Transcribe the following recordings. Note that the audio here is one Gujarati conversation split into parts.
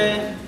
Thank you.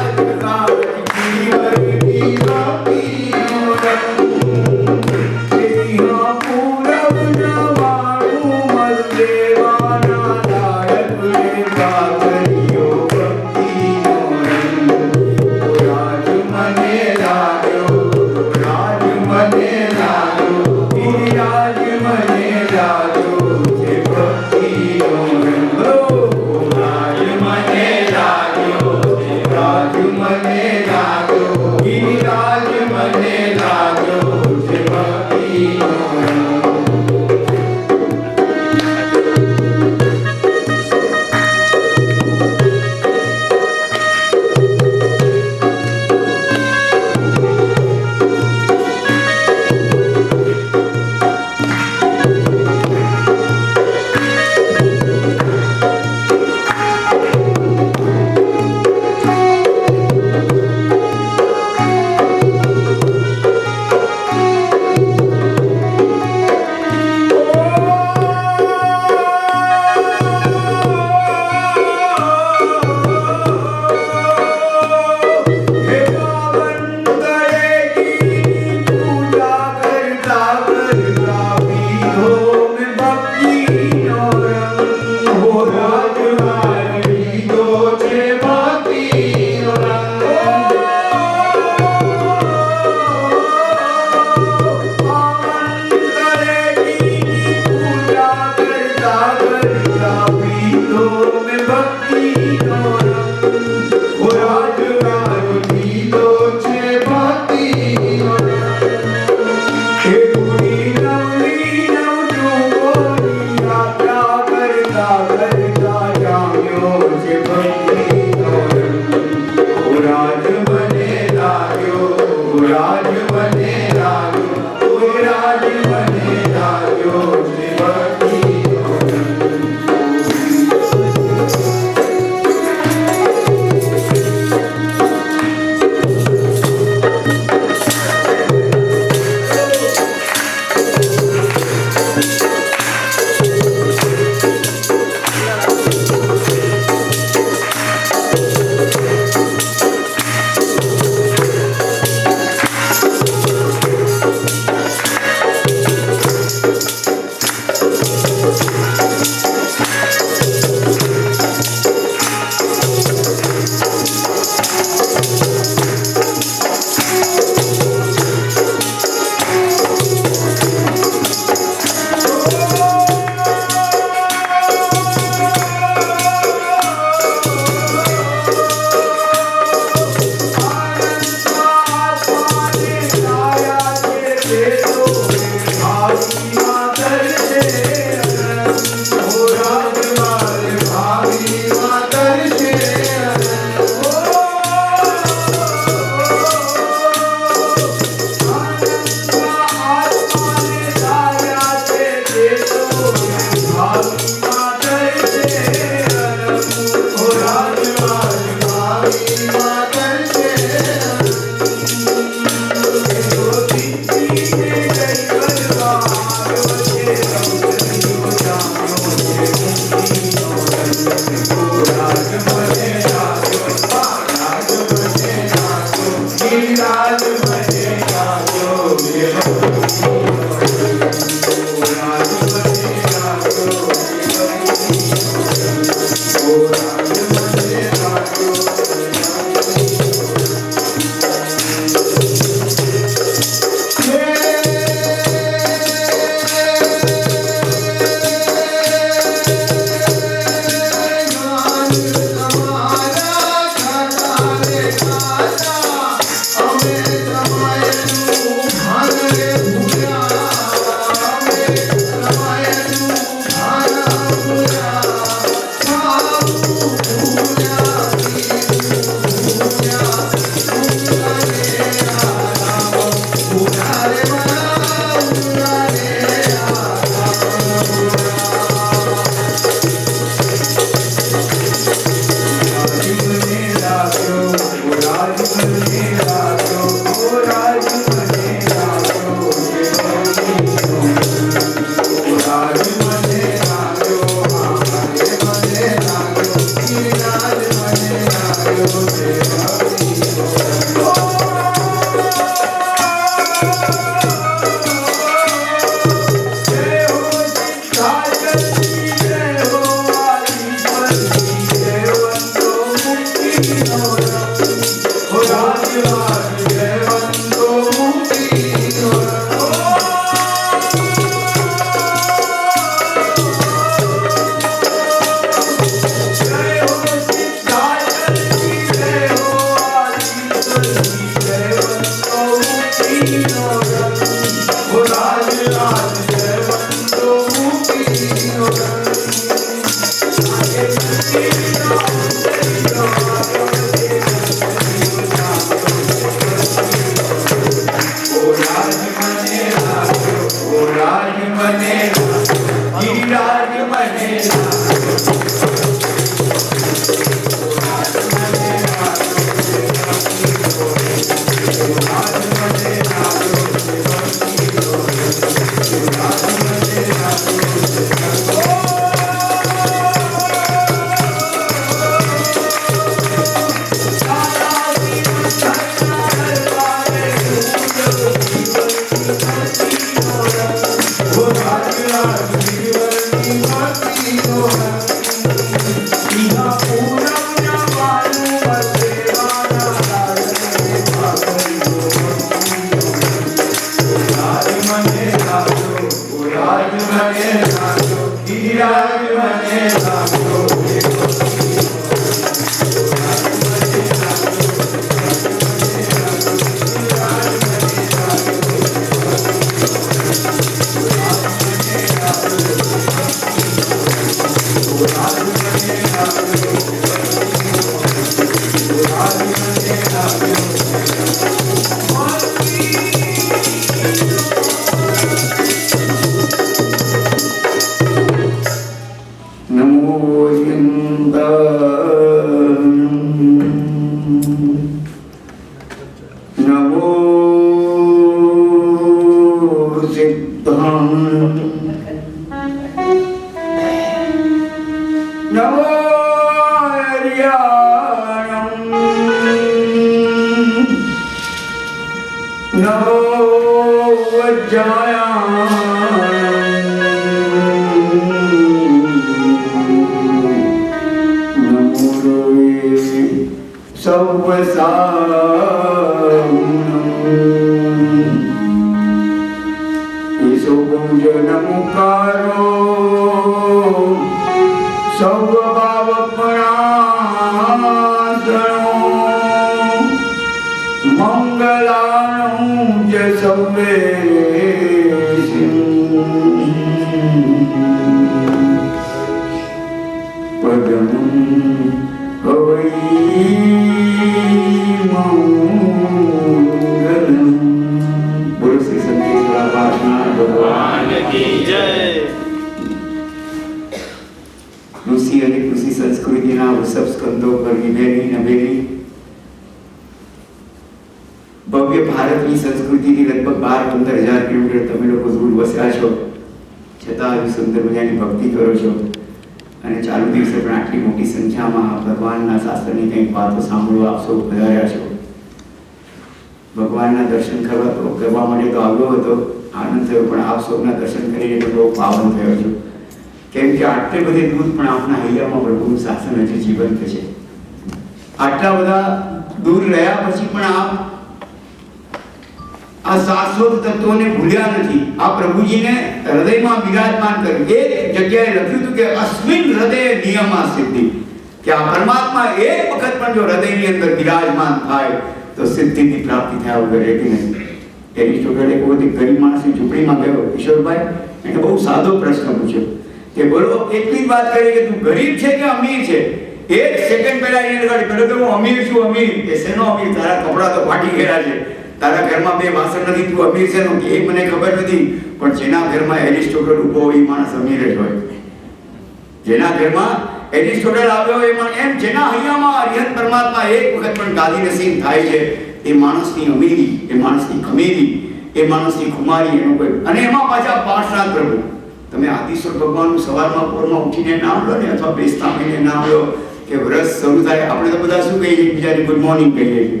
કે વ્રત શરૂ થાય આપણે તો બધા શું કહીએ છીએ, બીજાને ગુડ મોર્નિંગ કહીએ છીએ.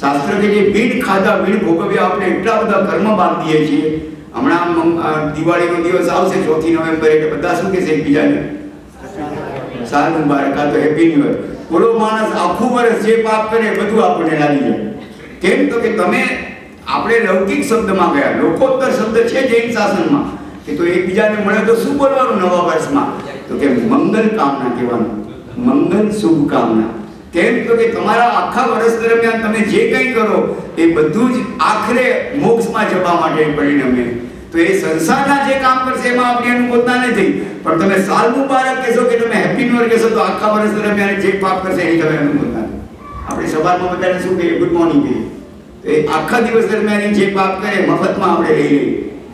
શાસ્ત્ર કે જે ભીડ ખાધા ભીડ ભોગવ્યા આપણે એટલા બધા કર્મ બાંધીએ છીએ. હમણાં દિવાળીનો દિવસ આવશે 4 નવેમ્બર એટલે બધા શું કહેશે એકબીજાને સાલ મુબારક, આ તો હેપી ન્યુ યર. બોલો માણસ આખું વર્ષ જે પાપ કરે બધું આપણને લાગી જાય. કેમ તો કે તમે આપણે લૌકિક શબ્દમાં ગયા, લોકોત્તર શબ્દ છે જૈન શાસનમાં કે તો એકબીજાને મળે તો શું બોલવાનું નવા વર્ષમાં, તો કે મંગલ કામના કહેવાનું, મંગલ શુભ કામના. કેમ તો કે તમારા આખા વર્ષ દરમિયાન તમે જે કંઈ કરો એ બધું જ આખરે મોક્ષમાં જવા માટે પરિણમે. તો એ સંસારના જે કામ કરશે એમાં આપણી અનુમોદના નથી, પણ તમે સાલ મુબારક કહેશો કે તમે હેપી ન્યુ યર કહેશો તો આખા વર્ષ દરમિયાન જે પાપ કરશે એની તમે અનુમોદના. આપણે સવારમાં બધાને શું કહીએ, ગુડ મોર્નિંગ કહીએ, તો એ આખા દિવસ દરમિયાન જે પાપ કરે મફતમાં આપણે લઈ લઈએ.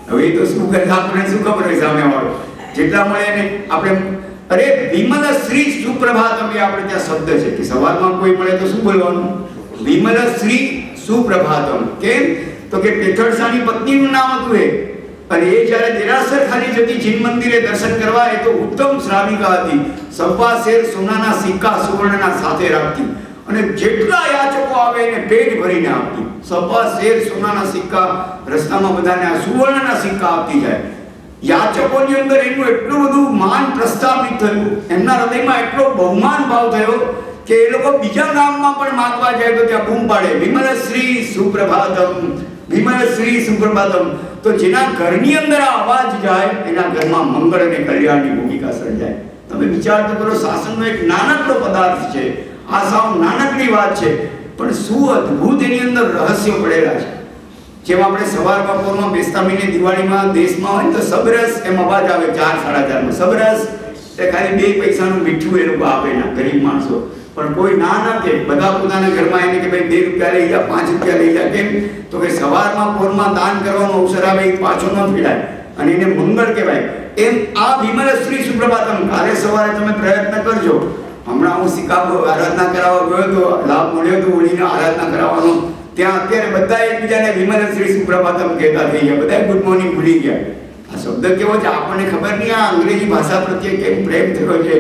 હવે એ તો શું કરે આપણને શું ખબર હોય સામેવાળો, જેટલા મળે એને આપણે અરે વિમલ શ્રી સુપ્રભાતમ એ આપણે ત્યાં શબ્દ છે કે સવારમાં કોઈ મળે તો શું બોલવાનું, વિમલ શ્રી સુપ્રભાતમ. કેમ તો કે પેથળસાની પત્નીનું નામ હતું એ, અને એ જ્યારે દેરાસર ખાલી જતી જીન મંદિરે દર્શન કરવા એ તો ઉત્તમ શ્રાવિકા હતી. 1.25 શેર સોનાના સિક્કા સુવર્ણના સાથે રાખતી અને જેટલા યાચકો આવે એને પેટ ભરીને આપતી. 1.25 શેર સોનાના સિક્કા રસ્તામાં બધાને આ સુવર્ણના સિક્કા આપતી જાય. યાચકોની અંદર એનું એટલું બધું માન પ્રસ્થાપિત થયું, એમના હૃદયમાં એટલો બહુમાન ભાવ થયો કે એ લોકો બીજા ગામમાં પણ માંગવા જાય તો ત્યાં બૂમ પાડે, વિમલ શ્રી સુપ્રભાતમ, વિમલ શ્રી સુપ્રભાતમ. તો જેના ઘરની અંદર આ અવાજ જાય એના ઘરમાં મંગળ અને કલ્યાણની ભૂમિકા સર્જાય. તમે વિચાર તો કરો, શાસનનો એક નાનકડો પદાર્થ છે, આ સાવ નાનકડી વાત છે, પણ શું અદ્ભુત એની અંદર રહસ્યો પડેલા છે. જેમ આપણે સવાર બપોરમાં બેસતા મહિને દિવાળીમાં દેશમાં હોય તો સબરસ એમ અવાજ આવે 4-4:30 સબરસ એટલે ખાલી 2 પૈસાનું મીઠું એ લોકો આપે ના ગરીબ માણસો, પણ કોઈ ના કે બધા પોતાના ઘરમાં એને કે ભાઈ 2 રૂપિયા લઈ જા, 5 રૂપિયા લઈ જા. કેમ તો કે સવારમાં પોરમાં દાન કરવાનો અવસર આવે, એ પાછો ન ફેરાય અને એને મંગળ કહેવાય. એમ આ વિમલ શ્રી સુપ્રભાતમ કાલે સવારે તમે પ્રયત્ન કરજો. હમણાં હું શિકાગો આરાધના કરાવવા ગયો તો લાભ મળ્યો તો હોળીને આરાધના કરાવવાનો, ત્યાં અત્યારે બધા એકબીજાને વિમલ શ્રી સુપ્રભાતમ કહેતા થઈ ગયા, બધા ગુડ મોર્નિંગ ભૂલી ગયા. આ શબ્દ કેવો છે આપણને ખબર નહીં, આ અંગ્રેજી ભાષા પ્રત્યે કેમ પ્રેમ થયો છે.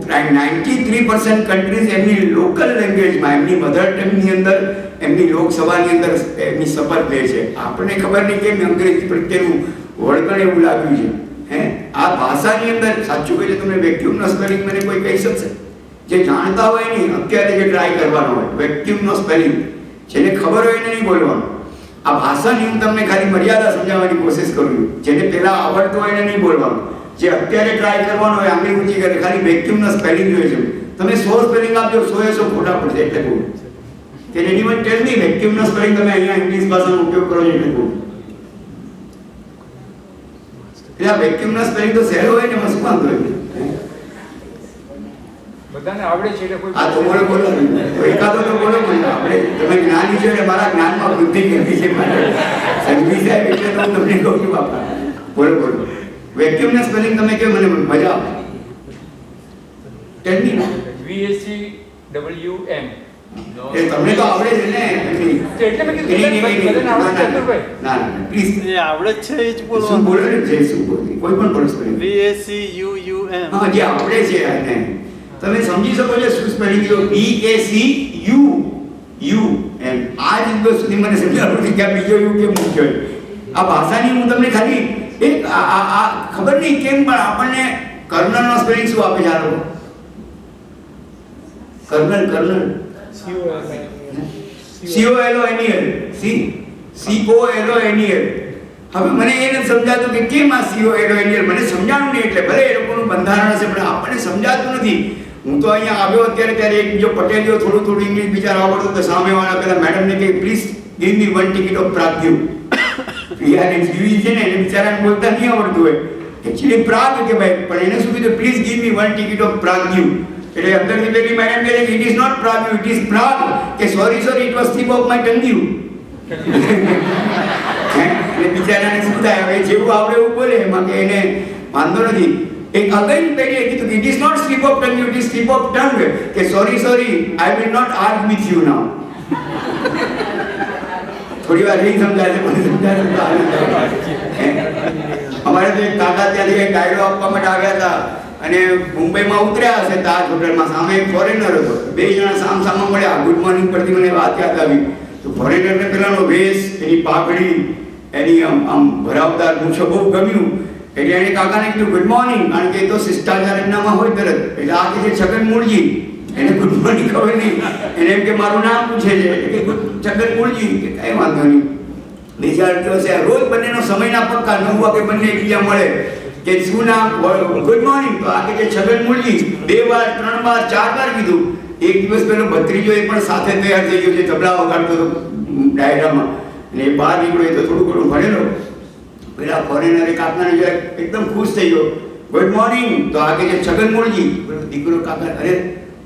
93% કન્ટ્રીઝ એમની લોકલ લેંગ્વેજમાં, એમની મધર ટંગની અંદર, એમની લોકસભાની અંદર એમની શપથ લે છે. આપણને ખબર નહીં કેમ અંગ્રેજી પ્રત્યેનું વળગણ એવું લાગ્યું છે. આ ભાષાની અંદર સાચું કહે છે તમને વેક્યુમનો સ્પેલિંગ મને કોઈ કહી શકશે? જે જાણતા હોય નહીં અત્યારે જે ટ્રાય કરવાનો હોય, વેક્યુમનો સ્પેલિંગ જેને ખબર હોય એને નહીં બોલવાનું. આ ભાષાની હું તમને ખાલી મર્યાદા સમજાવવાની કોશિશ કરું છું. જેને પહેલા આવડતું હોય એને નહીં બોલવાનું, જે અત્યારે ટ્રાય કરવાનો હોય આંગળી ઊંચી કરે ખાલી વેક્યુમનો સ્પેલિંગ જોઈએ છે. તમે 100 સ્પેલિંગ આપજો, 100 ખોટા પડશે. એટલે કહું કે એનીવન ટેલ મી વેક્યુમનો સ્પેલિંગ તમે અહીંયા ઇંગ્લિશ ભાષાનો ઉપયોગ કરો છો એટલે કહું. એટલે આ વેક્યુમનો સ્પેલિંગ તો સહેલો હોય ને મસ્ત વાંધો હોય, બધાને આવડે છે એટલે કોઈ આ તો બોલો બોલો એકાદો તો બોલો મને. આપણે તમે જ્ઞાની છો એટલે મારા જ્ઞાનમાં વૃદ્ધિ કરવી છે મારે. સંઘવી સાહેબ એટલે તો હું તમને કહું છું બાપા, બોલો બોલો વેક્યુમના સ્પેલિંગ તમે કેમ મને મજા આવે. ટેલ મી VACWM. એ તમને તો આવડે છે ને એટલે મેં કીધું બધાને આવડે છે ભાઈ. ના ના પ્લીઝ એ આવડે જ છે એ જ બોલો. શું બોલો ને જે શું બોલો કોઈ પણ બોલો સ્પેલિંગ VACUUM. હા જે આવડે છે એને તમે સમજી શકો છો શું સ્પેલિંગ છે. VACUUM. આ જ દિવસ સુધી મને સમજાવવું નથી કે આ બીજો યુ કેમ મૂક્યો. આ ભાષાની હું તમને ખાલી એક આ ખબર નહીં કેમ પણ આપણને કર્નલનો સ્પેલિંગ શું આપે છે આ લોકો? Colonel COLONEL. હવે મને એ નથી સમજાતું કે કેમ આ COLONEL મને સમજાણું નહીં. એટલે ભલે એ લોકોનું બંધારણ હશે પણ આપણને સમજાતું નથી. હું તો અહીંયા આવ્યો અત્યારે ત્યારે એક બીજો પટેલિયો થોડું ઇંગ્લિશ બિચારો આવડતું તો સામેવાળા પેલા મેડમને કહે please give me 1 ticket of Prague. યાર એ જીવી છે ને એને બિચારાને બોલતા નહીં આવડતું હોય. એકચ્યુઅલી પ્રાગ કે ભાઈ, પણ એને શું કીધું please give me 1 ticket of Prague. એટલે અંદરથી પેલી મેડમ કહે it is not Prague it is Prague. કે sorry it was slip of my tongue. એટલે બિચારાને શું થાય હવે જેવું આવડે એવું બોલે એમાં કે એને વાંધો નથી. એક અગેન પેલી કીધું it is not slip of tongue it is slip of tongue. કે sorry I will not argue with you now. થોડી વાર નહીં સમજાય છે મને સમજાય. અમારે તો એક કાકા ત્યાંથી એક ડાયરો આપવા માટે આવ્યા હતા અને મુંબઈમાં ઉતર્યા હશે તાજ હોટલમાં, સામે એક ફોરેનર હતો. બે જણા સામસામા મળ્યા. ગુડ મોર્નિંગ પરથી મને વાત યાદ આવી. તો ફોરેનરને પેલાનો વેશ, એની પાઘડી, એની આમ ભરાવદાર મૂછો બહુ ગમ્યું. એટલે એણે કાકાને કીધું ગુડ મોર્નિંગ, કારણ કે એ તો શિષ્ટાચાર એમનામાં હોય તરત. એટલે આ કે છે છગન મૂળજી, એને ગુડ મોર્નિંગ ખબર નહીં. એને એમ કે મારું નામ પૂછે છે કે છગન મૂળજી, કે કાંઈ વાંધો નહીં. બીજા દિવસે રોજ બંનેનો સમયના પક્કા 9 વાગે બંને એકબીજા મળે કે શું નામ, ગુડ મોર્નિંગ. તો આ કે છે છગન મૂળજી. 2 વાર 3 વાર 4 વાર કીધું. એક દિવસ પેલો ભત્રીજો એ પણ સાથે તૈયાર થઈ ગયો છે, તબલા વગાડતો હતો ડાયરામાં. અને એ બહાર નીકળ્યો, એ તો થોડું ઘણું ભણેલો. પેલા ફોરેનરે કાકાને જોયા, એકદમ ખુશ થઈ ગયો. Good morning. તો આ કે છે છગન મૂળજી. દીકરો કાકા, અરે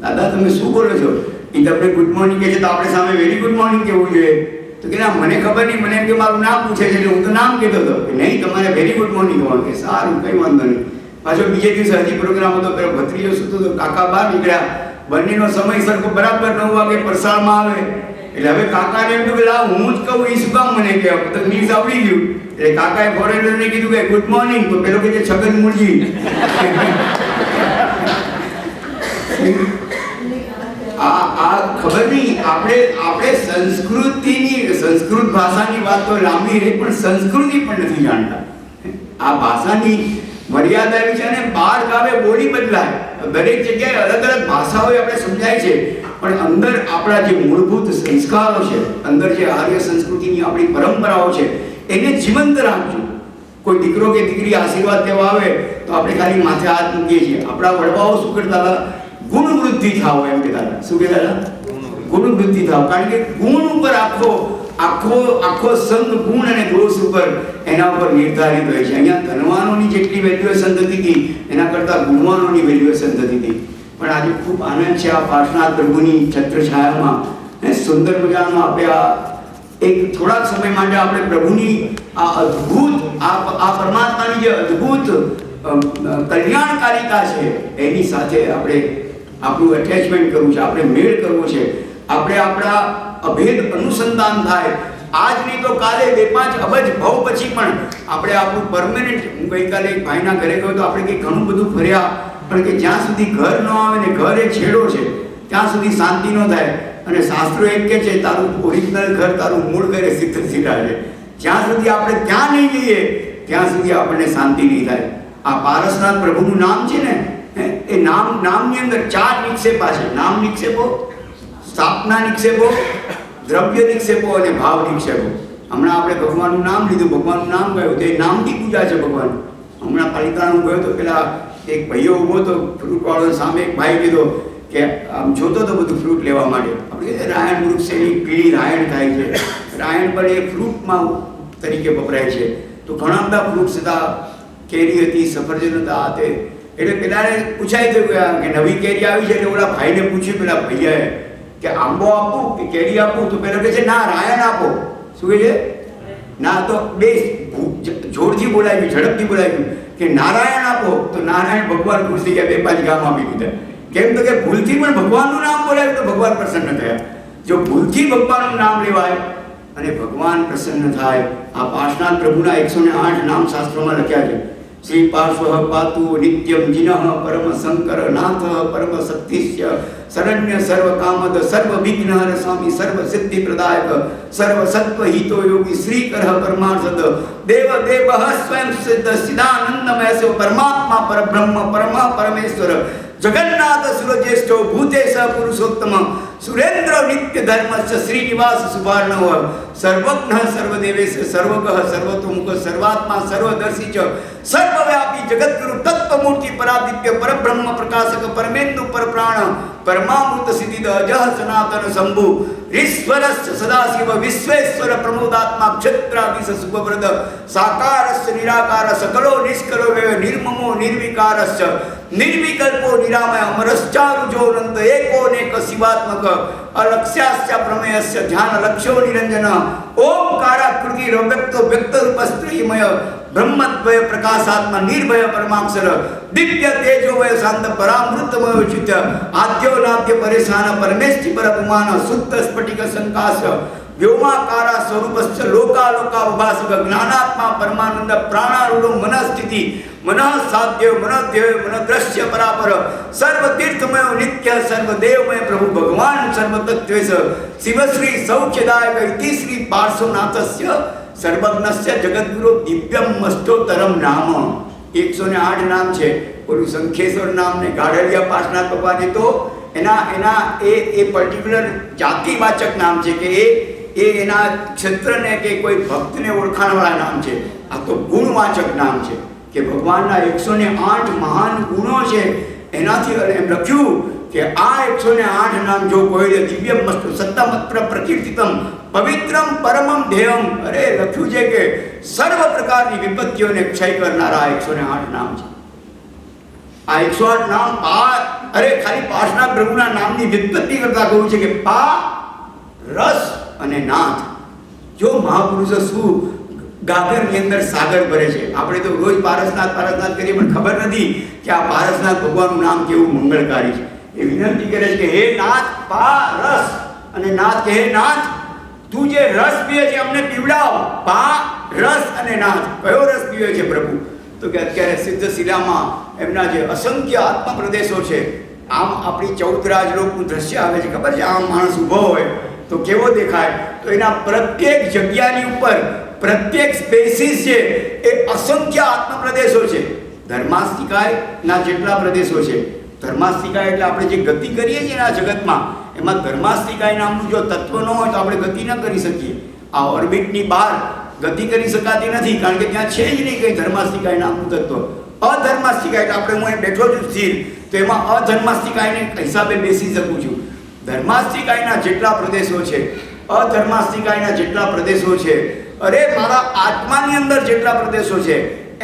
દાદા તમે શું બોલો છો? એ તમને ગુડ મોર્નિંગ કહે છે તો આપણે સામે વેરી ગુડ મોર્નિંગ કહેવું જોઈએ. તો કે ના મને ખબર નહીં, મને એમ કે મારું નામ પૂછે છે એટલે હું તો નામ કહેતો હતો. કે નહીં, તમારે વેરી ગુડ મોર્નિંગ કહેવાનું. કે સારું, કંઈ વાંધો નહીં. પાછો બીજે દિવસે હજી પ્રોગ્રામ હતો, પેલો ભત્રીજો સૂતો હતો, કાકા બહાર નીકળ્યા. બંનેનો સમય સરખો બરાબર 9 વાગે પરસાળમાં આવે. એટલે હવે કાકાને એમ કે લાવ હું જ કહું, એ શું કામ મને કહે? તો ન્યૂઝ આવડી ગયું. એટલે કાકાએ ફોરેનરને કીધું કે ગુડ મોર્નિંગ. તો પેલો કે છે છગન મૂળજી. આ ખબર નહીં, આપણે સંસ્કૃત ભાષાની વાત તો લાંબી રહી, પણ સંસ્કૃતિ પણ નથી જાણતા. આ ભાષાની મર્યાદા એવી છે ને, 12 ગાવે બોલી બદલાય. દરેક જગ્યાએ અલગ અલગ ભાષાઓ આપણે સમજાય છે, પણ અંદર આપણા જે મૂળભૂત સંસ્કારો છે, અંદર જે આર્ય સંસ્કૃતિની આપણી પરંપરાઓ છે, એને જીવંત રાખજો. કોઈ દીકરો કે દીકરી આશીર્વાદ દેવા આવે તો આપણે ખાલી માથે હાથ મૂકીએ છીએ. આપણા વડવાઓ શું કરતા હતા? ગુણ વૃદ્ધિ થાવ એમ કહેતા હતા. શું કહેતા હતા? ગુણ વૃદ્ધિ થાવ. કારણ કે ગુણ ઉપર આખો સંગ ગુણ અને દોષ ઉપર એના ઉપર નિર્ધારિત હોય છે. અહીંયા ધનવાનોની જેટલી વેલ્યુએશન થતી હતી એના કરતાં ગુણવાનોની વેલ્યુએશન થતી હતી. પણ આજે ખૂબ આનંદ છે આ પાર્શ્વનાથ પ્રભુની છત્રછાયામાં સુંદર મજાનો આપણે એક થોડાક સમય માટે આપણે પ્રભુની આ અદ્ભુત આ પરમાત્માની જે અદ્ભુત કલ્યાણકારિતા છે એની સાથે આપણે આપણું એટેચમેન્ટ કરવું છે, આપણે મેળ કરવો છે. આપણે આપણા અભેદ અનુસંધાન થાય. આજ નહીં તો કાલે 2-5 અબજ ભવ પછી પણ આપણે આપણું પરમેનન્ટ. હું ગઈકાલે એક ભાઈના ઘરે ગયો તો આપણે કંઈ ઘણું બધું ફર્યા, પણ કે જ્યાં સુધી ઘર ન આવે ને ઘર એ છેડો છે ત્યાં સુધી શાંતિ ન થાય. અને શાસ્ત્રો એમ કે છે તારું ઓરિજિનલ ઘર, તારું મૂળ ઘર એ સીધા છે. જ્યાં સુધી આપણે ત્યાં નહીં જઈએ ત્યાં સુધી આપણને શાંતિ નહીં થાય. આ પારસનાથ પ્રભુનું નામ છે ને, એ નામની અંદર 4 નિક્ષેપા છે. નામ નિક્ષેપો, સ્થાપના નિક્ષેપો, દ્રવ્ય નિક્ષેપો અને ભાવ નિક્ષેપો. હમણાં આપણે ભગવાનનું નામ લીધું, ભગવાનનું નામ ગયું તો એ નામથી પૂજા છે ભગવાન. હમણાં પાલિતાણાનું ગયો તો પેલા એક ભાઈઓ ઊભો તો ફ્રૂટવાળો, સામે એક ભાઈ કીધો કે આમ જોતો તો બધું ફ્રૂટ લેવા માટે. આપણે કહીએ રાયણ વૃક્ષ, એની પીળી રાયણ થાય છે. રાયણ પણ એ ફ્રૂટમાં તરીકે વપરાય છે. તો ઘણા બધા ફ્રૂટ્સ હતા, કેરી હતી, સફરજન હતા. તે એટલે પેલાને પૂછાય થયું કે નવી કેરી આવી છે. એટલે ઓલા ભાઈને પૂછ્યું પેલા ભૈયાએ કે આંબો આપું કે કેરી આપું? તો પેલો કહે છે ના, રાયણ આપો. શું કહે છે? ના. તો બે જોરથી બોલાવ્યું, ઝડપથી બોલાવ્યું કે નારાયણ આપો. તો નારાયણ ભગવાન ખુશ થઈ ગયા, 2-5 ગામ આપી દીધા. કેમ તો કે ભૂલથી પણ ભગવાનનું નામ બોલાવ્યું તો ભગવાન પ્રસન્ન થયા. જો ભૂલથી ભગવાનનું નામ લેવાય અને ભગવાન પ્રસન્ન થાય. આ પાર્શ્વનાથ પ્રભુના 108 નામ શાસ્ત્રોમાં લખ્યા છે. શ્રી પાર્શ્વ પાતુ નિત્યમ જિનઃ પરમ શંકર નાથ પરમ શક્તિશ્ય શરણ્ય સર્વ કામદ સર્વ વિઘ્નહર સ્વામી સર્વ સિદ્ધિ પ્રદાયક સર્વ સત્વ હિતો યોગી શ્રી કરહ પરમાર્થદ દેવ દેવ સ્વયં સિદ્ધ સિદ્ધાનંદમય સો પરમાત્મા પરબ્રહ્મ પરમા પરમેશ્વર જગન્નાથ સુરજેષ્ઠો ભૂતેશ પુરુષોત્તમ સુરેન્દ્ર નિત્ય ધર્મસ્ય શ્રીનિવાસ સુભાર્ણવ સર્વજ્ઞ સર્વદેવેશ સર્વગઃ સર્વતોમુખ સર્વાત્મા સર્વદર્શી ચ સર્વવ્યાપી જગદ્ગુરુ તત્વમૂર્તિ પરાદિત્ય પરબ્રહ્મ પ્રકાશક પરમેન્દુ પરપ્રાણ પરમામૃત સિદ્ધિદ અજહ સનાતન શંભુ ઈશ્વરસ્ય સદાશિવ વિશ્વેશ્વર પ્રમોદાત્મા ક્ષેત્રાધીશ સુખવ્રત સાકારસ્ય નિરાકાર સકલો નિષ્કલો નિર્મમો નિર્વિકારસ્ય નિર્વિકલ્પો નિરામય અમરશ્ચારુજો અનંત એકોનેક શિવાત્મક અલક્ષ્યાસ્ય પ્રમેયસ્ય ધ્યાન લક્ષ્યો નિરંજન ઓમકારાકૃતિ વ્યક્તો વ્યક્ત રૂપ સ્ત્રીમય બ્રહ્મદ્વય પ્રકાશાત્મા નિર્ભય પરમાક્ષર દિવ્ય તેજોમય શાંત પરામૃતમય ચિત્ત આદ્યો નાદ્ય પરેશાન પરમેષ્ઠિ પરપમાન શુદ્ધ સ્ફટિક સંકાશ વ્યોમાકારા સ્વરૂપસ્ય લોકાલોકા ઉભાસક જ્ઞાનાત્મા પરમાનંદ પ્રાણારૂઢ મનસ્થિતિ મનઃ સાધ્ય મનોધ્યેય મનોદ્રશ્ય પરાપર સર્વતીર્થમય નિત્ય સર્વદેવમય પ્રભુ ભગવાન સર્વતત્વેશ શિવશ્રી સૌખ્યદાયક ઇતિ શ્રી પાર્શ્વનાથસ્ય સર્વજ્ઞસ્ય જગદ્ગુરુ દિવ્યમ મસ્તોતરમ નામ. 108 નામ છે. ઓલું શંખેશ્વર નામ ને ગાઢડિયા પાર્શ્વનાથ ભગવાન તો એના એ પર્ટિક્યુલર જાતિવાચક નામ છે કે એ એના ક્ષેત્રને કે કોઈ ભક્તને ઓળખાણવાળા નામ છે. આ તો ગુણવાચક નામ છે કે ભગવાનના 108 મહાન ગુણો છે. એનાથી એમ લખ્યું કે આ 108 નામ જો કોઈ દિવ્યમ મસ્ત સત્તમત્ર પ્રકીર્તિતમ પવિત્રમ પરમમ ધ્યેયમ. અરે લખ્યું છે કે સર્વ પ્રકારની વિપત્તિઓને ક્ષય કરનારા 108 નામ છે. આ 108 નામ ખાલી પાર્શ્વનાથ પ્રભુના નામની વ્યુત્પત્તિ કરતા કહ્યું છે કે પા રસ અને નાથ. જો મહાપુરુષો શું ગાગરની અંદર સાગર ભરે છે. આપણે તો રોજ પારસનાથ કરીએ પણ ખબર નથી કે આ પારસનાથ ભગવાનનું નામ કેવું મંગળકારી છે. એ વિનંતી કરે છે કે હે નાથ પા રસ અને નાથ કે હે નાથ તું જે રસ પીવે છે અમને પીવડાવ. પા રસ અને નાથ. કયો રસ પીવે છે પ્રભુ? તો કે અત્યારે સિદ્ધ શિલામાં એમના જે અસંખ્ય આત્મ પ્રદેશો છે. આમ આપણી 14 રાજલોકનું દ્રશ્ય આવે છે. ખબર છે? આમ માણસ ઊભો હોય તો કેવો દેખાય? તો એના પ્રત્યેક જગ્યાની ઉપર પ્રત્યેક સ્પેસીસ છે એ અસંખ્ય આત્મ પ્રદેશો છે. ધર્માસ્તિકાયના જેટલા પ્રદેશો છે. ધર્માસ્તિકાય એટલે આપણે જે ગતિ કરીએ છીએ આ જગતમાં એમાં ધર્માસ્તિકાય નામનું જો તત્વ ન હોય તો આપણે ગતિ ન કરી શકીએ. આ ઓર્બિટની બહાર ગતિ કરી શકાતી નથી કારણ કે ત્યાં છે જ નહીં કંઈ ધર્માસ્તિકાય નામનું તત્વ. અધર્માસ્તિકાય એટલે આપણે હું બેઠો છું સ્થિર તો એમાં અધર્માસ્તિકાયને હિસાબે બેસી શકું છું. ધર્માસ્તિકાયના જેટલા પ્રદેશો છે અધર્માસ્તિકાયના જેટલા પ્રદેશો છે અરે મારા આત્માની અંદર જેટલા પ્રદેશો છે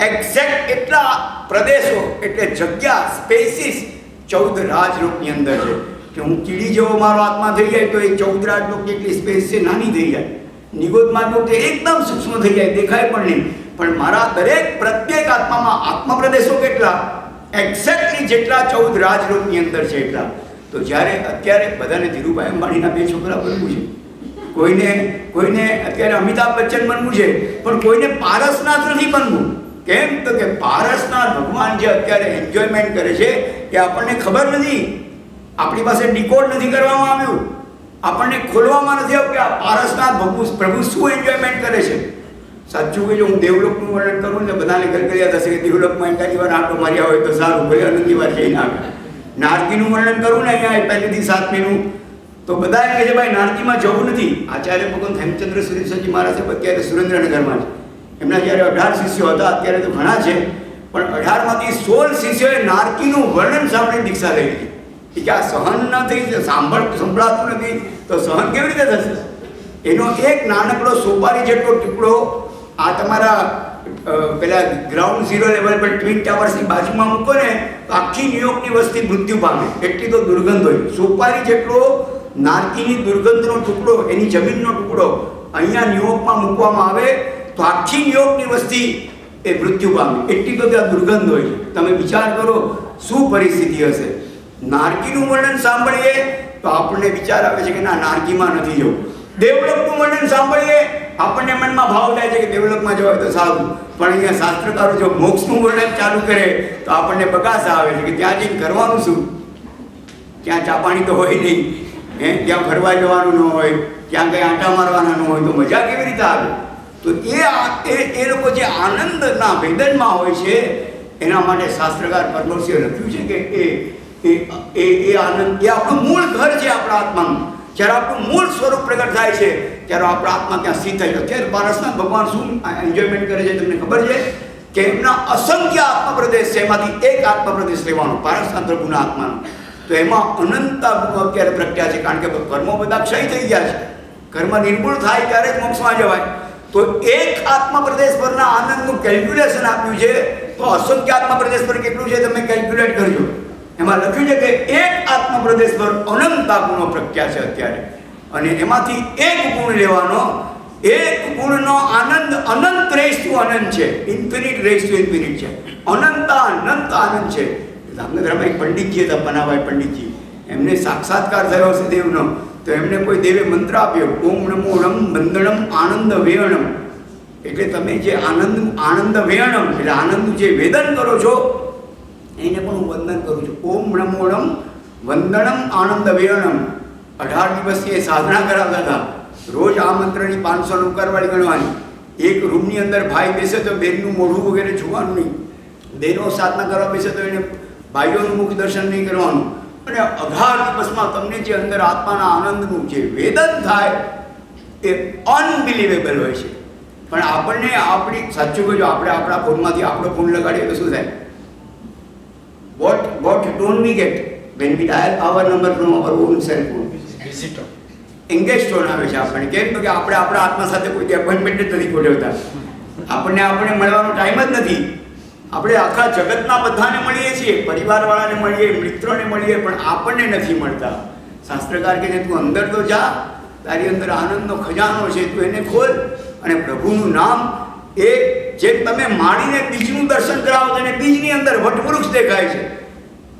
એક્ઝેક્ટ એટલા પ્રદેશો એટલે જગ્યા સ્પેસીસ 14 રાજલોકની અંદર છે કે હું કીડી જેવો મારો આત્મા થઈ જાય તો એ 14 રાજલોક એટલી સ્પેસ છે નાની થઈ જાય. નિગોદમાં તો તે એકદમ સૂક્ષ્મ થઈ જાય દેખાય પણ નહીં. પણ મારા દરેક પ્રત્યેક આત્મામાં આત્મ પ્રદેશો કેટલા એક્ઝેક્ટલી જેટલા 14 રાજલોકની અંદર છે એટલા. તો જ્યારે અત્યારે બધાને ધીરુભાઈ અંબાણીના 2 છોકરા બનવું છે, કોઈને અત્યારે અમિતાભ બચ્ચન બનવું છે પણ કોઈને પારસનાથ નથી બનવું. કેમ? તો કે પારસનાથ ભગવાન જે અત્યારે એન્જોયમેન્ટ કરે છે એ આપણને ખબર નથી. આપણી પાસે ડીકોડ નથી કરવામાં આવ્યું. આપણને ખોલવામાં નથી આવ્યું કે આ પારસનાથ પ્રભુ શું એન્જોયમેન્ટ કરે છે. સાચું કે જો હું દેવલોકનું વર્ણન કરું ને બધાને ગરગરિયા થશે કે દેવલોકમાં એકાદી વાર આટો માર્યા હોય તો સારું, ભલે અનંતી વાર જઈને આવે. નારદીનું વર્ણન કરું ને અહીંયા પહેલીથી 7મીનું તો બધા એમ કહે છે ભાઈ નારદીમાં જવું નથી. આચાર્ય ભગવાન હેમચંદ્ર સુરેશ્વરજી મહારાજ અત્યારે સુરેન્દ્રનગરમાં છે. એમના જ્યારે 18 શિષ્યો હતા, અત્યારે તો ઘણા છે પણ 18માંથી 16 શિષ્યોએ નારદીનું વર્ણન સાંભળીને દીક્ષા લઈ લીધી. કે આ સહન ન થઈ સંભળાતું નથી તો સહન કેવી રીતે થશે? એનો એક નાનકડો સોપારી જેટલો ટુકડો આ તમારા પેલા ગ્રાઉન્ડ ઝીરો લેવલ પર ટ્વિન ટાવર્સની બાજુમાં મૂકો ને તો આખી ન્યુયોર્કની વસ્તી મૃત્યુ પામે એટલી તો દુર્ગંધ હોય. સોપારી જેટલો નારકીની દુર્ગંધનો ટુકડો, એની જમીનનો ટુકડો અહીંયા ન્યુયોર્કમાં મૂકવામાં આવે તો આખી ન્યુયોર્કની વસ્તી એ મૃત્યુ પામે એટલી તો ત્યાં દુર્ગંધ હોય છે. તમે વિચાર કરો શું પરિસ્થિતિ હશે. નારકીનું વર્ણન સાંભળીએ તો આપણને વિચાર આવે છે કે ના નારકીમાં નથી જવું. દેવલોકનું વર્ણન સાંભળીએ આપણને મનમાં ભાવ થાય છે કે દેવલોકમાં જવાય તો સારું. પણ અહીંયા શાસ્ત્રકારો જો મોક્ષનું વર્ણન ચાલુ કરે તો આપણને બગાસ આવે છે કે ત્યાં જઈને કરવાનું શું? ત્યાં ચા પાણી તો હોય નહીં, ત્યાં ફરવા જવાનું ન હોય, ત્યાં કંઈ આંટા મારવાના ન હોય તો મજા કેવી રીતે આવે? તો એ લોકો જે આનંદના વેદનમાં હોય છે એના માટે શાસ્ત્રકાર પરમર્ષીએ લખ્યું છે કે એ આનંદ એ આપણું મૂળ ઘર છે આપણા આત્માનું. જ્યારે આપણું મૂળ સ્વરૂપ પ્રગટ થાય છે ત્યારે આપણા આત્મા ત્યાં સ્થિત થાય છે. અત્યારે પારસનાથ ભગવાન શું એન્જોયમેન્ટ કરે છે તમને ખબર છે? કે એમના અસંખ્ય આત્મપ્રદેશ છે એમાંથી એક આત્મપ્રદેશ લેવાનો પારસનાથ પ્રભુના આત્માનો. તો એમાં અનંતા ગુણો અત્યારે પ્રગટ્યા છે કારણ કે કર્મો બધા ક્ષય થઈ ગયા છે. કર્મ નિર્મૂળ થાય ત્યારે જ મોક્ષમાં જવાય. તો એક આત્મપ્રદેશ પરના આનંદનું કેલ્ક્યુલેશન આપ્યું છે તો અસંખ્ય આત્મપ્રદેશ પર કેટલું છે તમે કેલ્ક્યુલેટ કરજો. એમાં લખ્યું છે કે એક આત્મપ્રદેશ પર અનંતા ગુણો પ્રખ્યા છે અત્યારે અને એમાંથી એક ગુણ લેવાનો. એક ગુણનો આનંદ અનંત રેસ ટુ અનંત છે, ઇન્ફિનિટ રેસ ટુ ઇન્ફિનિટ છે. અનંત આનંદ છે. ધામનગરમાં એક પંડિતજી હતા, પનાભાઈ પંડિતજી, એમને સાક્ષાત્કાર થયો હશે દેવનો તો એમને કોઈ દેવે મંત્ર આપ્યો ઓમ નમો રમ બંધણમ આનંદ વેણમ. એટલે તમે જે આનંદ વેણમ એટલે આનંદનું જે વેદન કરો છો એને પણ હું વંદન કરું છું. ઓમ નમોણમ વંદનમ આનંદ વેણમ. 18 દિવસની એ સાધના કરાવતા હતા. રોજ આ મંત્રની 500 ઉકારવાળી ગણવાની. એક રૂમની અંદર ભાઈ બેસે તો બહેનનું મોઢું વગેરે જોવાનું નહીં. બહેનો સાધના કરવા બેસે તો એને ભાઈઓનું મુખ દર્શન નહીં કરવાનું. અને 18 દિવસમાં તમને જે અંદર આત્માના આનંદનું જે વેદન થાય એ અનબિલિવેબલ હોય છે. પણ આપણને આપણી સાચું કહ્યું, આપણે આપણા ફોનમાંથી આપણો ફોન લગાડીએ તો શું થાય? What don't we get when we dial our number from our own cell phone? Visitor engage tone આવે છે આપણને. કેમ? તો કે આપણે આપણા આત્મા સાથે કોઈ એપોઇન્ટમેન્ટ જ નથી ગોઠવતા. આપણે મળવાનો ટાઈમ જ નથી. આપણે આખા જગતના બધાને મળીએ છીએ, પરિવારવાળાને મળીએ, મિત્રોને મળીએ, પણ આપણને નથી મળતા. શાસ્ત્રકાર કહે છે તું અંદર તો જા, તારી અંદર આનંદનો ખજાનો છે, તું એને ખોલ અને પ્રભુનું નામ એ જેમ તમે માડીને બીજનું દર્શન કરાવો તો એને બીજની અંદર વટવૃક્ષ દેખાય છે.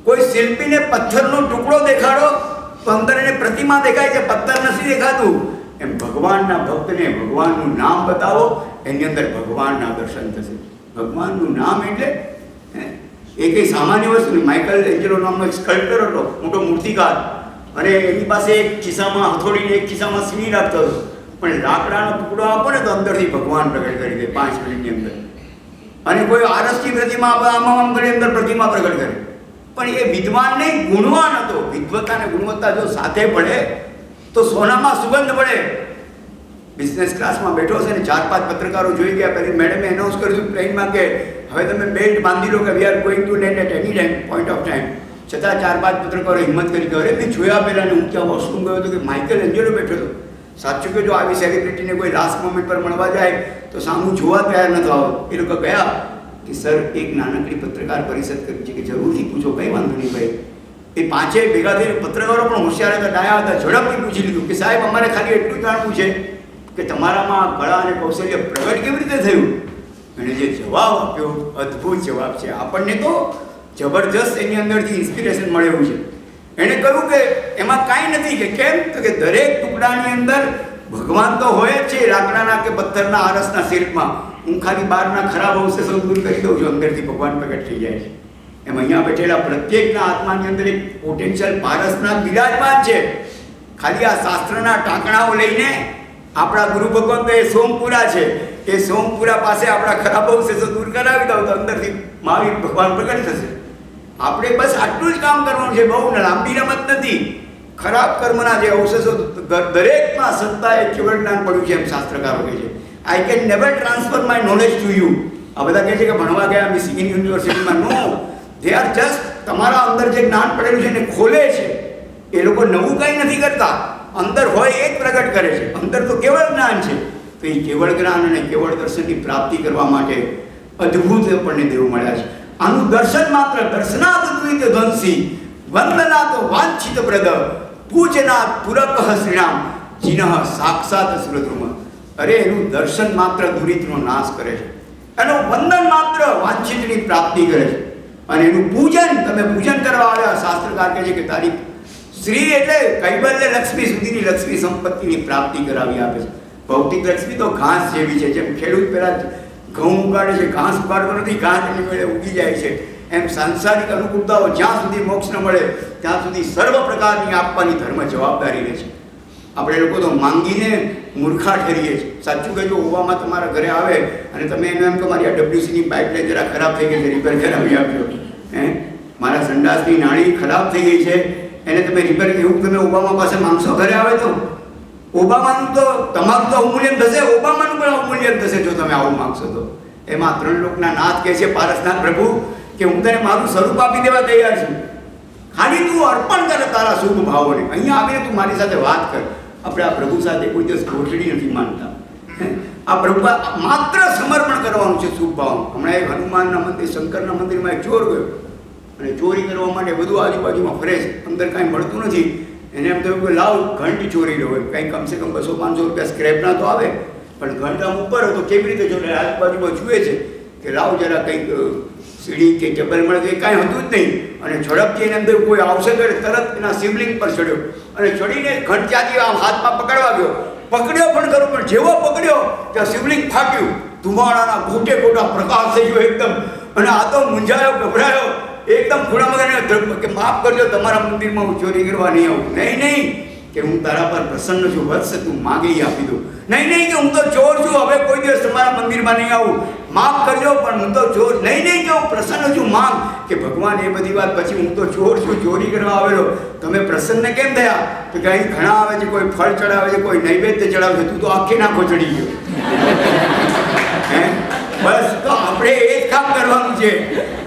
કોઈ શિલ્પીને પથ્થરનો ટુકડો દેખાડો તો અંદર એને પ્રતિમા દેખાય છે, પથ્થર નથી દેખાતું. એમ ભગવાનના ભક્તને ભગવાનનું નામ બતાવો, એની અંદર ભગવાનના દર્શન થશે. ભગવાનનું નામ એટલે એ કંઈ સામાન્ય વસ્તુ નહીં. માઇકલ એન્જલો નામનો એક સ્કલ્પ્ટર હતો, મોટો મૂર્તિકાર, અને એની પાસે એક ખિસ્સામાં હથોડીને એક ખિસ્સામાં સીવી રાખતો હતો. પણ લાકડાનો ટુકડો આપો ને તો અંદરથી ભગવાન પ્રગટ કરી દે 5 મિનિટની અંદર. અને કોઈ આરસની પ્રતિમા આમ કરી અંદર પ્રતિમા પ્રગટ કરે. પણ એ વિદ્વાન નહીં, ગુણવાન હતો. વિદ્વતા અને ગુણવત્તા જો સાથે પડે તો સોનામાં સુગંધ પડે. બિઝનેસ ક્લાસમાં બેઠો છે ને 4-5 પત્રકારો જોઈ ગયા. પહેલી મેડમે એનાઉન્સ કર્યું પ્લેનમાં કે હવે તમે બેલ્ટ બાંધી લો કે we are going to land at any time point of time. છતાં 4-5 પત્રકારો હિંમત કરી કે અરે મેં જોયા પહેલાં હું ત્યાં વોશરૂમ ગયો હતો કે માઇકલ એન્જલો બેઠો હતો. સાચું કે જો આવી સેલિબ્રિટીને કોઈ લાસ્ટ મોમેન્ટ પર મળવા જાય તો સામું જોવા તૈયાર નતો આવો. એ લોકો ગયા કે સર એક નાનકડી પત્રકાર પરિષદ કરી છે કે જરૂરથી પૂછો. કંઈ વાંધો નહીં ભાઈ. એ 5 ભેગા થઈને પત્રકારો પણ હોશિયાર હતા, ડાયા હતા, ઝડપથી પૂછી લીધું કે સાહેબ અમારે ખાલી એટલું જાણવું છે કે તમારામાં કળા અને કૌશલ્ય પ્રગટ કેવી રીતે થયું. એણે જે જવાબ આપ્યો અદ્ભુત જવાબ છે. આપણને તો જબરજસ્ત એની અંદરથી ઇન્સ્પિરેશન મળે એવું છે. એણે કહ્યું કે એમાં કાંઈ નથી. કે કેમ? તો કે દરેક ટુકડાની અંદર ભગવાન તો હોય જ છે, લાકડાના કે પથ્થરના આરસના શિલ્પમાં. હું ખાલી બહારના ખરાબ અવશેષો દૂર કરી દઉં છું, અંદરથી ભગવાન પ્રગટ થઈ જાય છે. એમ અહીંયા બેઠેલા પ્રત્યેકના આત્માની અંદર એક પોટેન્શિયલ પારસના બિરાજમાન છે. ખાલી આ શાસ્ત્રના ટાંકણાઓ લઈને આપણા ગુરુ ભગવાન તો એ સોમપુરા છે, એ સોમપુરા પાસે આપણા ખરાબ અવશેષો દૂર કરાવી દઉં તો અંદરથી મહાવીર ભગવાન પ્રગટ થશે. આપણે બસ આટલું જ કામ કરવાનું છે. બહુ લાંબી રમત નથી. ખરાબ કર્મના જે અવશેષો દરેકમાં સત્તાએ કેવળ જ્ઞાન પડ્યું છે એમ શાસ્ત્રકારો કહે છે. I can never transfer my knowledge to you. આ બધા કહે છે કે ભણવા ગયા મિશિગન યુનિવર્સિટીમાં. નો, દે આર જસ્ટ તમારા અંદર જે જ્ઞાન પડેલું છે એને ખોલે છે. એ લોકો નવું કંઈ નથી કરતા, અંદર હોય એ જ પ્રગટ કરે છે. અંદર તો કેવળ જ્ઞાન છે. તો એ કેવળ જ્ઞાન અને કેવળ દર્શનની પ્રાપ્તિ કરવા માટે અદ્ભુત આપણને દેવ મળ્યા છે. આનું દર્શન માત્ર દર્શનાત દ્વિત ધ્વંસી વંદનાત વાંછિત પ્રદ પૂજનાત પુરક શ્રીણામ જીન સાક્ષાત સુરદ્રુમ. અરે એનું દર્શન માત્ર દુરિતનો નાશ કરે છે, એનું વંદન માત્ર વાંછિતની પ્રાપ્તિ કરે છે, અને એનું પૂજન તમે પૂજન કરવા આવ્યા. શાસ્ત્રકાર કહે છે કે તારી શ્રી એટલે કૈવલ્ય લક્ષ્મી સુધીની લક્ષ્મી સંપત્તિની પ્રાપ્તિ કરાવી આપે છે. ભૌતિક લક્ષ્મી તો ઘાસ જેવી છે. જેમ ખેડૂત પહેલાં ઘઉં ઉગાડે છે, ઘાસ ઉગાડતો નથી, ઘાસ એની મેળે ઉગી જાય છે. એમ સાંસારિક અનુકૂળતાઓ જ્યાં સુધી મોક્ષ ન મળે ત્યાં સુધી સર્વ પ્રકારની આપવાની ધર્મ જવાબદારી રહે છે. આપણે લોકો તો માંગીને મૂર્ખા ઠરીએ છીએ. સાચું કહેજો, ઓવામાં તમારા ઘરે આવે અને તમે એને એમ કે મારી આ ડબ્લ્યુસીની પાઇપલાઇન જરા ખરાબ થઈ ગઈ છે, રિપેર કરાવી આપજો. મારા સંડાસની નાળી ખરાબ થઈ ગઈ છે, એને તમે રિપેર, એવું તમે ઓબામા પાસે માંગશો ઘરે આવે તો? ઓબામાનું તો તમારું તો અવમૂલ્યન થશે, ઓબામાનું પણ અવમૂલ્યન થશે જો તમે આવું માંગશો તો. એમાં 3 લોકના નાથ કહે છે પારસનાથ પ્રભુ કે હું તને મારું સ્વરૂપ આપી દેવા તૈયાર છું, ખાલી તું અર્પણ કરે તારા શુભ ભાવોને. અહીંયા આવીને તું મારી સાથે વાત કર. આપણે આ પ્રભુ સાથે કોઈ દિવસ ગોઠડી નથી માનતા. આ પ્રભુ માત્ર સમર્પણ કરવાનું છે શુભ ભાવનું. હમણાં એક હનુમાનના મંદિર, શંકરના મંદિરમાં એક ચોર ગયો અને ચોરી કરવા માટે બધું આજુબાજુમાં ફરે છે, અંદર કાંઈ મળતું નથી. એને એમ થયું કે લાવ ઘંટ ચોરી લો, કંઈ કમસે કમ 200-500 રૂપિયા સ્ક્રેપના તો આવે. પણ ઘંટ આમ ઉપર હતો, કેવી રીતે જો આજુબાજુમાં જુએ છે કે લાવ જરા કંઈક સીડી કે ટેબલ મળે તો એ કાંઈ હતું જ નહીં. અને ઝડપથી એને અંદર કોઈ આવશે તો તરત એના શિવલિંગ પર ચડ્યો અને ચડીને ઘંટ ત્યાંથી આમ હાથમાં પકડવા ગયો. પકડ્યો પણ ખરો, પણ જેવો પકડ્યો ત્યાં શિવલિંગ ફાટ્યું, ધુમાડાના ખોટે ખોટા પ્રકાશ થઈ ગયો એકદમ, અને આ તો મૂંઝાયો, ગભરાયો, એકદમ ખૂણામાં કે માફ કરજો, તમારા મંદિરમાં હું ચોરી કરવા નહીં આવું. નહીં નહીં કે હું તારા પર પ્રસન્ન છું વત્સ, તું માગે એ આપી દઉં. નહીં નહીં કે હું તો ચોર છું, હવે કોઈ દિવસ તમારા મંદિરમાં નહીં આવું, માફ કરજો પણ હું તો ચોર. નહીં નહીં કે હું પ્રસન્ન છું, માંગ. કે ભગવાન એ બધી વાત પછી હું તો ચોર છું, ચોરી કરવા આવેલો, તમે પ્રસન્ન કેમ થયા? તો કે અહીં ઘણા આવે છે, કોઈ ફળ ચડાવે છે, કોઈ નૈવેદ્ય ચડાવે છે, તું તો આખી નાખો ચડી ગયો. હે બસ, તો આપણે એ જ કામ કરવાનું છે.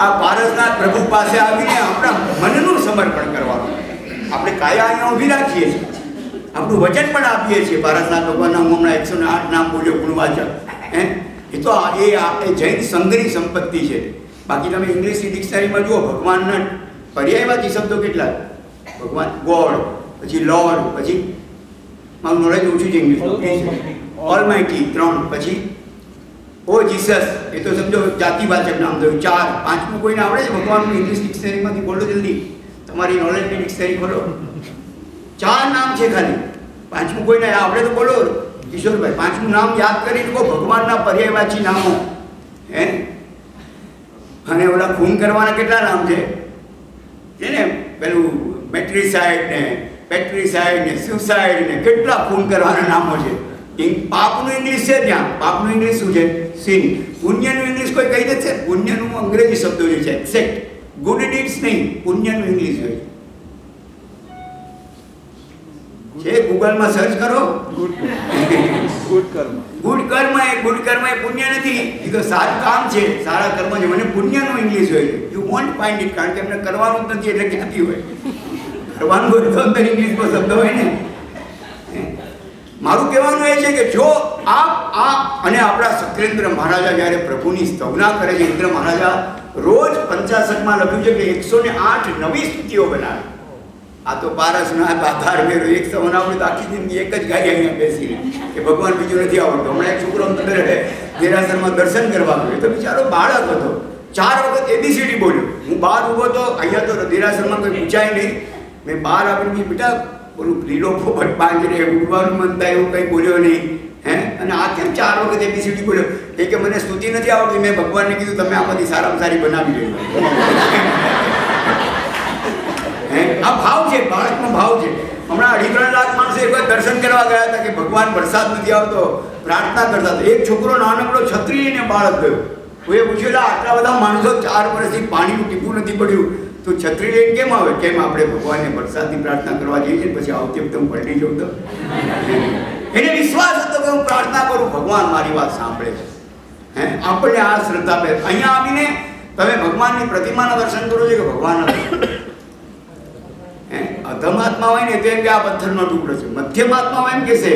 આ પારસનાથ પ્રભુ પાસે આવીને આપણા મનનું સમર્પણ કરવાનું. આપણે કાયા અહીંયા ઊભી રાખીએ છીએ, આપણું વચન પણ આપીએ છીએ. પારસનાથ ભગવાનના હું હમણાં 108 નામ બોલ્યો ગુણવાચક. હે એ તો એ જૈન સંઘની સંપત્તિ છે. બાકી તમે ઇંગ્લિશની ડિક્શનરીમાં જુઓ, ભગવાનના પર્યાયવાચી શબ્દો કેટલા? ભગવાન, ગોડ, પછી લોર્ડ, પછી મારું નોલેજ ઓછું છે ઇંગ્લિશમાં, ઓલમાઇટી 3, પછી ઓ જીસસ, એ તો સમજો જાતિવાચક નામ થયું 4. 5મું કોઈને આવડે છે ભગવાનનું ઇંગ્લિશ ડિક્શનરીમાંથી? બોલો જલ્દી, તમારી નોલેજની ડિક્શનરી ખોલો. 4 નામ છે ખાલી. 5મું કોઈને આવડે તો બોલો કિશોરભાઈ. 5મું નામ યાદ કરીને કહો ભગવાનના પર્યાયવાચી નામો. હે અને ઓલા ખૂન કરવાના કેટલા નામ છે ને? પેલું મેટ્રીસાઇડ ને પેટ્રીસાઇડ ને સુસાઇડ ને કેટલા ખૂન કરવાના નામો છે. પાપનું ઇંગ્લિશ છે ત્યાં. પાપનું ઇંગ્લિશ શું છે? સિન. પુણ્યનું ઇંગ્લિશ કોઈ કહી દે છે? પુણ્યનું અંગ્રેજી શબ્દો જે છે એક્સેપ્ટ, ગુડ ડીડ્સ નહીં, પુણ્યનું ઇંગ્લિશ હોય છે. ગૂગલમાં સર્ચ કરો. ગુડ કર્મ. ગુડ કર્મ એ પુણ્ય નથી, એ તો સારું કામ છે, સારા કર્મ છે. મને પુણ્યનું ઇંગ્લિશ હોય છે. યુ વોન્ટ ફાઇન્ડ ઇટ, કારણ કે એમને કરવાનું જ નથી એટલે ક્યાંથી હોય? કરવાનું હોય તો અંદર ઇંગ્લિશમાં શબ્દ હોય ને. મારું કહેવાનું એ છે કે જો અને આપણા સત્યેન્દ્ર મહારાજા જ્યારે પ્રભુની સ્તવના કરે છે, ઇન્દ્ર મહારાજા રોજ 50માં લખ્યું છે કે 108 નવી સ્તુતિઓ બનાવે. આ તો પારસનાથ આધાર મેળો એક સવન આપણે તો આખી જિંદગી એક જ ગાય અહીંયા બેસીને કે ભગવાન બીજું નથી આવડતું. હમણાં એક છોકરો અંદર દેરાસરમાં દર્શન કરવા ગયો, તો બિચારો બાળક હતો, 4 વખત ABCD બોલ્યો. હું બહાર ઊભો તો, અહીંયા તો દેરાસરમાં કોઈ પૂછાય નહીં. મેં બહાર આવીને બેટા બોલું લીલો પોપટ પાંજરે ઉડવાનું મન થાય એવું કંઈ બોલ્યો નહીં. હે અને આ કેમ 4 વખત ABCD બોલ્યો? એ કે મને સ્તુતિ નથી આવડતી. મેં ભગવાનને કીધું તમે આમાંથી સારામાં સારી બનાવી લો. આ ભાવ છે, બાળકનો ભાવ છે. હમણાં 2.5-3 લાખ માણસો એક વખત દર્શન કરવા ગયા હતા કે ભગવાન વરસાદ નથી આવતો, પ્રાર્થના કરતા હતા. એક છોકરો નાનકડો છત્રી લઈને બાળક ગયો. કોઈએ પૂછ્યું આટલા બધા માણસો 4 વર્ષથી પાણીનું ટીપું નથી પડ્યું તો છત્રી લઈને કેમ આવે? કેમ આપણે ભગવાનને વરસાદની પ્રાર્થના કરવા જઈએ છીએ, પછી આવતી વખતે હું પલટી જાઉં તો? એને વિશ્વાસ હતો કે હું પ્રાર્થના કરું, ભગવાન મારી વાત સાંભળે છે. હે આપણને આ શ્રદ્ધા પે અહીંયા આવીને તમે ભગવાનની પ્રતિમાના દર્શન કરો છો કે ભગવાનના અધમાત્મા હોય ને તો એમ કે આ પથ્થરનો ટુકડો છે. મધ્યમાત્મા હોય એમ કહેશે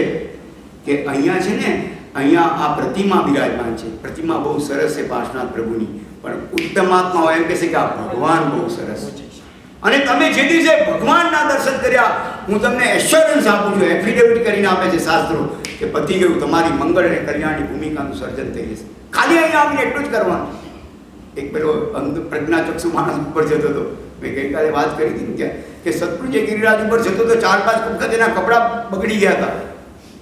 કે અહીંયા છે ને, અહીંયા આ પ્રતિમા બિરાજમાન છે, પ્રતિમા બહુ સરસ છે પાર્શ્વનાથ પ્રભુની. પણ ઉત્તમાત્મા હોય એમ કહેશે કે આ ભગવાન બહુ સરસ છે. અને તમે જે દિવસે ભગવાનના દર્શન કર્યા, હું તમને એશ્યોરન્સ આપું છું, એફિડેવિટ કરીને આપે છે શાસ્ત્રો કે પતી ગયું, તમારી મંગળ અને કલ્યાણની ભૂમિકાનું સર્જન થઈ જશે. ખાલી અહીંયા આવીને એટલું જ કરવાનું. એક પેલો અંધ પ્રજ્ઞાચક્ષુ માણસ ઉપર જતો હતો, મેં ગઈકાલે વાત કરી હતી ત્યાં કે સતગુરુ જે ગિરિરાજ ઉપર જતો તો 4-5 વખત એના કપડાં બગડી ગયા હતા.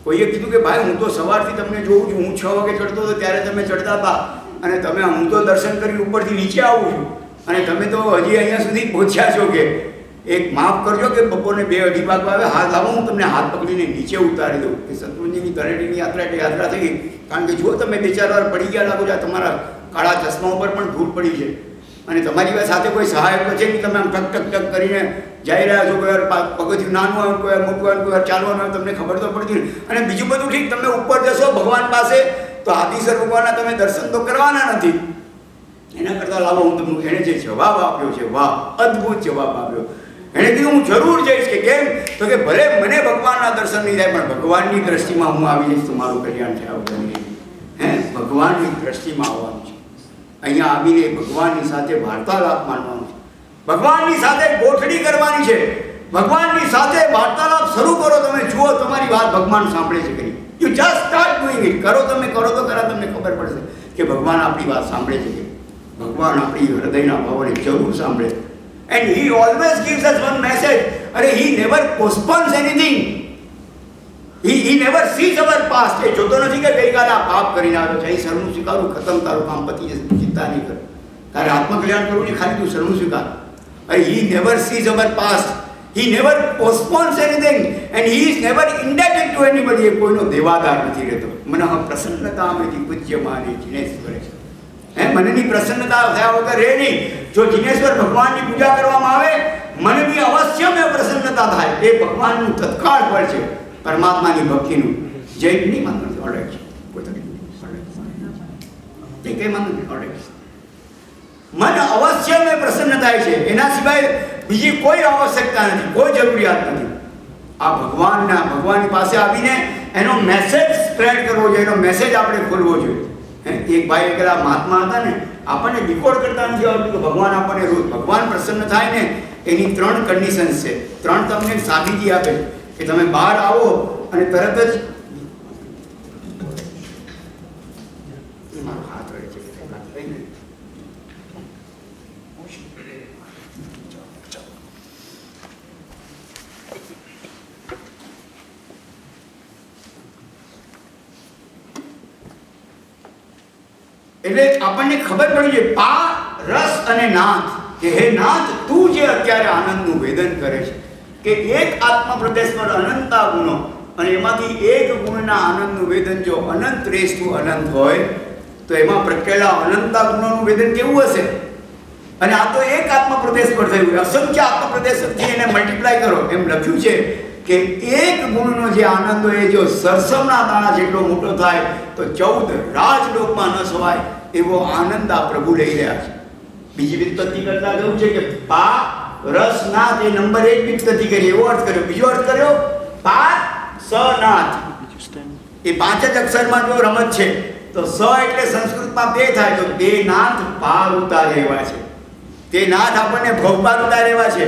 કોઈએ કીધું કે ભાઈ હું તો સવારથી તમને જોઉં છું, હું 6 વાગે ચડતો હતો ત્યારે તમે ચડતા હતા, અને તમે હું તો દર્શન કરી ઉપરથી નીચે આવું છું, અને તમે તો હજી અહીંયા સુધી પહોંચ્યા છો. કે એક માફ કરજો કે બપોરને 2-2:30 વાગવા આવે, હાથ આવો, હું તમને હાથ પકડીને નીચે ઉતારી દઉં. કે સતગુરુજીની તળેટીની યાત્રા એટલે યાત્રા થઈ ગઈ. કારણ કે જો તમે 2-4 વાર પડી ગયા લાગો છો, તમારા કાળા ચશ્મા ઉપર પણ ધૂળ પડી છે, અને તમારી સાથે કોઈ સહાયક છે કે તમે આમ ટક ટક ટક કરીને જઈ રહ્યા છો. કોઈ વાર પગથિયું નાનું આવે, કોઈ વાર મોટું આવે, કોઈ વાર ચાલવાનું આવે, તમને ખબર તો પડતી નથી. અને બીજું બધું ઠીક, તમે ઉપર જશો ભગવાન પાસે તો આદિસર ભગવાનના તમે દર્શન તો કરવાના નથી. એના કરતાં લાવો હું તમને, એણે જે જવાબ આપ્યો છે, વાહ, અદ્ભુત જવાબ આપ્યો. એણે કીધું હું જરૂર જઈશ. કે કેમ? તો કે ભલે મને ભગવાનના દર્શન નહીં થાય, પણ ભગવાનની દ્રષ્ટિમાં હું આવી જઈશ તો મારું કલ્યાણ છે. આવું હે ભગવાનની દ્રષ્ટિમાં આવવાનું છે. અહીંયા આવીને ભગવાનની સાથે વાર્તાલાપ માનવાનો છે, ભગવાનની સાથે ગોઠડી કરવાની છે. ભગવાનની સાથે વાર્તાલાપ શરૂ કરો, તમે જુઓ તમારી વાત ભગવાન સાંભળે છે કરી. You just start doing it. કરો તમે, કરો તો ખરા, તમને ખબર પડશે કે ભગવાન આપણી વાત સાંભળે છે કે ભગવાન આપણી હૃદયના ભાવોને જરૂર સાંભળે. And he always gives us one message. અરે he never postpones anything. He never never sees our past. એ જોતો નથી કે ગઈકાલે આ પાપ કરીને આવ્યો છે, અહીં શરણું સ્વીકારું, ખતમ, તારું કામ પતી જશે, ચિંતા નહીં કર. તારે આત્મકલ્યાણ કરવું નહીં, ખાલી તું શરણું સ્વીકાર. He never sees our past. He never postpones anything and he is never indebted to anybody. એ કોઈનો દેવાદાર નથી રહેતો. મને પ્રસન્નતા આમેથી પૂજ્યમાન જિનેશ્વર છે. મનની પ્રસન્નતા થયા વગર રહે નહીં. જો જિનેશ્વર ભગવાનની પૂજા કરવામાં આવે, મનની અવશ્ય મેં પ્રસન્નતા થાય. એ ભગવાનનું તત્કાળ ફળ છે, પરમાત્માની ભક્તિનું. જૈન નહીં માનવું, ઓલરાઈટ છે, કોઈ તકલીફ નહીં, કઈ માનવું નહીં, ઓલરાઈટ. મન અવશ્ય મેં પ્રસન્ન થાય છે, એના સિવાય બીજી કોઈ આવશ્યકતા નથી, કોઈ જરૂરિયાત નથી. આ ભગવાનની પાસે આવીને એનો મેસેજ સ્પ્રેડ કરવો જોઈએ, એનો મેસેજ આપણે ખોલવો જોઈએ. એક ભાઈ પેલા મહાત્મા હતા ને, આપણને ડિકોડ કરતા નથી આવડતું કે ભગવાન આપણને રોજ ભગવાન પ્રસન્ન થાય ને એની 3 કન્ડિશન્સ છે. 3 તમને સાબિતી આપે કે તમે બહાર આવો અને તરત જ હાથ વળે છે. એટલે આપણને ખબર પડી છે પા, રસ અને નાથ, કે હે નાથ, તું જે અત્યારે આનંદનું વેદન કરે છે, કે એક આત્મા પ્રદેશ પર અનંતા ગુણો અને એમાંથી એક ગુણના આનંદનું વેદન જો અનંત રેસ ટુ અનંત હોય તો એમાં પ્રકેલા અનંતા ગુણોનું વેદન કેવું હશે? અને આ તો એક આત્મા પ્રદેશ પર થયું, અસંખ્ય આત્મા પ્રદેશથી એને મલ્ટીપ્લાય કરો. એમ લખ્યું છે કે એક ગુણનો જે આનંદ હોય જો સરસમના દાણા જેટલો મોટો થાય તો 14 રાજલોકમાં ન સવાય એવો આનંદ આ પ્રભુ લઈ રહ્યા છે. બીજી વ્યુત્પત્તિ કરતા કહ્યું છે કે પા, રસ, નાથ, એ નંબર 1 વ્યુત્પત્તિ કરી, એવો અર્થ કર્યો. બીજો અર્થ કર્યો પા, સ, નાથ. એ 5 જ અક્ષરમાં જો રમત છે તો સ એટલે સંસ્કૃતમાં 2 થાય તો તે નાથ પાર ઉતારે એવા છે. તે નાથ આપણને ભવપાર ઉતારે એવા છે.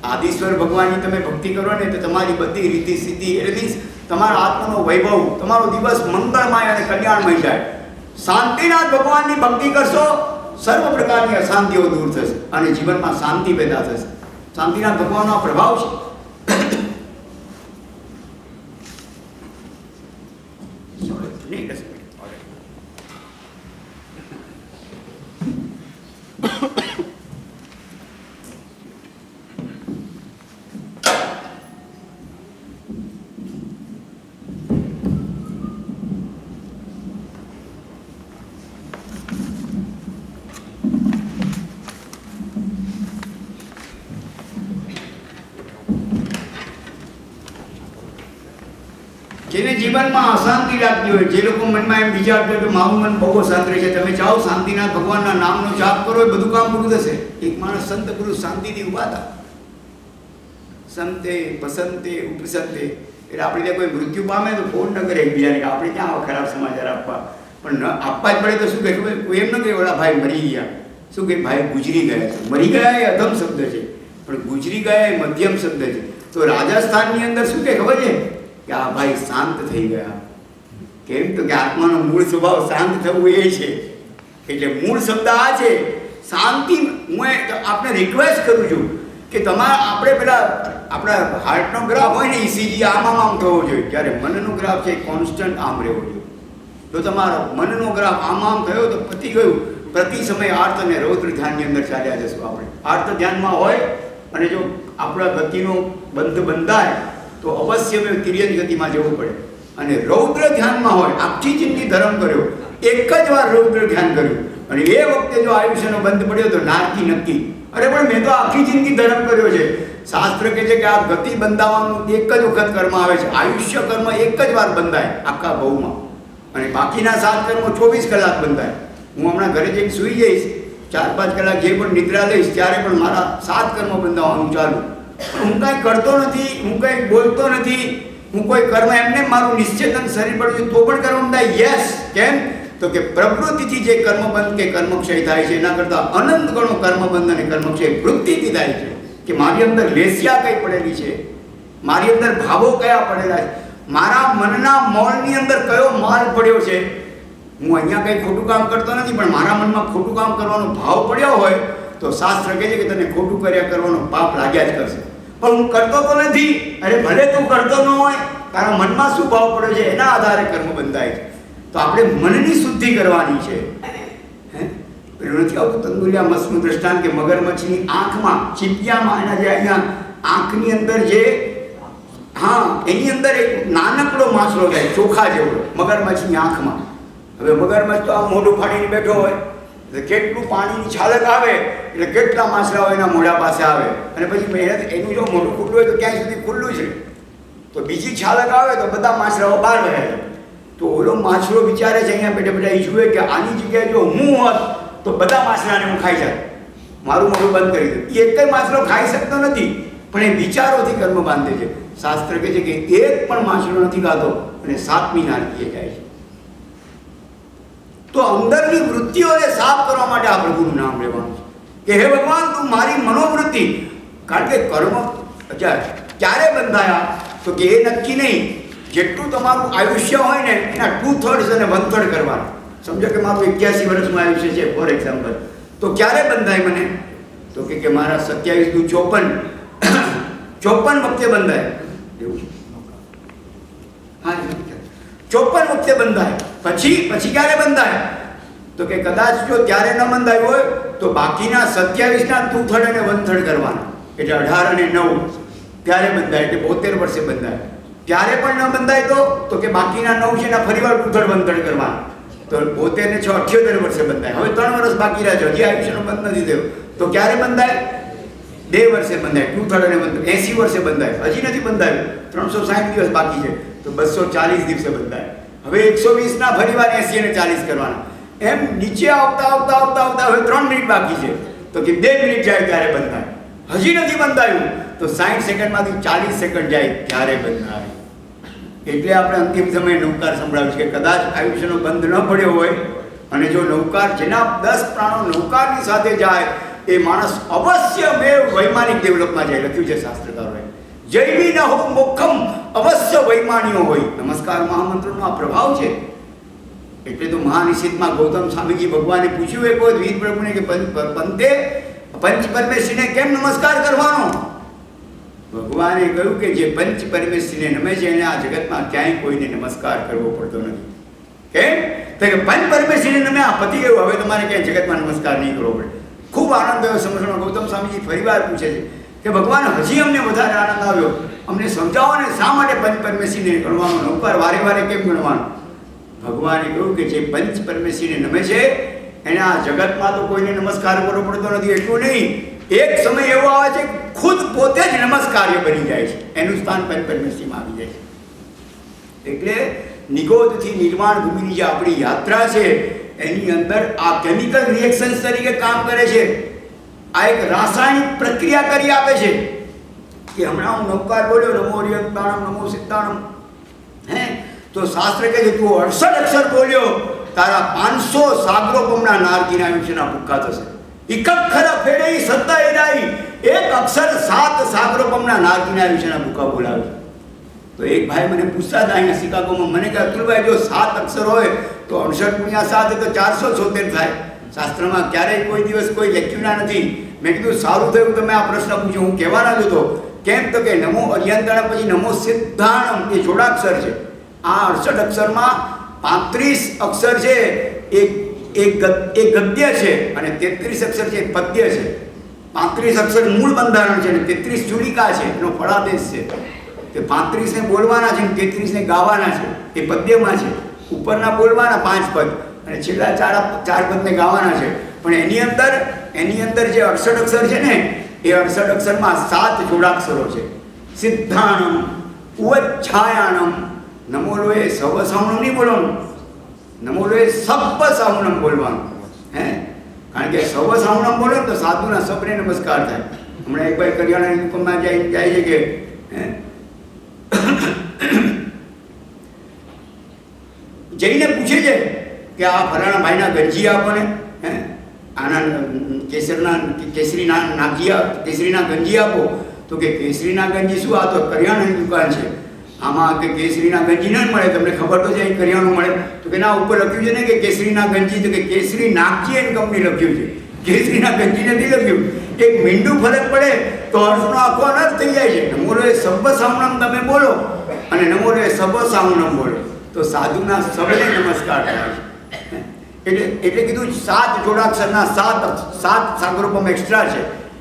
આદિશ્વર ભગવાનની તમે ભક્તિ કરો ને તો તમારી બધી રીતિ સિદ્ધિ, એટલે તમારા આત્માનો વૈભવ, તમારો દિવસ મંગળમય અને કલ્યાણમય જાય. શાંતિનાથ ભગવાનની ભક્તિ કરશો, સર્વ પ્રકારની અશાંતિઓ દૂર થશે અને જીવનમાં શાંતિ પેદા થશે. શાંતિનાથ ભગવાનનો પ્રભાવ છે. જેને જીવનમાં અશાંતિ લાગતી હોય, જે લોકો મનમાં એમ વિચારતા કે મારું મન બહુ અશાંત રહે છે, તમે જાઓ શાંતિનાથ ભગવાનના નામનો જાપ કરો, એ બધું કામ પૂરું થશે. એક માણસ સંત પુરુષ શાંતિથી ઉભા હતા, સંતે પસંતે ઉપસંતે, એટલે આપણે ત્યાં કોઈ મૃત્યુ પામે તો ફોન ન કરે એકબીજાને કે આપણે ક્યાં આવા ખરાબ સમાચાર આપવા, પણ ન આપવા જ પડે તો શું કહે, કોઈ એમ ન કહે ઓલા ભાઈ મરી ગયા, શું કહે ભાઈ ગુજરી ગયા છે. મરી ગયા એ અધમ શબ્દ છે, પણ ગુજરી ગયા એ મધ્યમ શબ્દ છે. તો રાજસ્થાનની અંદર શું કહે ખબર છે કે આ ભાઈ શાંત થઈ ગયા. કેમ તો કે આત્માનો મૂળ સ્વભાવ શાંત થવું એ છે. એટલે મૂળ શબ્દ આ છે શાંતિ. હું આપને રિક્વેસ્ટ કરું છું કે આપણે પેલા આપણા હાર્ટનો ગ્રાફ હોય ને, ECG આમ થવો જોઈએ, જ્યારે મનનો ગ્રાફ છે કોન્સ્ટન્ટ આમ રહેવો જોઈએ. તો તમારો મનનો ગ્રાફ આમ થયો તો પતી ગયું. પ્રતિ સમય આર્ત અને રૌદ્ર ધ્યાનની અંદર ચાલ્યા જશું આપણે. આર્ત ધ્યાનમાં હોય અને જો આપણા ગતિનો બંધાય તો અવશ્ય મેં તિર્યક ગતિમાં જવું પડે. અને રૌદ્ર ધ્યાનમાં હોય, આખી જિંદગી ધર્મ કર્યો, એક જ વાર રૌદ્ર ધ્યાન કર્યું અને એ વખતે જો આયુષ્યનો બંધ પડ્યો તો નારકી નક્કી. અરે પણ મેં તો આખી જિંદગી ધર્મ કર્યો છે. શાસ્ત્ર કહે છે કે આ ગતિ બંધાવવાનું એક જ વખત કર્મ આવે છે. આયુષ્ય કર્મ એક જ વાર બંધાય આખા ભવમાં, અને બાકીના 7 કર્મો 24 કલાક બંધાય. હું હમણાં ઘરે જઈને સૂઈ જઈશ, 4-5 કલાક જે પણ નિદ્રા લઈશ ત્યારે પણ મારા 7 કર્મો બંધાવવાનું ચાલુ. હું કંઈ કરતો નથી, હું કંઈ બોલતો નથી, હું કોઈ કર્મ એમને મારું નિશ્ચેતન શરીર પર તો પણ કર્મ બંધાય. યસ, કેમ તો કે પ્રવૃત્તિથી જે કર્મબંધ કે કર્મક્ષય થાય છે એના કરતાં અનંત ગણો કર્મબંધ અને કર્મક્ષય વૃત્તિથી થાય છે. કે મારી અંદર લેસિયા કઈ પડેલી છે, મારી અંદર ભાવો કયા પડેલા છે, મારા મનના મોલની અંદર કયો માલ પડ્યો છે. હું અહીંયા કંઈ ખોટું કામ કરતો નથી, પણ મારા મનમાં ખોટું કામ કરવાનો ભાવ પડ્યો હોય તો શાસ્ત્ર કહે છે કે તને ખોટું કર્યા કરવાનો પાપ લાગ્યા જ કરશે. પણ હું કરતો તો નથી. અરે ભલે તું કરતો ન હોય, તારા મનમાં શું ભાવ પડ્યો છે એના આધારે કર્મ બંધાય છે. તો આપણે મનની શુદ્ધિ કરવાની છે. પેલું નથી આવતું તંદુલિયા મસ્તનું દ્રષ્ટાંત કે મગરમચ્છની આંખમાં ચીપિયામાં એના જે અહીંયા આંખની અંદર જે એની અંદર એક નાનકડો માછલો જાય ચોખા જેવો મગરમચ્છની આંખમાં. હવે મગરમચ્છ તો આ મોઢું ફાડીને બેઠો હોય એટલે કેટલું પાણીની છાલક આવે એટલે કેટલા માછલાઓ એના મોઢા પાસે આવે અને પછી મહેનત એનું જો મોઢું ખુલ્લું હોય તો ક્યાં સુધી ખુલ્લું છે તો બીજી છાલક આવે તો બધા માછલાઓ બહાર રહ્યા છે. તો ઓલો માછલો વિચારે છે અહીંયા બેઠા બેઠા એ જુએ કે આની જગ્યાએ જો હું હોત તો બધા માછલાને હું ખાઈ જાય, મારું મોઢું બંધ કરી દઉં. એ એક માછલો ખાઈ શકતો નથી પણ એ વિચારોથી કર્મ બાંધે છે. શાસ્ત્ર કહે છે કે એક પણ માછલો નથી ખાતો અને 7મી નારકીએ જાય છે. તો અંદરની વૃત્તિઓને સાફ કરવા માટે આ પ્રભુનું નામ લેવાનું છે કે હે ભગવાન તું મારી મનોવૃત્તિ, કારણ કે કર્મ ક્યારે બંધાયા તો કે એ નક્કી નહીં. જેટલું તમારું આયુષ્ય હોય ને એના 2/3 અને 1/3 કરવાના. સમજો કે મારું 81 વર્ષનું આયુષ્ય છે ફોર એક્ઝામ્પલ, તો ક્યારે બંધાય મને તો કે મારા 27 નું 54 વખતે બંધાય એવું છે. હા 54 વખતે બંધાય. પછી ક્યારે બંધાય તો કે કદાચ જો ત્યારે ન બંધાયું હોય તો બાકીના 27 ના 2/3 અને 1/3 કરવાના એટલે 18 અને 9 ત્યારે બંધાય એટલે 72 વર્ષે બંધાય. ત્યારે પણ ન બંધાય તો કે બાકીના 9 છે એના ફરીવાર 2/3 1/3 કરવાના તો 72 ને 6 78 વર્ષે બંધાય. હવે 3 વર્ષ બાકી રહ્યા છે, હજી આયુષ્યનો બંધ નથી થયો તો ક્યારે બંધાય 2 વર્ષે બંધાય. 2/3 અને 1/3 80 વર્ષે બંધાય. હજી નથી બંધાયું, 360 દિવસ બાકી છે તો 240 દિવસે બંધાય. હવે 120 ના ફરીવાર 80 અને 40 કરવાના. એમ નીચે આવતા હવે 3 મિનિટ બાકી છે તો કે 2 મિનિટ જાય ત્યારે બંધાય. હજી નથી બંધાયું તો 60 સેકન્ડમાંથી 40 સેકન્ડ જાય ત્યારે બંધાય. એટલે આપણે અંતિમ સમયે નૌકાર સંભળાવ્યું છે કે કદાચ આયુષ્યનો બંધ ન પડ્યો હોય અને જો નૌકાર જેના 10 પ્રાણો નૌકારની સાથે જાય એ માણસ અવશ્ય વૈમાનિક ડેવલપમાં જાય. લખ્યું છે શાસ્ત્રકારોએ જૈવી ન હો મોક્ષમ અવશ્ય વૈમાનીઓ હોય. નમસ્કાર મહામંત્રનો આ પ્રભાવ છે. એટલે તો મહાનિષિદ્ધમાં ગૌતમ સ્વામીજી ભગવાને પૂછ્યું એક વખત વીર પ્રભુને કે પંતે પંચ પરમેશ્વરીને કેમ નમસ્કાર કરવાનો? ભગવાને કહ્યું કે જે પંચ પરમેશ્વરીને નમે છે એને આ જગતમાં ક્યાંય કોઈને નમસ્કાર કરવો પડતો નથી. કેમ તો કે પંચ પરમેશ્વરીને નમે આ પતિ ગયું, હવે તમારે ક્યાંય જગતમાં નમસ્કાર નહીં કરવો પડે. ખૂબ આનંદ થયો સમજવાનો. ગૌતમ સ્વામીજી ફરીવાર પૂછે છે કે ભગવાન હજી અમને વધારે આનંદ આવ્યો, અમને સમજાવો ને શા માટે પંચ પરમેશ્વરીને ગણવાનો, નૌકાર વારે વારે કેમ ગણવાનો? ભગવાને કહ્યું કે જે પંચ પરમેશ્વરીને નમે છે એને આ જગતમાં તો કોઈને નમસ્કાર કરવો પડતો નથી. એટલું નહીં, એક સમય એવો આવે છે ખુદ પોતે જ નમસ્કાર્ય બની જાય છે, એનું સ્થાન પંચ પરમેશ્વરીમાં આવી જાય છે. એટલે નિગોદથી નિર્માણ ભૂમિની જે આપણી યાત્રા છે એની અંદર આ કેમિકલ રિએક્શન્સ તરીકે કામ કરે છે. આ એક રાસાયણિક પ્રક્રિયા કરી આપે છે કે હમણાં હું નૌકાર બોલ્યો નમો રિયંતાણમ નમો સિદ્ધાણમ, તો શાસ્ત્ર કહે છે તું 68 અક્ષર બોલ્યો તારા 500 સાગરોપમના નારકીના આયુષ્યના ભૂખા થશે. ઇકક્ષર ફેડઈ સત્તા એડાઈ, એક અક્ષર 7 સાગરોપમના નારકીના આયુષ્યના ભૂખા બોલાવે. તો એક ભાઈ મને પૂછતા હતા અહીંયા શિકાગોમાં, મને કહે અતુલભાઈ જો 7 અક્ષર હોય તો 68 × 7 તો 476 થાય. શાસ્ત્રમાં ક્યારેય કોઈ દિવસ કોઈ લખ્યું નથી. મેં કીધું સારું થયું તમે આ પ્રશ્ન પૂછ્યો, હું કહેવાના જ હતો. કેમ તો કે નમો અરિયંતાણમ પછી નમો સિદ્ધાણમ એ જોડાક્ષર છે. આ 68 અક્ષરમાં 35 અક્ષર છે એક ગદ્ય છે અને 33 અક્ષર છે પદ્ય છે. 35 અક્ષર મૂળ બંધારણ છે અને 33 ચુલિકા છે, એનો ફળાદેશ છે. તે 35 ને બોલવાના છે અને 33 ને ગાવાના છે. એ પદ્યમાં છે. ઉપરના બોલવાના 5 પદ અને છેલ્લા 4 પદને ગાવાના છે. પણ એની અંદર જે 68 અક્ષર છે ને એ 68 અક્ષરમાં 7 જોડાક્ષરો છે. સિદ્ધાણમ ઉચ્છાયાણમ, નમોલો એ સવ સાવણમ નહીં બોલવાનું, નમોલો એ સબ્બ સાવણમ બોલવાનું. કારણ કે સવ સાવણમ બોલો ને તો સાધુના સબને નમસ્કાર થાય. હમણાં એક ભાઈ કરિયાણાની દુકાનમાં જાય છે કે જઈને પૂછે છે કે આ ફલાણા ભાઈના ગંજી આપો ને, આના કેસરીના ગંજી આપો. તો કે કેસરીના ગંજી શું, આ તો કરિયાણાની દુકાન છે, આમાં કે કેસરીના ગંજી ન મળે, તમને ખબર તો છે અહીં કરિયાણું મળે. તો કે ના ઉપર લખ્યું છે ને કે કેસરીના ગંજી, તો કે કેસરી નાગજી એની કંપની લખ્યું છે, કેસરીના ગંજી નથી લખ્યું. એક મીંડું ફરક પડે તો અર્થનો આખો અનર્થ થઈ જાય છે. નમોલો એ સબ્બ સામણમ તમે બોલો અને નમો રે સબ સાહુ નમો રે, તો સાધુના સબને નમસ્કાર થાય છે. એટલે કીધું 7 જોડાક્ષરના 7 સાગરોપમ એક્સ્ટ્રા છે,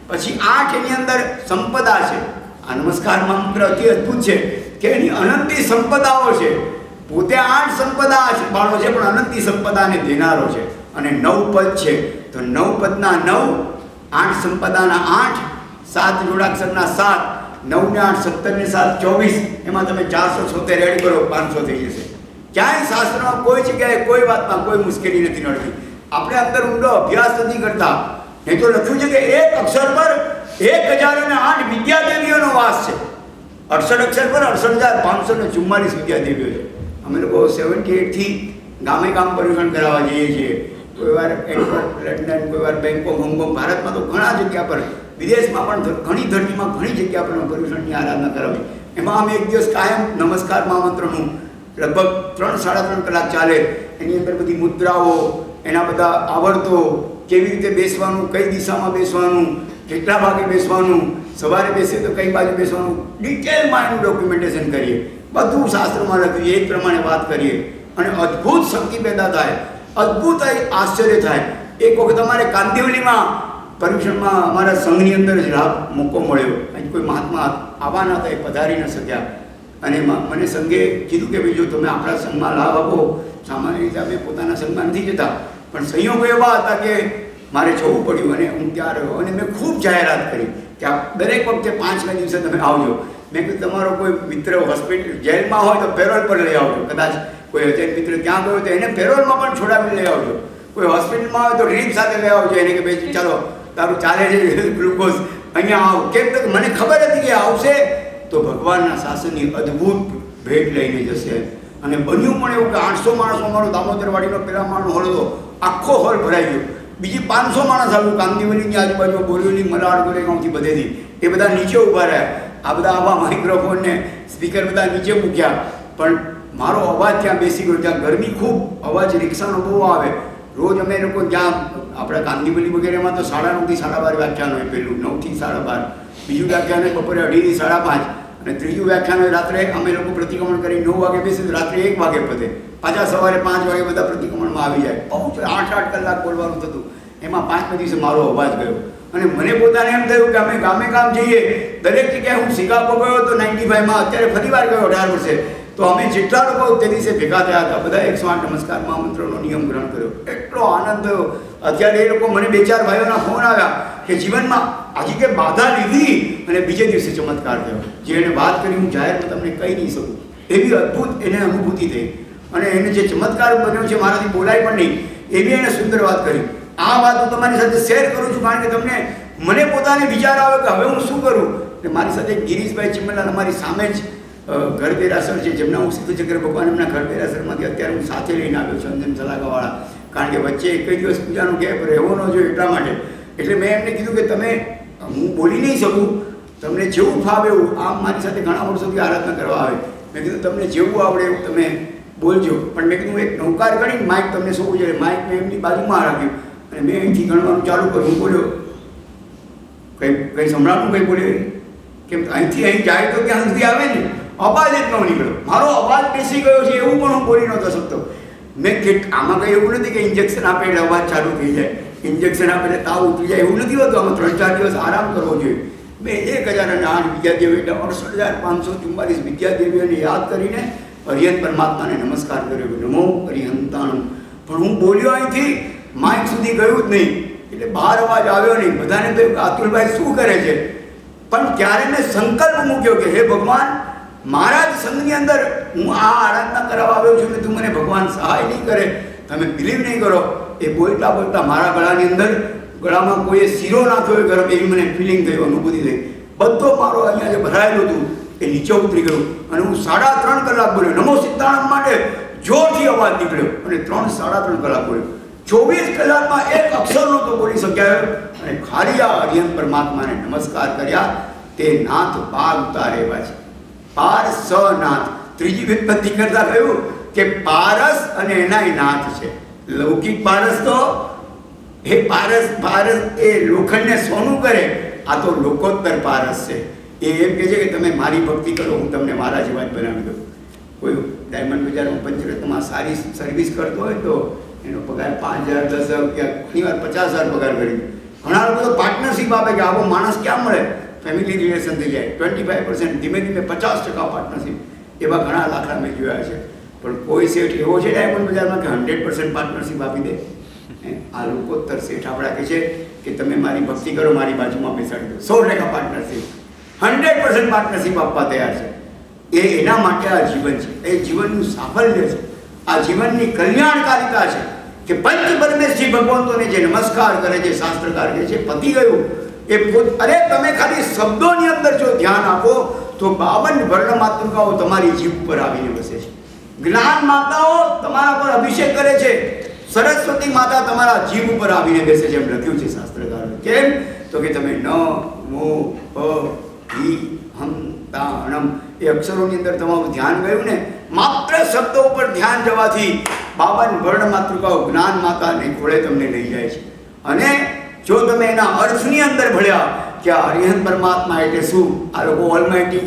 પછી 8 એની અંદર સંપદા છે. આ નમસ્કારમાં મંત્ર અતિ અદ્ભુત છે કે એની અનંતી સંપદાઓ છે. પોતે 8 સંપદા બાળો છે પણ અનંતી સંપદાને દેનારો છે. અને 9 પદ છે, તો 9 પદના 9, 8 સંપદાના 8, 7 જોડાક્ષરના 7, 9 ને 8 17 ને 7 24, એમાં તમે 476 એડ કરો 500 થઈ જશે. ક્યાંય શાસ્ત્રમાં કોઈ જગ્યાએ કોઈ વાતમાં કોઈ મુશ્કેલી નથી નડતી. આપણે અંદર ઊંડો અભ્યાસ નથી કરતા. નહીં તો લખ્યું છે કે એક અક્ષર પર 1008 વિદ્યાદેવીઓનો વાસ છે. 68 અક્ષર પર 68,544 વિદ્યાદેવીઓ છે. અમે લોકો 78 થી ગામે ગામ પર્યુષણ કરાવવા જઈએ છીએ. કોઈ વાર લંડન, કોઈ વાર બેંકોક, હોંગકોંગ, ભારતમાં તો ઘણા જગ્યા પર, વિદેશમાં પણ ઘણી ધરતીમાં ઘણી જગ્યા પર પર્યુષણની આરાધના કરાવી. એમાં અમે એક દિવસ કાયમ નમસ્કાર મહામંત્રનું લગભગ 3-3.5 કલાક ચાલે. એની અંદર બધી મુદ્રાઓ, એના બધા આવર્તો, કેવી રીતે બેસવાનું, કઈ દિશામાં બેસવાનું, કેટલા ભાગે બેસવાનું, સવારે બેસીએ તો કઈ બાજુ બેસવાનું, ડિટેલમાં એનું ડોક્યુમેન્ટેશન કરીએ. બધું શાસ્ત્રોમાં લખ્યું, એ પ્રમાણે વાત કરીએ અને અદ્ભુત શક્તિ પેદા થાય, અદ્ભુત આશ્ચર્ય થાય. એક વખત અમારે કાંદિવલીમાં પર્યુષણમાં અમારા સંઘની અંદર જ મોકો મળ્યો. અહીં કોઈ મહાત્મા આવવાના હતા, એ પધારી ન શક્યા. અને મને સંઘે કીધું કે ભાઈ જો તમે આપણા સંઘમાં લાભ આપો, સામાન્ય રીતે અમે પોતાના સંઘમાં નથી જતા, પણ સંયોગો એવા હતા કે મારે જવું પડ્યું અને હું ત્યાં રહ્યો. અને મેં ખૂબ જાહેરાત કરી કે આ દરેક વખતે 5ના દિવસે તમે આવજો. મેં કીધું તમારો કોઈ મિત્ર હોસ્પિટલ જેલમાં હોય તો પેરોલ પર લઈ આવજો. કદાચ કોઈ અજય મિત્ર ત્યાં ગયો તો એને પેરોલમાં પણ છોડાવીને લઈ આવજો. કોઈ હોસ્પિટલમાં હોય તો રિલીફ સાથે લઈ આવજો એને, કે ભાઈ ચાલો તારું ચાલે છે ગ્લુકોઝ, અહીંયા આવ. કેમ કે મને ખબર હતી કે આવશે તો ભગવાનના શાસનની અદ્ભુત ભેટ લઈને જશે. અને બન્યું પણ એવું કે 800 માણસો, અમારો દામોદરવાડીનો પેલા માળનો હોલ હતો, આખો હોલ ભરાઈ ગયો. બીજી 500 માણસ આવ્યું કાંદિવલીની આજુબાજુ, બોરીવલી, મલાડ, ગોરેગાંવથી બધેથી. એ બધા નીચે ઊભા રહ્યા. આ બધા આવા માઇક્રોફોન ને સ્પીકર બધા નીચે મૂક્યા. પણ મારો અવાજ ત્યાં બેસી ગયો. ત્યાં ગરમી ખૂબ, અવાજ રિક્ષાનો બહુ આવે. રોજ અમે લોકો ત્યાં આપણા કાંદિવલી વગેરેમાં તો 9:30 થી 12:30 વ્યાખ્યાન હોય. પહેલું 9 થી 12:30, બીજું વ્યાખ્યાન હોય બપોરે 2:30 થી 5:30, અને ત્રીજું વ્યાખ્યાન હોય રાત્રે. અમે લોકો પ્રતિક્રમણ કરી 9 વાગે બેસીએ તો રાત્રે 1 વાગે પતે. પાછા સવારે 5 વાગે બધા પ્રતિક્રમણમાં આવી જાય. બહુ 8-8 કલાક બોલવાનું થતું. એમાં 5મા દિવસે મારો અવાજ ગયો. અને મને પોતાને એમ થયું કે અમે ગામે ગામ જઈએ, દરેક જગ્યાએ. હું શિકાગો ગયો હતો 95માં, અત્યારે ફરી વાર ગયો 18 વર્ષે. તો અમે જેટલા લોકો તે દિવસે ભેગા થયા હતા, બધા 108 નમસ્કાર મહામંત્રનો નિયમ ગ્રહણ કર્યો. એટલો આનંદ થયો. અત્યારે એ લોકો મને 2-4 ભાઈઓના ફોન આવ્યા કે જીવનમાં આજે કે બાધા લીધી અને બીજે દિવસે ચમત્કાર થયો. જે એને વાત કરી હું જાહેરમાં તમને કહી નહીં શકું. એવી અદ્ભુત એને અનુભૂતિ થઈ. અને એને જે ચમત્કાર બન્યો છે, મારાથી બોલાય પણ નહીં એવી એને સુંદર વાત કરી. આ વાત હું તમારી સાથે શેર કરું છું કારણ કે તમને, મને પોતાને વિચાર આવે કે હવે હું શું કરું. એટલે મારી સાથે ગિરીશભાઈ ચિમલાલ અમારી સામે જ ઘર દેરાસર છે, જેમના હું સિદ્ધચક્ર ભગવાન એમના ઘર દેરાસરમાંથી અત્યારે હું સાથે લઈને આવ્યો છું, અંજન સલાગાવાળા. કારણ કે વચ્ચે એક દિવસ પૂજાનો ગેપ રહેવો ન જોઈએ એટલા માટે. એટલે મેં એમને કીધું કે તમે, હું બોલી નહીં શકું, તમને જેવું ફાવે એવું. આમ મારી સાથે ઘણા વર્ષોથી આરાધના કરવા આવે. મેં કીધું તમને જેવું આવડે એવું તમે બોલજો. પણ મેં કીધું એક નૌકાર ગણીને માઇક તમને શું જોઈએ, માઇક મેં એમની બાજુમાં રાખ્યું અને મેં અહીંથી ગણવાનું ચાલુ કર્યું. હું બોલ્યો, કંઈ સંભળાનું, કંઈ બોલ્યો કેમ? અહીંથી અહીં જાય તો ત્યાં સુધી આવે ને, અવાજ જ ન નીકળ્યો. મારો અવાજ બેસી ગયો છે એવું પણ હું બોલી નહોતો શકતો. મેં આમાં કંઈ એવું નથી કે ઇન્જેક્શન આપે એટલે અવાજ ચાલુ થઈ જાય, ઇન્જેક્શન આપે એટલે તાવ ઉતરી જાય, એવું નથી હોતું. આમાં 3-4 દિવસ આરામ કરવો જોઈએ. મેં 1008 વિદ્યાદેવીઓ એટલે 68,544 વિદ્યાદેવીઓને યાદ કરીને હરિહંત પરમાત્માને નમસ્કાર કર્યો. નમો હરિહંતાણું. પણ હું બોલ્યો અહીંથી માઇક સુધી ગયું જ નહીં. એટલે બહાર અવાજ આવ્યો નહીં. બધાને કહ્યું કે અતુલભાઈ શું કરે છે? પણ ત્યારે મેં સંકલ્પ મૂક્યો કે હે ભગવાન, મારા જ સંઘની અંદર હું આ આરાધના કરાવવા આવ્યો છું ને તું મને ભગવાન સહાય નહીં કરે, તમે બિલીવ નહીં કરો. એ બોલતા બોલતા મારા ગળાની અંદર, ગળામાં કોઈએ શીરો નાખ્યો હોય ગરમ, એવી મને ફિલિંગ થઈ, અનુભૂતિ થઈ. બધો મારો અહીંયા જે ભરાયેલું હતું એ નીચે ઉતરી ગયું અને હું 3.5 કલાક બોલ્યો. નમો સિદ્ધાણમ માટે જોરથી અવાજ નીકળ્યો અને 3-3.5 કલાક બોલ્યો. 24 કલાકમાં એક અક્ષર નહોતો બોલી શક્યા. અને ખાલી આ હરિહંત પરમાત્માને નમસ્કાર કર્યા. તે નાથ પાર ઉતારે એવા છે. પારસનાથ. ત્રીજી વિપત્તિ કરતા કહ્યું કે પારસ અને એનાય નાથ છે. લૌકિક પારસ તો એ પારસ એ લોખંડને સોનું કરે, આ તો લોકોત્તર પારસ છે. એ એમ કહે છે કે તમે મારી ભક્તિ કરો, હું તમને મારા જેવા જ બનાવી દઉં. કોઈ ડાયમંડ બજારમાં પંચરત્નમાં સારી સર્વિસ કરતો હોય તો એનો પગાર 5,000 10,000 કે ઘણીવાર 50,000 પગાર કરી દે. ઘણા લોકો તો પાર્ટનરશિપ આપે કે આવો માણસ ક્યાં મળે, ફેમિલી રિલેશન થઈ જાય 25%, ધીમે ધીમે 50% પાર્ટનરશિપ. એવા ઘણા લાખા મેં જોયા છે. પણ કોઈ શેઠ એવો છે ડાયમંડ બજારમાં કે 100% પાર્ટનરશિપ આપી દે. આ લોકોત્તર શેઠ આપણા કહે છે કે તમે મારી ભક્તિ કરો, મારી બાજુમાં બેસાડી દો. 100% પાર્ટનરશિપ, 100% પાર્ટનરશિપ આપવા તૈયાર છે. એના માટે આ જીવન છે, એ જીવનનું સાફલ્ય છે, આ જીવનની કલ્યાણકારિતા છે કે પંચ પરમેશ્વરી ભગવંતોને જે નમસ્કાર કરે છે, શાસ્ત્રકાર કહે છે પતી ગયું એ પોત. અરે તમે ખાલી શબ્દોની અંદર જો ધ્યાન આપો તો 52 વર્ણ માતૃકાઓ તમારી જીભ પર આવીને બસે છે. જ્ઞાન માતાઓ તમારા પર અભિષેક કરે છે, સરસ્વતી માતા તમારા જીભ ઉપર આવીને બેસે છે, એમ લખ્યું છે શાસ્ત્રકારોએ. કેમ? તો કે તમે ન મો પ હિ હમ તા અણમ એ અક્ષરોની અંદર તમારું ધ્યાન ગયું ને, માત્ર શબ્દો ઉપર ધ્યાન જવાથી 52 વર્ણ માતૃકાઓ જ્ઞાન માતાને ખોળે તમને લઈ જાય છે. અને જો તમે એના અર્થની અંદર ભળ્યા કે આ હરિહન પરમાત્મા એટલે શું, આ લોકો ઓલમાઇટી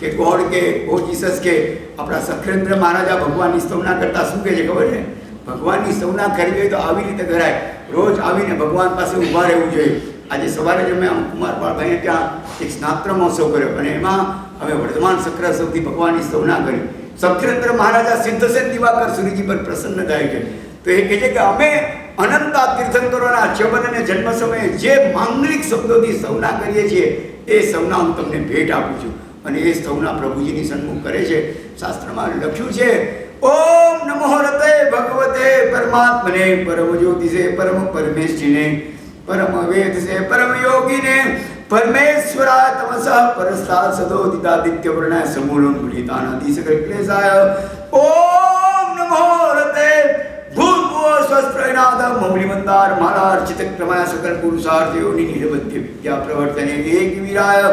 કે ગોડ કે ઓ જીસસ કે આપણા સખરેન્દ્ર મહારાજા ભગવાનની સ્તવના કરતા શું કહે છે ખબર છે? ભગવાનની સ્તવના કરવી હોય તો આવી રીતે કરાય, રોજ આવીને ભગવાન પાસે ઊભા રહેવું જોઈએ. આજે સવારે જ અમે કુમારપાળભાઈને ત્યાં એક સ્નાત્ર મહોત્સવ કર્યો અને એમાં અમે વર્ધમાન સક્ર સૌથી ભગવાનની સ્તવના કરી. સખરેન્દ્ર મહારાજા સિદ્ધસેન દિવાકર સુરીજી પર પ્રસન્ન થાય છે. તો એ કહે છે કે અમે અનંતા તીર્થંકરોના ચવન અને જન્મ સમયે જે માંગલિક શબ્દોથી સ્તવના કરીએ છીએ એ સ્તવના હું તમને ભેટ આપું છું. અને એ સ્તવના પ્રભુજીની સન્મુખ કરે છે. શાસ્ત્રમાં લખ્યું છે ઓમ નમો રતે ભગવતે પરમાત્મને પરમ જ્યોતિષે પરમ પરમેશ્વરીને પરમ વેદ સે પરમ યોગીને પરમેશ્વરાય તમસઃ પરસ્તાદ સદોદિતાદિત્ય વર્ણાય સમૂલમ ગૃહીતાનાદિ સકલ ક્લેશાય ઓમ નમો રતે ભૂર્ભુવ સ્વસ્ત્રૈનાદ મૌલિમંદાર માલાર્ચિત ક્રમાય સકલ પુરુષાર્થયોની નિરવધ્ય વિદ્યા પ્રવર્તને એક વીરાય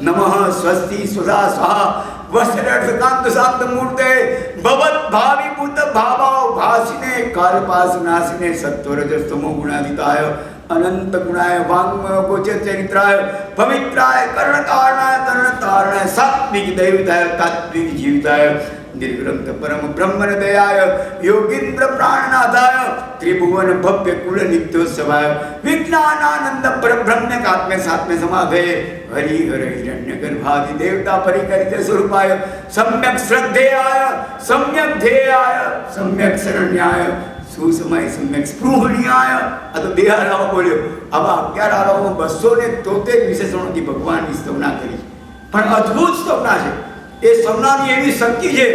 નમઃ સ્વસ્તિ સ્વદા સ્વાહા વસ્ત્રર્થકાંત શાંત મૂર્તે ભવત ભાવિ ભૂત ભાવાવ ભાસિને કાલપાસ નાસિને સત્વરજસ્તમો ગુણાદિતાય અનંત ગુણાય વાંગમય ગોચર ચરિત્રાય પવિત્રાય કર્ણકારણાય તરણતારણાય સાત્વિક દૈવતાય તાત્વિક જીવતાય નિર્ગ્રંથ પરમ બ્રહ્મણ દયાય યોગીન્દ્ર પ્રાણનાથાય ત્રિભુવન ભવ્ય કુલ નિત્યોત્સવાય વિજ્ઞાનાનંદ પરબ્રહ્મ કાત્મે સાત્મે સમાધે હરિ હર હિરણ્ય ગર્ભાદિ દેવતા પરિકરિત સ્વરૂપાય સમ્યક શ્રદ્ધેયાય સમ્યક ધ્યેયાય સમ્યક શરણ્યાય સુસમય સમ્યક સ્પૃહણીયાય. આ તો 2 આરાવો બોલ્યો. આવા 11 આરાવો 273 વિશેષણોથી ભગવાનની સ્તવના કરી. પણ અદ્ભુત સ્તવના છે. એ સ્તવનાની એવી શક્તિ છે,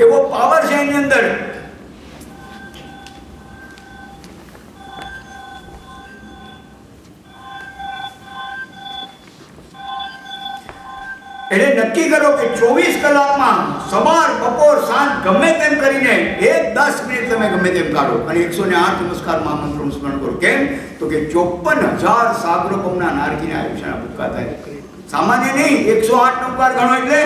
એવો પાવર છે એની અંદર. એટલે નક્કી કરો કે 24 કલાકમાં સવાર બપોર સાંજ ગમે તેમ કરીને 10 મિનિટ તમે ગમે તેમ કાઢો અને 108 નમસ્કાર મહામંત્રનું સ્મરણ કરો. કેમ? તો કે 54,000 સાગરોપમના નારકીના આયુષ્યના ભૂકા થાય. સામાન્ય નહીં, 108 નો વાર ગણો એટલે,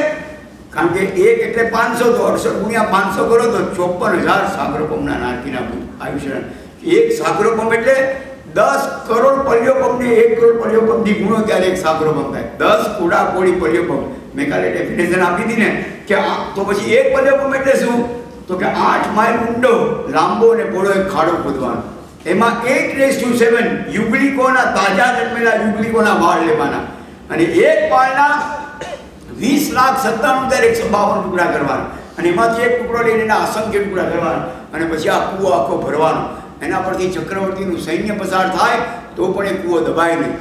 કારણ કે 1 એટલે 500, તો 68 ગુણ્યા 500 કરો તો 54,000 સાગરોપમના નારકીના આયુષ્યના. એક સાગરોપમ એટલે 10 કરોડ પર્યોપમને 1 કરોડ પર્યોપમથી ગુણો ત્યારે એક સાગરોપમ થાય. 10 કુડા કોડી પર્યોપમ. મેં કાલે ડેફિનેશન આપી હતી ને કે તો પછી એક પર્યોપમ એટલે શું? તો કે 8 માઇલ ઊંડો લાંબો અને પહોળો એક ખાડો ખોદવાનો, એમાં 8:7 યુગલિકોના તાજા જન્મેલા યુગલિકોના વાળ લેવાના અને એક વાળના 20,97,152 ટુકડા કરવાના અને એમાંથી એક ટુકડો લઈને એના અસંખ્ય ટુકડા કરવાના અને પછી આ કૂવો આખો ભરવાનો. એના પરથી ચક્રવર્તીનું સૈન્ય પસાર થાય તો પણ એ કૂવો દબાય નહીં,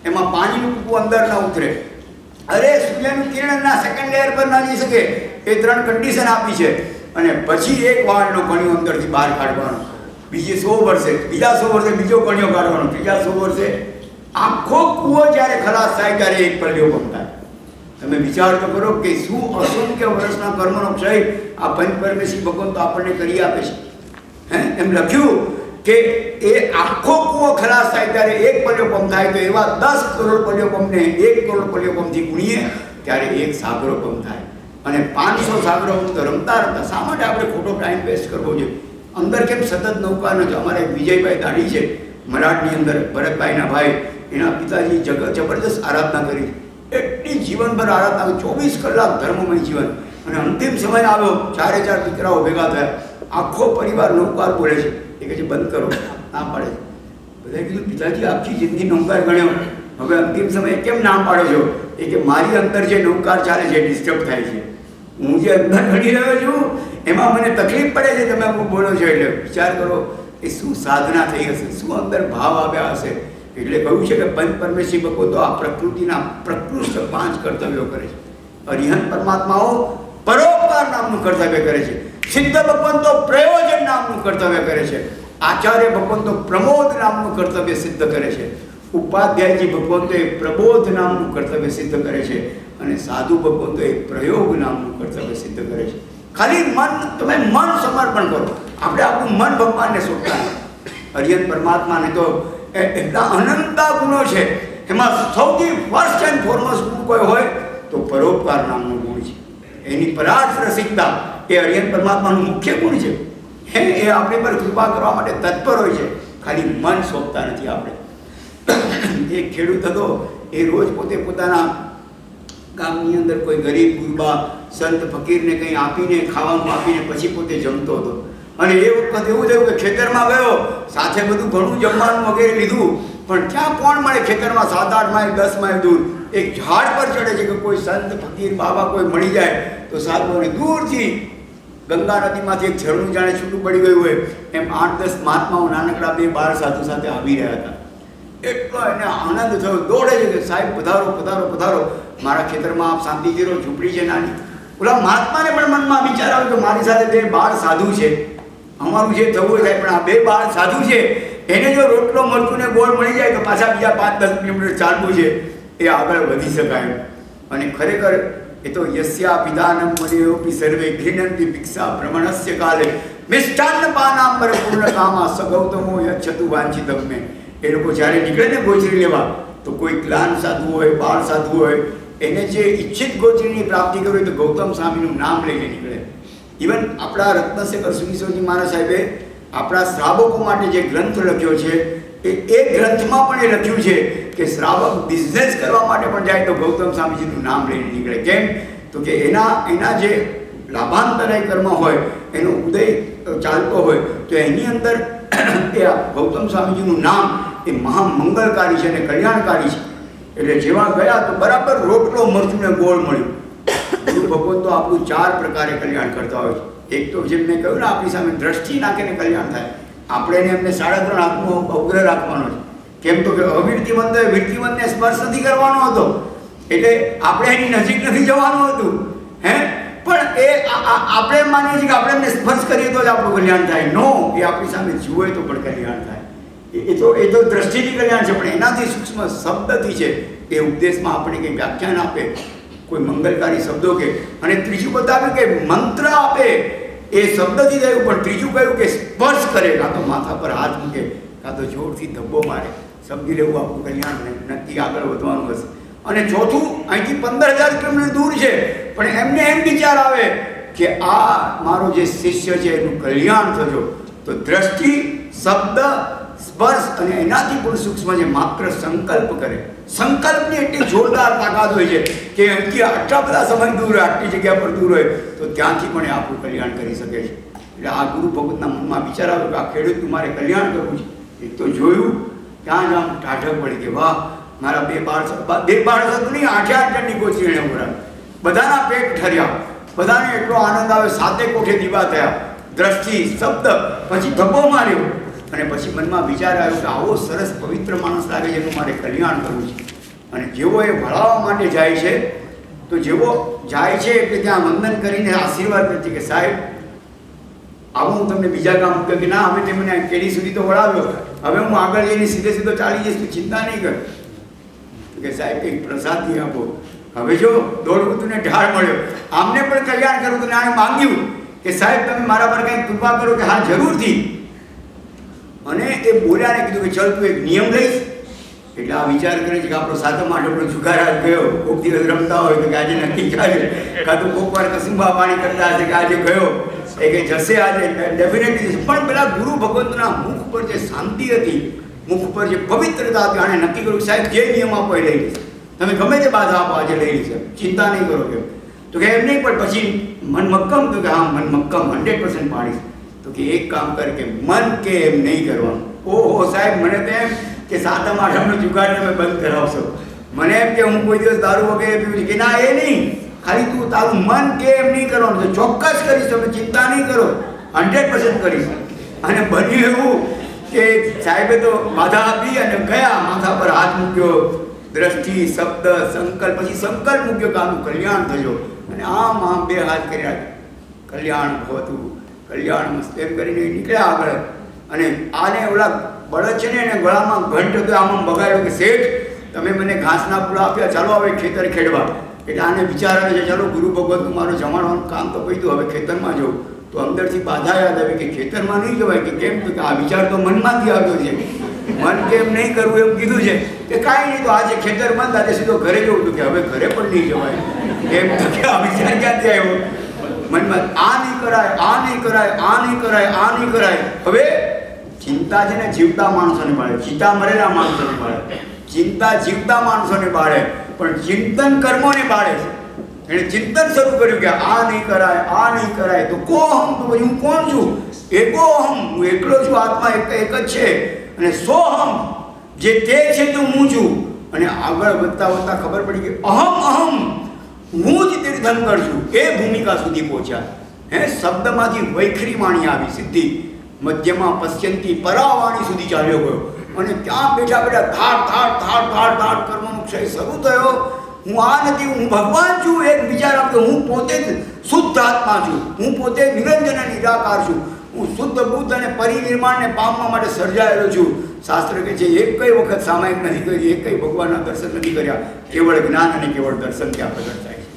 એમાં પાણીનું ટૂંકું અંદર ન ઉતરે. અરે સૂર્યનું કિરણના સેકન્ડ લેયર પર ના જઈ શકે, એ 3 કન્ડિશન આપી છે. અને પછી એક વાળનો કણિયો અંદરથી બહાર કાઢવાનો, બીજે 100 વર્ષે બીજા 100 વર્ષે બીજો કણિયો કાઢવાનો, ત્રીજા 100 વર્ષે આખો કૂવો જ્યારે ખલાસ થાય ત્યારે એક પર્યોપમ થાય. તમે વિચાર તો કરો કે શું અસંખ્ય વર્ષના કર્મનો ક્ષય આ પંચ પરમેશ્વરી ભગવાન તો આપણને કરી આપે છે. એમ લખ્યું કે એ આખો કૂવો ખલાસ થાય ત્યારે એક પર્યોપમ થાય, તો એવા 10 કરોડ પર્યોપમને 1 કરોડ પર્યોપમથી ગુણીએ ત્યારે એક સાગરોપમ થાય. અને 500 સાગરોપમ તો રમતા રમતા શા માટે આપણે ખોટો ટાઈમ વેસ્ટ કરવો જોઈએ? અંદર કેમ સતત નૌકા નથી? અમારે વિજયભાઈ દાઢી છે મરાઠની અંદર, ભરતભાઈના ભાઈ, એના પિતાજી જબરદસ્ત આરાધના કરી. એટલી જીવનભર આરાધના, 24 કલાક ધર્મમય જીવન. અને અંતિમ સમય આવ્યો, 4 દીકરાઓ ભેગા થયા, આખો પરિવાર નૌકાર બોલે છે. એ કહે છે બંધ કરો, ના પાડે છે. બધાએ કીધું પિતાજી આખી જિંદગી નૌકાર ગણ્યો, હવે અંતિમ સમયે કેમ ના પાડો છો? એ કે મારી અંદર જે નૌકાર ચાલે છે ડિસ્ટર્બ થાય છે, હું જે અંદર ઘડી રહ્યો છું એમાં મને તકલીફ પડે છે, તમે બોલો છો. એટલે વિચાર કરો એ શું સાધના થઈ હશે, શું અંદર ભાવ આવ્યા હશે. એટલે કહ્યું છે કે પંચ પરમેશ્વરી ભગવતો આ પ્રકૃતિના પ્રકૃષ્ટ 5 કર્તવ્યો કરે છે. અરિહંત પરમાત્માઓ પરોપકાર નામનું કર્તવ્ય કરે છે, સિદ્ધ ભગવંતો પ્રયોજન નામનું કર્તવ્ય કરે છે, આચાર્ય ભગવંતો પ્રમોદ નામનું કર્તવ્ય સિદ્ધ કરે છે, ઉપાધ્યાયજી ભગવંતો એ પ્રબોધ નામનું કર્તવ્ય સિદ્ધ કરે છે, અને સાધુ ભગવંતો એ પ્રયોગ નામનું કર્તવ્ય સિદ્ધ કરે છે. ખાલી તમે મન સમર્પણ કરો. આપણે આપણું મન ભગવાનને સોંપતા નથી. અરિહંત પરમાત્માને તો એટલા અનંતા ગુણો છે, એમાં સૌથી ફર્સ્ટ એન્ડ ફોરમોસ્ટ ગુણ કોઈ હોય તો પરોપકાર નામનો ગુણ છે. એની પરાર્થ રસિકતા એ અરિહંત પરમાત્માનું મુખ્ય ગુણ છે. એ આપણી પર કૃપા કરવા માટે તત્પર હોય છે, ખાલી મન સોંપતા નથી આપણે. એક ખેડૂત હતો, એ રોજ પોતે પોતાના ગામની અંદર કોઈ ગરીબ ગુરબા સંત ફકીરને કંઈ આપીને, ખાવાનું આપીને પછી પોતે જમતો હતો. અને એ વખત એવું થયું કે ખેતરમાં ગયો, સાથે બધું ઘણું જમવાનું વગેરે લીધું, પણ ક્યાં કોણ મળે ખેતરમાં 7-8 માઇલ 10 માઇલ દૂર એક ઝાડ પર ચડે છે કે કોઈ સંત ફકીર બાબા કોઈ મળી જાય તો સારું. અને દૂરથી ગંગા નદીમાંથી એક ઝરણું જાણે છૂટું પડી ગયું હોય એમ 8-10 મહાત્માઓ નાનકડા 2 બાળ સાધુ સાથે આવી રહ્યા હતા. એટલો એને આનંદ થયો, દોડે છે કે સાહેબ પધારો પધારો પધારો, મારા ખેતરમાં આપ શાંતિથી રહો, ઝૂંપડી છે નાની. ઓલા મહાત્માને પણ મનમાં વિચાર આવ્યો કે મારી સાથે 2 બાળ સાધુ છે, અમારું જે થવું થાય, પણ આ 2 બાળ સાધુ છે, એને જો રોટલો મરચું ને ગોળ મળી જાય તો પાછા બીજા 5-10 કિલોમીટર ચાલવું છે, એ આગળ વધી શકાય. અને ખરેખર એ તો યસ્યા પિતાનમ મનેયોપી સર્વે ગૃહણંતિ ભિક્ષા ભ્રમણસ્ય કાલે મિષ્ટાન્ન પાનાંબર પૂર્ણ કામા સગૌતમો યચ્છતુ વાંછિતમ મે. એ લોકો જ્યારે નીકળે ને ગોચરી લેવા તો કોઈ ક્લાન સાધુ હોય, બાળ સાધુ હોય, એને જે ઈચ્છિત ગોચરીની પ્રાપ્તિ કરવી હોય તો ગૌતમ સ્વામીનું નામ લઈને નીકળે. ઇવન આપણા રત્નશેખર સુનીસોજી મહારાજ સાહેબે આપણા શ્રાવકો માટે જે ગ્રંથ લખ્યો છે એ ગ્રંથમાં પણ એ લખ્યું છે કે શ્રાવક બિઝનેસ કરવા માટે પણ જાય તો ગૌતમ સ્વામીજીનું નામ લઈને નીકળે. કેમ? તો કે એના જે લાભાંતરાય કર્મ હોય, એનો ઉદય ચાલતો હોય તો એની અંદર એ ગૌતમ સ્વામીજીનું નામ એ મહામંગલકારી છે અને કલ્યાણકારી છે. એટલે જેવા ગયા તો બરાબર રોટલો મરચું ને ગોળ મળ્યું. ગુરુ ભગવત તો આપણું 4 પ્રકારે કલ્યાણ કરતા હોય છે. એક તો જેમ મેં કહ્યું ને, આપણી સામે દ્રષ્ટિ નાખીને કલ્યાણ થાય. આપણે એમને 3.5 હાથનો અગ્ર રાખવાનો છે. કેમ તો કે અવિરતિમંત વિરતિમંતને સ્પર્શ નથી કરવાનો હતો, એટલે આપણે એની નજીક નથી જવાનું હતું. પણ એ આપણે માનીએ છીએ કે આપણે એમને સ્પર્શ કરીએ તો જ આપણું કલ્યાણ થાય. નો, એ આપણી સામે જુએ તો પણ કલ્યાણ થાય. એ તો દ્રષ્ટિથી કલ્યાણ છે, પણ એનાથી સૂક્ષ્મ શબ્દથી છે. એ ઉપદેશમાં આપણે કંઈ વ્યાખ્યાન આપે, કોઈ મંગલકારી શબ્દો કે, અને ત્રીજું બતાવ્યું કે મંત્ર આપે, એ શબ્દથી થયું, પણ ત્રીજું કહ્યું કે સ્પર્શ કરે, કાં તો માથા પર હાથ મૂકે, કાં તો જોરથી ધબ્બો મારે. સમજી લેવું આપણું કલ્યાણ નક્કી આગળ વધવાનું હશે. અને ચોથું, અહીંથી 15,000 કિલોમીટર દૂર છે, પણ એમને એમ વિચાર આવે કે આ મારો જે શિષ્ય છે એનું કલ્યાણ થજો, તો દ્રષ્ટિ, શબ્દ, સ્પર્શ અને એનાથી પણ સૂક્ષ્મ છે માત્ર સંકલ્પ કરે. સંકલ્પની એટલી જોરદાર તાકાત હોય છે કે અહીંથી આટલા બધા સમય દૂર હોય, આટલી જગ્યા પર દૂર હોય તો ત્યાંથી પણ એ આપણું કલ્યાણ કરી શકે છે. એટલે આ ગુરુ ભગવતના મનમાં વિચાર આવ્યો કે આ ખેડૂતનું મારે કલ્યાણ કરવું છે. એક તો જોયું, ત્યાં જ આમ ટાઢક પડી કે વાહ, મારા 2 બાળ સાધુ નહીં, 8 જણની ગોચરી એણે ઉભરાવી. બધાના પેટ ઠર્યા, બધાને એટલો આનંદ આવે, 7 કોઠે દીવા થયા. દ્રષ્ટિ, શબ્દ, પછી ધબ્બો માર્યો, અને પછી મનમાં વિચાર આવ્યો કે આવો સરસ પવિત્ર માણસ લાગે છે, એનું મારે કલ્યાણ કરવું છે. અને જેવો એ ભણાવવા માટે જાય છે, તો જેવો જાય છે એટલે ત્યાં વંદન કરીને આશીર્વાદ નથી કે સાહેબ આવું હું તમને બીજા કામ મૂક્યો કે ના, હવે તે મને કેડી સુધી તો વળાવ્યો, હવે હું આગળ જઈને સીધો ચાલી જઈશ, તું ચિંતા નહીં કર. કે સાહેબ કંઈક પ્રસાદી આપો. હવે જો દોડવું તું ને ઢાળ મળ્યો, આમને પણ કલ્યાણ કરવું હતું ને આને માંગ્યું કે સાહેબ તમે મારા પર કંઈક કૃપા કરો. કે હા, જરૂરથી. અને એ બોલ્યાને કીધું કે ચલ તું એક નિયમ લઈશ. એટલે આ વિચાર કરે છે કે આપણો 7મ 8મ જુગાર ગયો, કોઈક દિવસ રમતા હોય તો કે આજે નક્કી ચાલે, કાં તો કોઈક વાર કસુંબા પાણી કરતા હશે કે આજે ગયો, એ કે જશે આજે ડેફિનેટલી. પણ પેલા ગુરુ ભગવંતના મુખ પર જે શાંતિ હતી, મુખ પર જે પવિત્રતા હતી, આણે નક્કી કર્યું સાહેબ જે નિયમ આપો એ લઈ લઈશ. તમે ગમે તે બાધા આપો આજે લઈ છે, ચિંતા નહીં કરો કે. તો કે એમ નહીં, પણ પછી મન મક્કમ, તો કે હા મન મક્કમ 100% પાડીશ. તો કે એક કામ કર કે મન કે એમ નહીં કરવાનું. ઓહો સાહેબ, મને તો એમ કે સાતમ આઠમનો જુગાડ તમે બંધ કરાવશો. મને એમ કે હું કોઈ દિવસ દારૂ વગેરે પીવું છું કે ના, એ નહીં, ખાલી તું તારું મન કે એમ નહીં કરવાનું. તો ચોક્કસ કરીશ, તમે ચિંતા નહીં કરો, 100% કરીશ. અને બન્યું એવું કે સાહેબે તો બાધા આપી અને ગયા, માથા પર હાથ મૂક્યો, દ્રષ્ટિ, શબ્દ, સંકલ્પ, પછી સંકલ્પ મૂક્યો કે આનું કલ્યાણ થયો. અને આમ બે હાથ કર્યા, કલ્યાણ ભવતું, કલ્યાણ મસ્ત, એમ કરીને નીકળ્યા આગળ. અને આને ઓલા બળદ છે ને એને ગળામાં ઘંટ હતો, આમ બગાડ્યો કે શેઠ તમે મને ઘાસના પૂળા આપ્યા, ચાલો હવે ખેતર ખેડવા. એટલે આને વિચાર આવે છે, ચાલો ગુરુ ભગવતનું મારું જમાડવાનું કામ તો પત્યું, હવે ખેતરમાં જવું. તો અંદરથી બાધા યાદ આવી કે ખેતરમાં નહીં જવાય. કે કેમ? તો આ વિચાર તો મનમાંથી આવતો છે, મન કેમ નહીં કરવું એમ કીધું છે. કે કાંઈ નહીં, તો આજે ખેતર બંધ, આજે સીધો ઘરે જવું. તો કે હવે ઘરે પણ નહીં જવાય. કેમ? તો કે આ વિચાર ક્યાંથી આવ્યો મનમાં? આ નહીં કરાય, આ નહીં કરાય, આ નહીં કરાય, આ નહીં કરાય. હવે ચિંતા છે ને જીવતા માણસોને બાળે, ચિંતા મરેલા માણસોને બાળે. ચિંતા જીવતા માણસોને બાળે, પણ ચિંતન કર્મોને બાળે છે. એણે ચિંતન શરૂ કર્યું કે આ નહીં કરાય, આ નહીં કરાય. તો કોહમ, તો પછી હું કોણ છું? એકોહમ, હું એકલો છું, આત્મા એક જ છે. અને સોહમ, જે તે છે તો હું છું. અને આગળ વધતા વધતા ખબર પડી કે અહમ, હું જ તીર્થંકર છું. એ ભૂમિકા સુધી પહોંચ્યા. શબ્દમાંથી વૈખરી વાણી આવી સીધી, મધ્યમાં પશ્યંતી પરાવાણી સુધી ચાલ્યો ગયો. અને ત્યાં બેઠા બેઠા ધાડ કરવાનો ક્ષય શરૂ થયો. હું આ નથી, હું ભગવાન છું. એક વિચાર આવ્યો કે હું પોતે જ શુદ્ધ આત્મા છું, હું પોતે નિરંજન નિરાકાર છું, હું શુદ્ધ બુદ્ધ અને પરિનિર્માણને પામવા માટે સર્જાયેલો છું. શાસ્ત્ર કહે છે એક કઈ વખત સામાયિક નથી કરી, એક કઈ ભગવાનના દર્શન નથી કર્યા, કેવળ જ્ઞાન અને કેવળ દર્શન ત્યાં પ્રગટ થાય છે.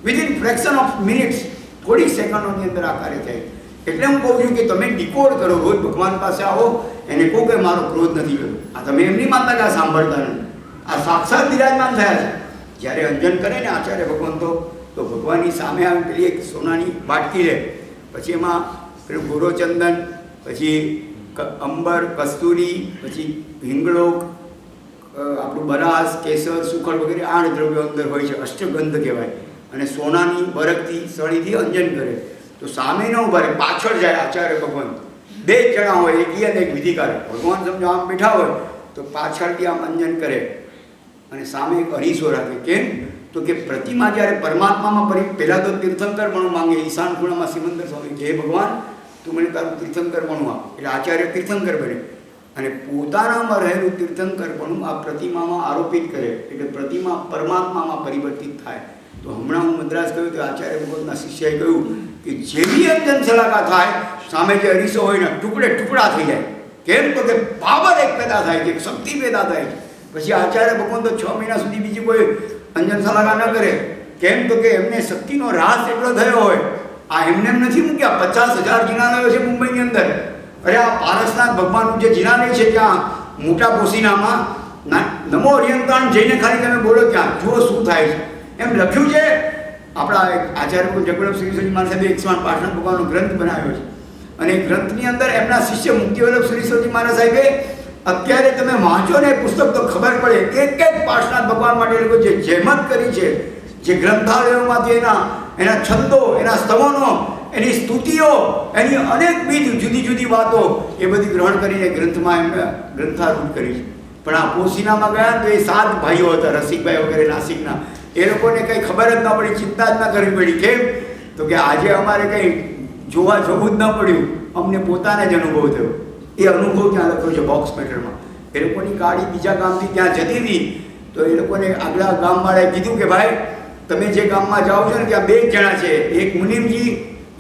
વિધિન ફ્રેક્શન ઓફ મિનિટ્સ, થોડીક સેકન્ડોની અંદર આ કાર્ય થાય. એટલે હું કહું છું કે તમે ડીકોડ કરો, રોજ ભગવાન પાસે આવો, એને કહો કે મારો ક્રોધ નથી કર્યો. આ તમે એમની માનતા કે આ સાંભળતા નથી, આ સાક્ષાત બિરાજમાન થયા છે. જ્યારે અંજન કરે ને આચાર્ય ભગવાન તો ભગવાનની સામે આવી પેલી એક સોનાની બાટકી લે, પછી એમાં પેલું ગોરોચંદન, પછી અંબર, કસ્તુરી, પછી હિંગળોક, આપણું બરાસ, કેસર, સુખડ વગેરે 8 દ્રવ્યો અંદર હોય છે, અષ્ટગંધ કહેવાય. અને સોનાની બરકથી સળીથી અંજન કરે. તો સામે ન ઉભા રહે, પાછળ જાય આચાર્ય ભગવાન. 2 જણા હોય, એક ઈ અને એક વિધિકાર. ભગવાન સમજો આમ બેઠા હોય તો પાછળથી આમ અંજન કરે અને સામે એક અરીસો રાખે. કેમ? તો કે પ્રતિમા જ્યારે પરમાત્મામાં પહેલાં તો તીર્થંકરપણું માંગે. ઈશાન ખૂણામાં સિમંદર સ્વામી કે હે ભગવાન તું મને તારું તીર્થંકરપણું આપ. એટલે આચાર્ય તીર્થંકર બને અને પોતાનામાં રહેલું તીર્થંકરપણું આ પ્રતિમામાં આરોપિત કરે. એટલે પ્રતિમા પરમાત્મામાં પરિવર્તિત થાય. તો હમણાં હું મદ્રાસ કહ્યું તો આચાર્ય ભગવતના શિષ્યએ કહ્યું કે જેવી અંજન સલાકા થાય, સામે જે અરીસો હોય ને ટુકડા થઈ જાય. કેમ? તો કે પાવર એક પેદા થાય છે, શક્તિ પેદા થાય છે. પછી આચાર્ય ભગવાન તો 6 મહિના સુધી બીજી કોઈ અંજન સલાકા ન કરે. કેમ? તો કે એમને શક્તિનો રાસ એટલો થયો હોય. આ એમને એમ નથી મૂક્યા, 50,000 જિનાલયો છે મુંબઈની અંદર. અરે આ પારસનાથ ભગવાનનું જે જિનાલય છે ત્યાં મોટા પોસીનામાં નમો હરિયંતાણ જઈને ખાલી તમે બોલો ત્યાં જુઓ શું થાય છે. એમ લખ્યું છે. આપણા આચાર્ય જગન્નાથ શ્રી મહારાજ સાહેબે 108 પાર્ષદ ભગવાનનો ગ્રંથ બનાવ્યો છે. અને એ ગ્રંથની અંદર એમના શિષ્ય મુક્તિવલ્લભ શ્રી મહારાજ સાહેબે, અત્યારે તમે વાંચો ને પુસ્તક તો ખબર પડે એક પાર્ષદ ભગવાન માટે લોકો જે જહેમત કરી છે, જે ગ્રંથાલયોમાંથી એના છંદો, એના સ્તવનો, એની સ્તુતિઓ, એની અનેકવિધ જુદી જુદી વાતો એ બધી ગ્રહણ કરીને ગ્રંથમાં એમને ગ્રંથારૂઢ કરી છે. પણ આ પોસીનામાં ગયા તો એ 7 ભાઈઓ હતા, રસિકભાઈ વગેરે નાસિકના. એ લોકોને કંઈ ખબર જ ન પડી, ચિંતા જ ન કરવી પડી. કેમ? તો કે આજે અમારે કંઈ જોવા જવું જ ન પડ્યું, અમને પોતાને જ અનુભવ થયો. એ અનુભવ ત્યાં લખ્યો છે બોક્સ મેટરમાં. એ લોકોની ગાડી બીજા ગામથી ત્યાં જતી હતી તો એ લોકોને આગલા ગામવાળાએ કીધું કે ભાઈ તમે જે ગામમાં જાઓ છો ને ત્યાં 2 જણા છે, એક મુનિમજી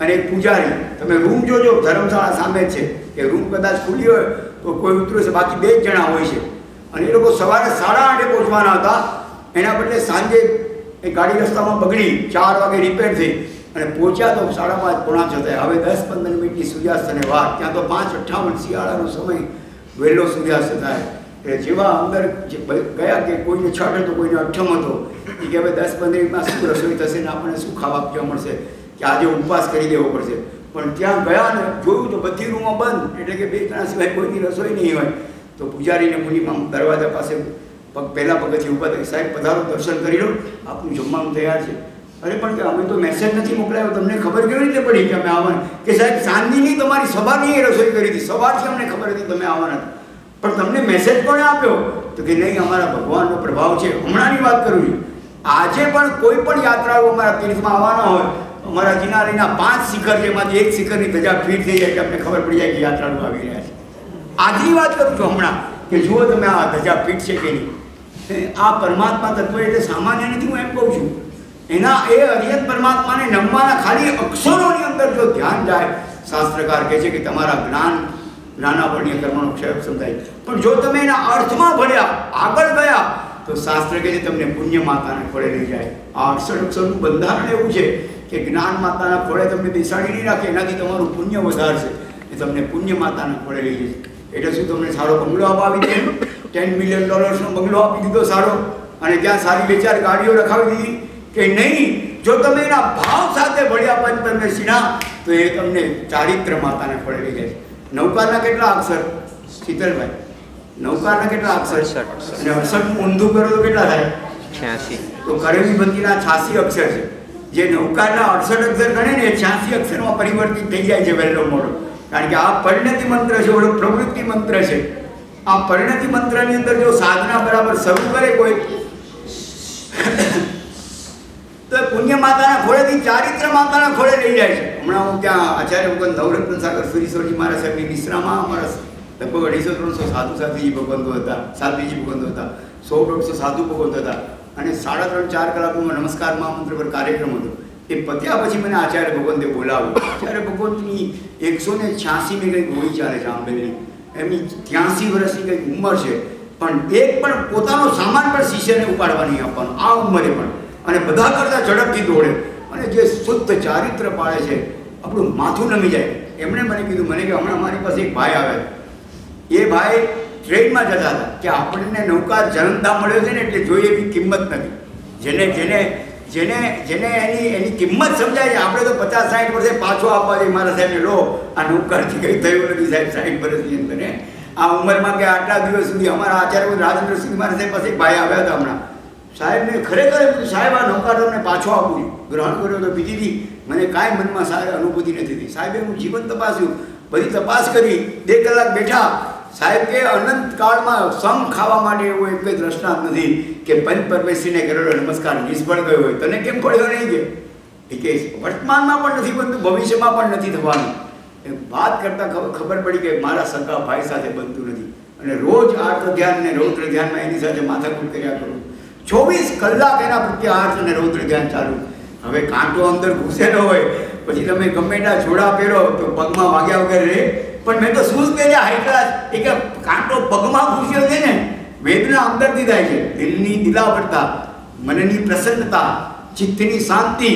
અને એક પૂજારી. તમે રૂમ જોજો, ધર્મશાળા સામે જ છે. એ રૂમ કદાચ ખુલ્લી હોય તો કોઈ ઉતર્યું છે, બાકી 2 જણા હોય છે. અને એ લોકો સવારે 8:30 પહોંચવાના હતા, એના બદલે સાંજે એ ગાડી રસ્તામાં બગડી, 4 વાગે રિપેર થઈ અને પહોંચ્યા તો 5:30 પોણા 6 થયા. હવે 10-15 મિનિટની સૂર્યાસ્ત અને વાર, ત્યાં તો 5:58 શિયાળાનો સમય, વહેલો સૂર્યાસ્ત થાય. એટલે જેવા અંદર ગયા કે કોઈને 6 હતો, કોઈને 8 હતો, એ કે હવે 10-15 મિનિટમાં શું રસોઈ થશે ને આપણને શું ખાવા પીવા મળશે, કે આજે ઉપવાસ કરી દેવો પડશે. પણ ત્યાં ગયા ને જોયું તો બધી રૂમો બંધ, એટલે કે 2 જણા સિવાય કોઈની રસોઈ નહીં હોય. તો પૂજારીને મુનિમાં દરવાજા પાસે પહેલા પગથી ઊભા થઈ, સાહેબ પધારો, દર્શન કરી લો, આપનું જમવાનું તૈયાર છે. અરે પણ કે અમે તો મેસેજ નથી મોકલાયો, તમને ખબર કેવી રીતે પડી કે અમે આવવાના? કે સાહેબ સાંજની તમારી સભાની એ રસોઈ કરી હતી, સવારથી અમને ખબર હતી તમે આવવાના, પણ તમને મેસેજ કોણે આપ્યો? તો કે નહીં, અમારા ભગવાનનો પ્રભાવ છે. હમણાંની વાત કરું છું. આજે પણ કોઈ પણ યાત્રાળુ અમારા તીર્થમાં આવવાના હોય, અમારા જિનારીના 5 શિખર છે, એમાંથી એક શિખરની ધજા ફીટ થઈ જાય કે અમને ખબર પડી જાય કે યાત્રાળુ આવી રહ્યા છે. આજની વાત કરું છું હમણાં, કે જુઓ તમે આ ધજા ફીટ છે કે નહીં. આ પરમાત્મા તત્વ એટલે સામાન્ય નથી, હું એમ કહું છું. એના એ અરિયત પરમાત્માને નમવાના ખાલી અક્ષરોની અંદર જો ધ્યાન જાય, શાસ્ત્રકાર કહે છે કે તમારા જ્ઞાનાવરણીય કર્મનો ક્ષય સમજાય. પણ જો તમે એના અર્થમાં ભણ્યા, આગળ ગયા, તો શાસ્ત્ર કહે છે તમને પુણ્ય માતાને ખોળે લઈ જાય. આ 68 અક્ષરનું બંધારણ એવું છે કે જ્ઞાન માતાના ખોળે તમને બેસાડી નહીં રાખે, એનાથી તમારું પુણ્ય વધારશે, એ તમને પુણ્ય માતાના ખોળે લઈ જશે. એટલે શું તમને સારો બંગલો અપાવી દે, $10 મિલિયન બંગલો આપી દીધો સારો, અને ત્યાં સારી 2-4 ગાડીઓ રખાવી દીધી કે નહીં? જો તમે એના ભાવ સાથે ભળ્યા પંચપરમેશીના, તો એ તમને ચારિત્ર માતાને ખોળે લઈ જાય. નૌકારના કેટલા અક્ષર શીતલભાઈ? નૌકારના કેટલા અક્ષર? અને 68 ઊંધું કરો તો કેટલા થાય? 86. તો કરેલી બંદીના 86 અક્ષર છે. જે નૌકારના 68 અક્ષર ગણે ને એ 86 અક્ષરમાં પરિવર્તિત થઈ જાય છે વહેલો મોડો. કારણ કે આ પરિણતિ મંત્ર છે, ઓલો પ્રવૃત્તિ મંત્ર છે. આ પરિણતિ મંત્રની અંદર જો સાધના બરાબર શરૂ કરે કોઈ, તો પુણ્ય માતાના ખોળેથી ચારિત્ર માતાના ખોળે લઈ જાય છે. હમણાં હું ત્યાં આચાર્ય ભગવાન નવરત્ન સાગર સુરીશ્વરજી મહારાજ સાહેબની નિશ્રામાં અમારા લગભગ 250-300 સાધુ સાધ્વીજી ભગવંતો હતા, સાધ્વીજી ભગવંતો હતા, 100-150 સાધુ ભગવંતો હતા, અને 3.5-4 કલાકનો નમસ્કાર મહામંત્ર પર કાર્યક્રમ હતો. એ પત્યા પછી મને આચાર્ય ભગવંતે બોલાવ્યો. આચાર્ય ભગવંતની 186ની કંઈક હોળી ચાલે છે આંબેડની, એમની 83 વર્ષની કંઈક ઉંમર છે, પણ એક પણ પોતાનો સામાન પણ શિષ્યને ઉપાડવા નહીં આપવાનો આ ઉંમરે પણ, અને બધા કરતાં ઝડપથી દોડે, અને જે શુદ્ધ ચારિત્ર પાળે છે, આપણું માથું નમી જાય. એમણે મને કીધું, મને કે હમણાં મારી પાસે એક ભાઈ આવે, એ ભાઈ ટ્રેનમાં જતા હતા કે આપણને નૌકા જન્મતા મળ્યો છે ને એટલે જોઈએ એવી કિંમત નથી. જેને જેને જેને જેને એની કિંમત સમજાય છે, આપણે તો 50-60 વર્ષે પાછો આપવા જઈએ. મારા સાહેબને લો, આ નૌકાથી કંઈ થયું નથી સાહેબ 60 વર્ષની અંદર. આ ઉંમરમાં કે આટલા દિવસ સુધી અમારા આચાર્ય રાજેન્દ્ર સિંહ મારા સાહેબ પાસે એક ભાઈ આવ્યા હતા હમણાં. સાહેબને ખરેખર સાહેબ આ નૌકા તમને પાછો આપું છું. ગ્રહણ કર્યો તો બીજીથી મને કાંઈ મનમાં સારી અનુભૂતિ નથી થઈ. સાહેબે હું જીવન તપાસ્યું, બધી તપાસ કરી, 2 કલાક બેઠા. સાહેબ કે અનંત કાળમાં સમ ખાવા માટે એવો એક કંઈ દ્રષ્ટાંત નથી કે પંચપરમેશીને કરેલો નમસ્કાર નિષ્ફળ ગયો હોય. તને કેમ પડ્યો નહીં કે વર્તમાનમાં પણ નથી બનતું, ભવિષ્યમાં પણ નથી થવાનું. એ વાત કરતાં ખબર પડી કે મારા સગા ભાઈ સાથે બનતું નથી, અને રોજ આર્ત ધ્યાન ને રૌદ્ર ધ્યાનમાં એની સાથે માથાકૂટ કર્યા કરું. 24 કલાક એના પ્રત્યે આર્ત અને રૌદ્ર ધ્યાન ચાલુ. હવે કાંટો અંદર ઘૂસેલો હોય, પછી તમે ગમે ત્યાં જોડા પહેરો તો પગમાં વાગ્યા વગર રહે. પણ મેં તો શૂઝ પહેર્યા હાઈ ક્લાસ, એ કે કાંટો પગમાં ઘૂસ્યો છે ને, વેદના અંદરથી થાય છે. દિલની દિલાવરતા, મનની પ્રસન્નતા, ચિત્તની શાંતિ,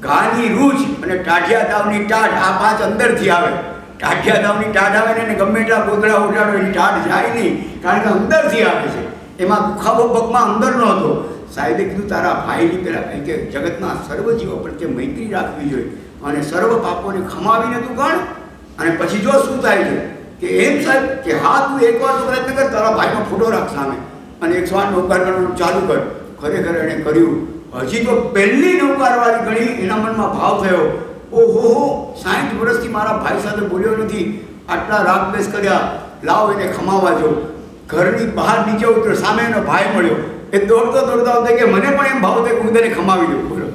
ઘાની રૂજ અને ટાઢિયા તાવની ટાઢ, આ 5 અંદરથી આવે. ટાઢિયા તાવની ટાઢ આવે ને ગમે એટલા ગોદડા ઉઠાડો એની ટાઢ જાય નહીં, કારણ કે અંદરથી આવે છે. એમાં દુખાવો પગમાં અંદરનો હતો. સાહેબે કીધું તારા ભાઈની પેલા કંઈ કે જગતના સર્વ જીવો પ્રત્યે મૈત્રી રાખવી જોઈએ, અને સર્વ પાપોને ખમાવીને તું ગણ, અને પછી જો શું થાય છે કે એમ સાહેબ કે હા તું એકવાર તો પ્રયત્ન કર, તારા ભાઈનો ફોટો રાખ સામે, અને 108 નૌકાર ગણવાનું ચાલુ કર. ખરેખર એણે કર્યું. હજી તો પહેલી નૌકારવાળી ગણી, એના મનમાં ભાવ થયો, ઓહો 60 વર્ષથી મારા ભાઈ સાથે બોલ્યો નથી, આટલા રાગદ્વેષ કર્યા, લાવ એને ખમાવા જો. ઘરની બહાર નીચે ઉતર્યો, સામે એનો ભાઈ મળ્યો. એ દોડતો આવતો કે મને પણ એમ ભાવ થાય કે હું તને ખમાવી દઉં. બોલો,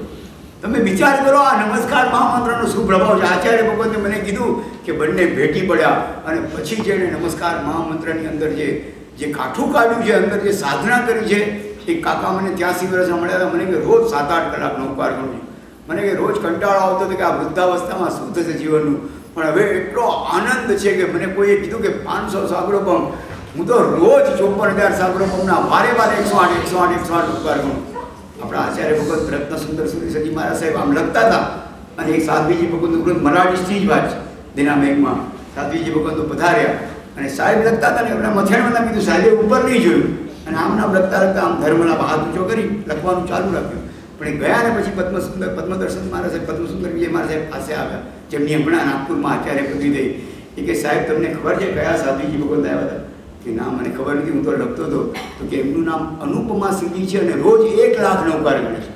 તમે વિચાર કરો આ નમસ્કાર મહામંત્રનો શું પ્રભાવ છે. આચાર્ય ભગવતે મને કીધું કે બંને ભેટી પડ્યા, અને પછી જેણે નમસ્કાર મહામંત્રની અંદર જે કાઠું કાઢ્યું છે, અંદર જે સાધના કરી છે, એ કાકા મને 83 વર્ષ મળ્યા હતા. મને કે રોજ 7-8 કલાક નૌકાર કરું છું. મને કે રોજ કંટાળો આવતો હતો કે આ વૃદ્ધાવસ્થામાં શું થશે જીવનનું, પણ હવે એટલો આનંદ છે કે મને કોઈએ કીધું કે 500 સાગરોપમ, હું તો રોજ 54,000 સાગરોપમના વારે 108 નૌકાર કરું. આપણા આચાર્ય ભગવત રત્ન સુંદર સુરેશજી મહારાજ સાહેબ આમ લખતા હતા, અને એક સાધ્વીજી ભગવંતનું ગ્રંથ મરાઠી જ વાત છે, તેના મેઘમાં સાધ્વીજી ભગવંતો પધાર્યા, અને સાહેબ લખતા હતા ને એમના મથેણમાં કીધું સાહેબે ઉપર નહીં જોયું, અને આમ લખતા આમ ધર્મના હાથ ઊંચો કરી લખવાનું ચાલુ રાખ્યું. પણ એ ગયા ને પછી પદ્મદર્શન મહારાજ સાહેબ, પદ્મસુંદર વિજય મહારાજ સાહેબ પાસે આવ્યા, જેમની હમણાં નાગપુરમાં આચાર્ય પદવી થઈ. એ કે સાહેબ તમને ખબર છે કયા સાધ્વીજી ભગવંત આવ્યા હતા? કે ના મને ખબર નથી, હું તો લખતો હતો. તો કે એમનું નામ અનુપમા સિંહજી છે અને રોજ 1 લાખ નૌકાર ગણે છે.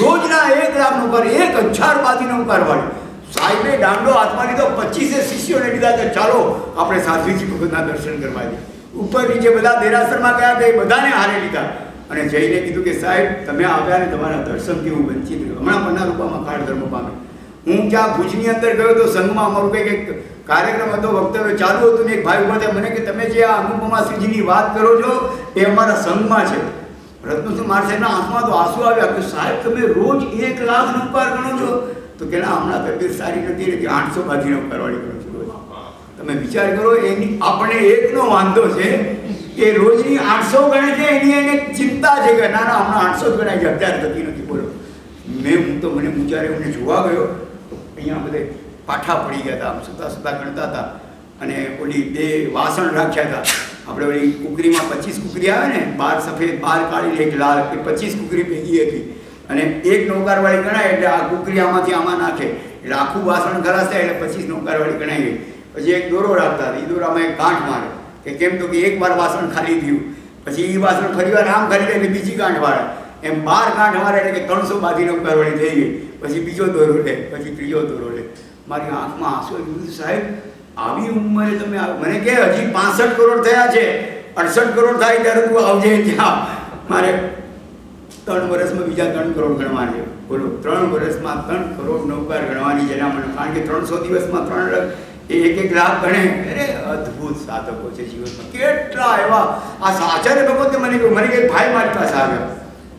રોજના 1 લાખ નૌકાર, 1000 બાદી નૌકાર વાળી. સાહેબે દાંડો હાથમાં લીધો, 25 શિષ્યોને લીધા કે ચાલો આપણે સાધ્વીજી ભગતના દર્શન કરવા જઈએ. ઉપર નીચે બધા દેરાસરમાં ગયા તે બધાને હારે લીધા અને જઈને કીધું કે સાહેબ તમે આવ્યા ને તમારા દર્શનથી હું વંચિત રહ્યો. હમણાં પન્ના રૂપામાં કાળ ધર્મ પામે. હું ત્યાં ભુજની અંદર ગયો તો સંઘમાં અમારું કંઈક કાર્યક્રમ હતો, વક્તવ્ય ચાલુ હતું ને એક ભાઈ ઉભા થયા મને કે તમે જે આ અનુપમા સિંહજીની વાત કરો છો એ અમારા સંઘમાં છે. રત્નસિંહ માર સાહેબના આંખમાં તો આંસુ આવ્યા કે સાહેબ તમે રોજ 1 લાખ નૌકાર ગણો છો? તો કે ના હમણાં તબિયત સારી નથી એટલે 800 બાજી નૌકારવાળી ગણો છો રોજ. તમે વિચાર કરો, એની આપણે એકનો વાંધો છે કે રોજની 800 ગણે છે, એની એને ચિંતા છે કે ના ના હમણાં 800 જ ગણાય છે, અત્યારે થતી નથી. બોલો હું તો મને વિચારે એમને જોવા ગયો, અહીંયા બધે પાઠા પડી ગયા હતા, આમ સુતા સુતા ગણતા હતા અને ઓલી 2 વાસણ રાખ્યા હતા. આપણે ઓલી કુકરીમાં 25 કુકરી આવે ને, 12 સફેદ 12 કાળી 1 લાલ, એ 25 કુકરી ભેગી હતી અને 1 નૌકારવાળી ગણાય એટલે આ કુકરી આમાંથી આમાં નાખે એટલે આખું વાસણ ખલાસ થાય એટલે 25 નૌકારવાળી ગણાઈ ગઈ. પછી એક દોરો રાખતા હતા, એ દોરામાં એક ગાંઠ મારે કે કેમ તો કે એકવાર વાસણ ખાલી થયું પછી એ વાસણ ફરીવાર આમ ખાલી થાય એટલે બીજી ગાંઠ વાળે, એમ 12 ગાંઠ મારે એટલે કે 300 બાદી નૌકારવાળી થઈ ગઈ. પછી બીજો દોરો લે, પછી ત્રીજો દોરો લે. મારી આંખમાં આંસુ આવ્યું. સાહેબ આવી ઉંમરે તમે મને કે હજી 65 કરોડ થયા છે, 68 કરોડ થાય ત્યારે તું આવજે ત્યાં. મારે 3 વર્ષમાં બીજા 3 કરોડ ગણવાની છે. બોલો 3 વર્ષમાં 3 કરોડ નૌકાર ગણવાની છે. કારણ કે 300 દિવસમાં 3 લાખ, એ 1 લાખ ગણે. અરે અદ્ભુત સાધકો છે જીવનમાં, કેટલા એવા. આ આચાર્ય ભગવતે મને કહ્યું, મને કંઈક ભાઈ મારી પાસે આવ્યો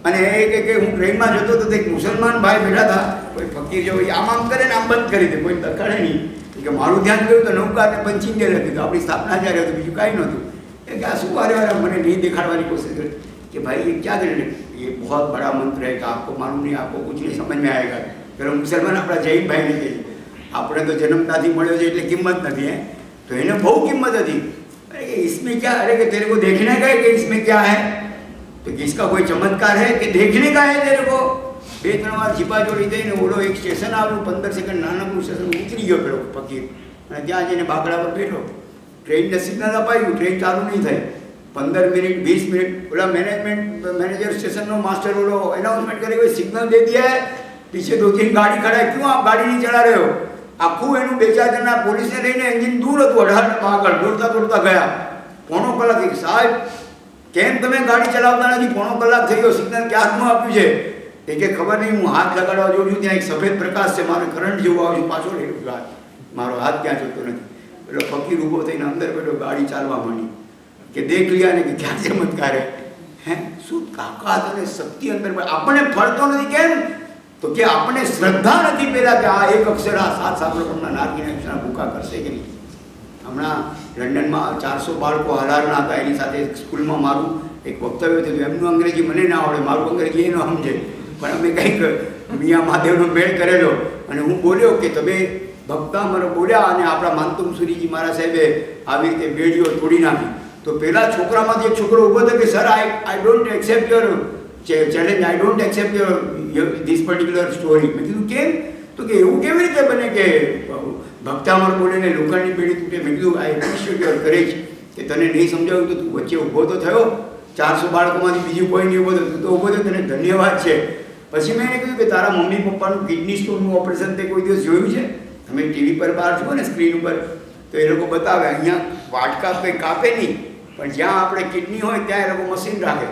અને એ કે હું ટ્રેનમાં જતો હતો તો એક મુસલમાન ભાઈ બેઠા હતા, કોઈ ફકીર જો આમ કરે ને આમ બંધ કરી દે, કોઈ દખાડે નહીં. કે મારું ધ્યાન ગયું તો નૌકારને પંચિંગે લખી, તો આપણી સ્થાપના જ્યારે હતું બીજું કાંઈ નહોતું. એ કે આ શું વારે વારે મને નહીં દેખાડવાની કોશિશ કરી કે ભાઈ ये क्या करे, ये बहुत बड़ा मंत्र है कि आपको मालूम नहीं, आपको कुछ नहीं समझ में आएगा. પેલો મુસલમાન આપણા જૈન ભાઈને કહે આપણે તો જન્મતાથી મળ્યો છે એટલે કિંમત નથી. તો એને બહુ કિંમત હતી. અરે કે इसमें क्या, अरे कि तेरे को देखने का है कि इसमें क्या है, तो किसका कोई चमत्कार है कि देखने का है तेरे को. 2-3 વાર જીપાજોડી થઈને ઓલો એક સ્ટેશન આવ્યું, 15 સેકન્ડ નાનકડું સ્ટેશન, ઉતરી ગયો પેલો ફકીર અને ત્યાં જઈને બાકડા પર બેઠો. ટ્રેનને સિગ્નલ અપાયું, ટ્રેન ચાલુ નહીં થાય. 15 મિનિટ 20 મિનિટ बोला मैनेजर स्टेशन नो मास्टर बोलो अनाउंसमेंट करे कोई सिग्नल दे दिया है, पीछे 2-3 गाड़ी खड़ा है, क्यों आप गाड़ी नहीं चला रहे हो? આખું એનું 2-4 જણા પોલીસને લઈને એન્જિન દૂર હતું, 18 આગળ દોડતા દોડતા ગયા. 1.5 કલાક. સાહેબ કેમ તમે ગાડી ચલાવતા નથી? 1.5 કલાક થઈ ગયો, સિગ્નલ ક્યાંનું આપ્યું છે? એ કે ખબર નહીં, હું હાથ લગાડવા જોઉં છું, ત્યાં એક સફેદ પ્રકાશ છે, મારે કરંટ જેવું આવ્યું, પાછો લઈ રહ્યું હાથ, મારો હાથ ત્યાં જતો નથી. પેલો ફકીર ઊભો થઈને અંદર બેઠો, ગાડી ચાલવા માંડી કે દેખ લિયા ને કે ક્યાં ચમત્કાર હે. શું તાકાત અને શક્તિ અંદર આપણને ફળતો નથી. કેમ તો કે આપણને શ્રદ્ધા નથી પહેલા કે આ એક અક્ષર, આ 7 સાંભળના નારકીના અક્ષરના ભૂકા કરશે કે નહીં. હમણાં લંડનમાં 400 બાળકો હાલારના હતા, એની સાથે સ્કૂલમાં મારું એક વક્તવ્ય થયું. એમનું અંગ્રેજી મને ના આવડે, મારું અંગ્રેજી એ ન સમજે, પણ અમે કંઈક મિયા મહાદેવનો મેળ કરેલો અને હું બોલ્યો કે તમે ભક્તા મને બોલ્યા અને આપણા માનતુમ સુરીજી મારા સાહેબે આવી રીતે બેડીઓ તોડી નાખી. તો પેલા છોકરામાંથી એક છોકરો ઊભો થયો કે sir I don't accept your challenge, I don't accept your this particular story. મેં કીધું કેમ? તો કે એવું કેવી રીતે બને કે ભક્તામર બોલીને લોખંડની પેઢી તૂટે? મેં કીધું આઈ એપ્રિશિએટ યોર કરેજ કે તને નહીં સમજાવ્યું તો તું વચ્ચે ઊભો તો થયો. 400 બાળકોમાંથી બીજું કોઈ નહીં ઊભો થયું, તું તો ઊભો થયો, તને ધન્યવાદ છે. પછી મેં એને કહ્યું કે તારા મમ્મી પપ્પાનું કિડની સ્ટોનનું ઓપરેશન તે કોઈ દિવસ જોયું છે? તમે ટીવી પર બહાર જુઓ ને સ્ક્રીન ઉપર તો એ લોકો બતાવે, અહીંયા વાટકા કંઈ કાપે નહીં, પણ જ્યાં આપણે કિડની હોય ત્યાં એ લોકો મશીન રાખે.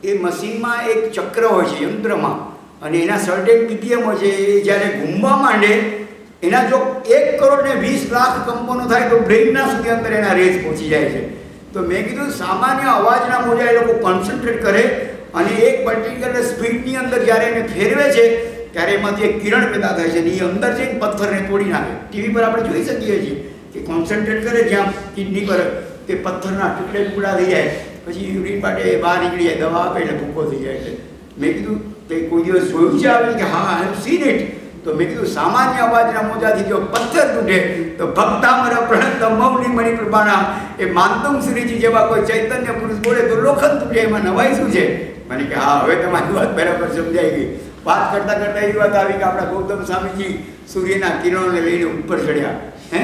એ મશીનમાં એક ચક્ર હોય છે યંત્રમાં, અને એના સર્ટેન બીપીએમ હોય છે. એ જ્યારે ઘૂમવા માંડે એના જો 1 કરોડ ને 20 લાખ કંપનો થાય તો બ્રેઇનના સુધી અંદર એના રેસ પહોંચી જાય છે. તો મેં કીધું સામાન્ય અવાજના મોજા એ લોકો કોન્સન્ટ્રેટ કરે અને એક પર્ટિક્યુલર સ્પીડની અંદર જ્યારે એને ફેરવે છે ત્યારે એમાંથી એક કિરણ પેદા થાય છે અને એ અંદર જઈને પથ્થરને તોડી નાખે. ટીવી પર આપણે જોઈ શકીએ છીએ કે કોન્સન્ટ્રેટ કરે જ્યાં કિડની પર તે પથ્થરના ટુકડા થઈ જાય, પછી યુરિન માટે બહાર નીકળી જાય, દવા આપે એટલે ભૂકો થઈ જાય. એટલે મેં કીધું તે કોઈ દિવસ જોયું છે આવે કે હા આઈ હેવ સીન ઇટ. તો મેં કીધું સામાન્ય અવાજના મોજાથી જો પથ્થર તૂટે તો ભક્તામર પ્રણત મૌની મણિ પ્રભાના એ માનતુમ શ્રીજી જેવા કોઈ ચૈતન્ય પુરુષ બોલે તો લોખંડ તૂટે, એમાં નવાઈ શું છે? મને કે હા હવે તમારી વાત બરાબર સમજાઈ ગઈ. વાત કરતાં કરતાં એવી વાત આવી કે આપણા ગૌતમ સ્વામીજી સૂર્યના કિરણોને લઈને ઉપર ચડ્યા. હે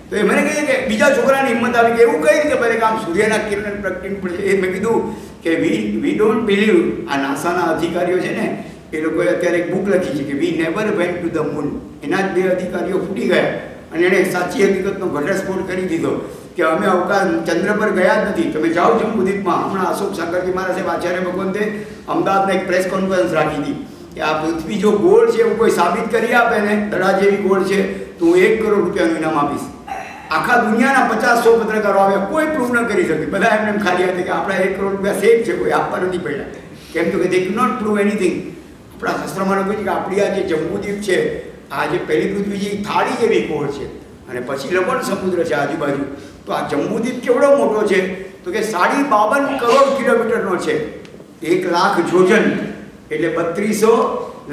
તો તો એ મને કહે કે બીજા છોકરાની હિંમત આવી કે એવું કઈ રીતે બને કે આમ સૂર્યના કિરણ પ્રગટીને પડે. એ મેં કીધું કે વી ડોન્ટ બિલીવ. આ નાસાના અધિકારીઓ છે ને, એ લોકોએ અત્યારે એક બુક લખી છે કે વી never went to the moon. એના જ 2 અધિકારીઓ ફૂટી ગયા અને એણે સાચી હકીકતનો ઘટસ્ફોટ કરી દીધો કે અમે અવકાશ ચંદ્ર પર ગયા જ નથી. તમે જાઓ જંબુદ્વીપમાં. હમણાં અશોક શંકરજી મહારાજ સાહેબ આચાર્ય ભગવંતે અમદાવાદમાં એક પ્રેસ કોન્ફરન્સ રાખી હતી કે આ પૃથ્વી જો ગોળ છે એવું કોઈ સાબિત કરી આપે ને, દડા જેવી ગોળ છે, તો હું 1 કરોડ રૂપિયાનું ઇનામ આપીશ. આખા દુનિયાના 50-100 પત્રકારો આવ્યા, કોઈ પ્રૂવ ન કરી શકે. બધા એમને ખાલી હતા કે આપણા 1 કરોડ રૂપિયા સેફ છે, કોઈ આપવા નથી પડ્યા. કેમ તો કે they can not prove anything. આપણા શાસ્ત્રમાં લખ્યું છે કે આપણી આ જે જંબુદ્વીપ છે, આ જે પહેલી પૃથ્વી છે, એ થાળી જેવી ગોળ છે અને પછી લવણ સમુદ્ર છે આજુબાજુ. તો આ જંબુદ્વીપ કેવડો મોટો છે તો કે 52 કરોડ કિલોમીટરનો છે. 1 લાખ જોજન એટલે 3200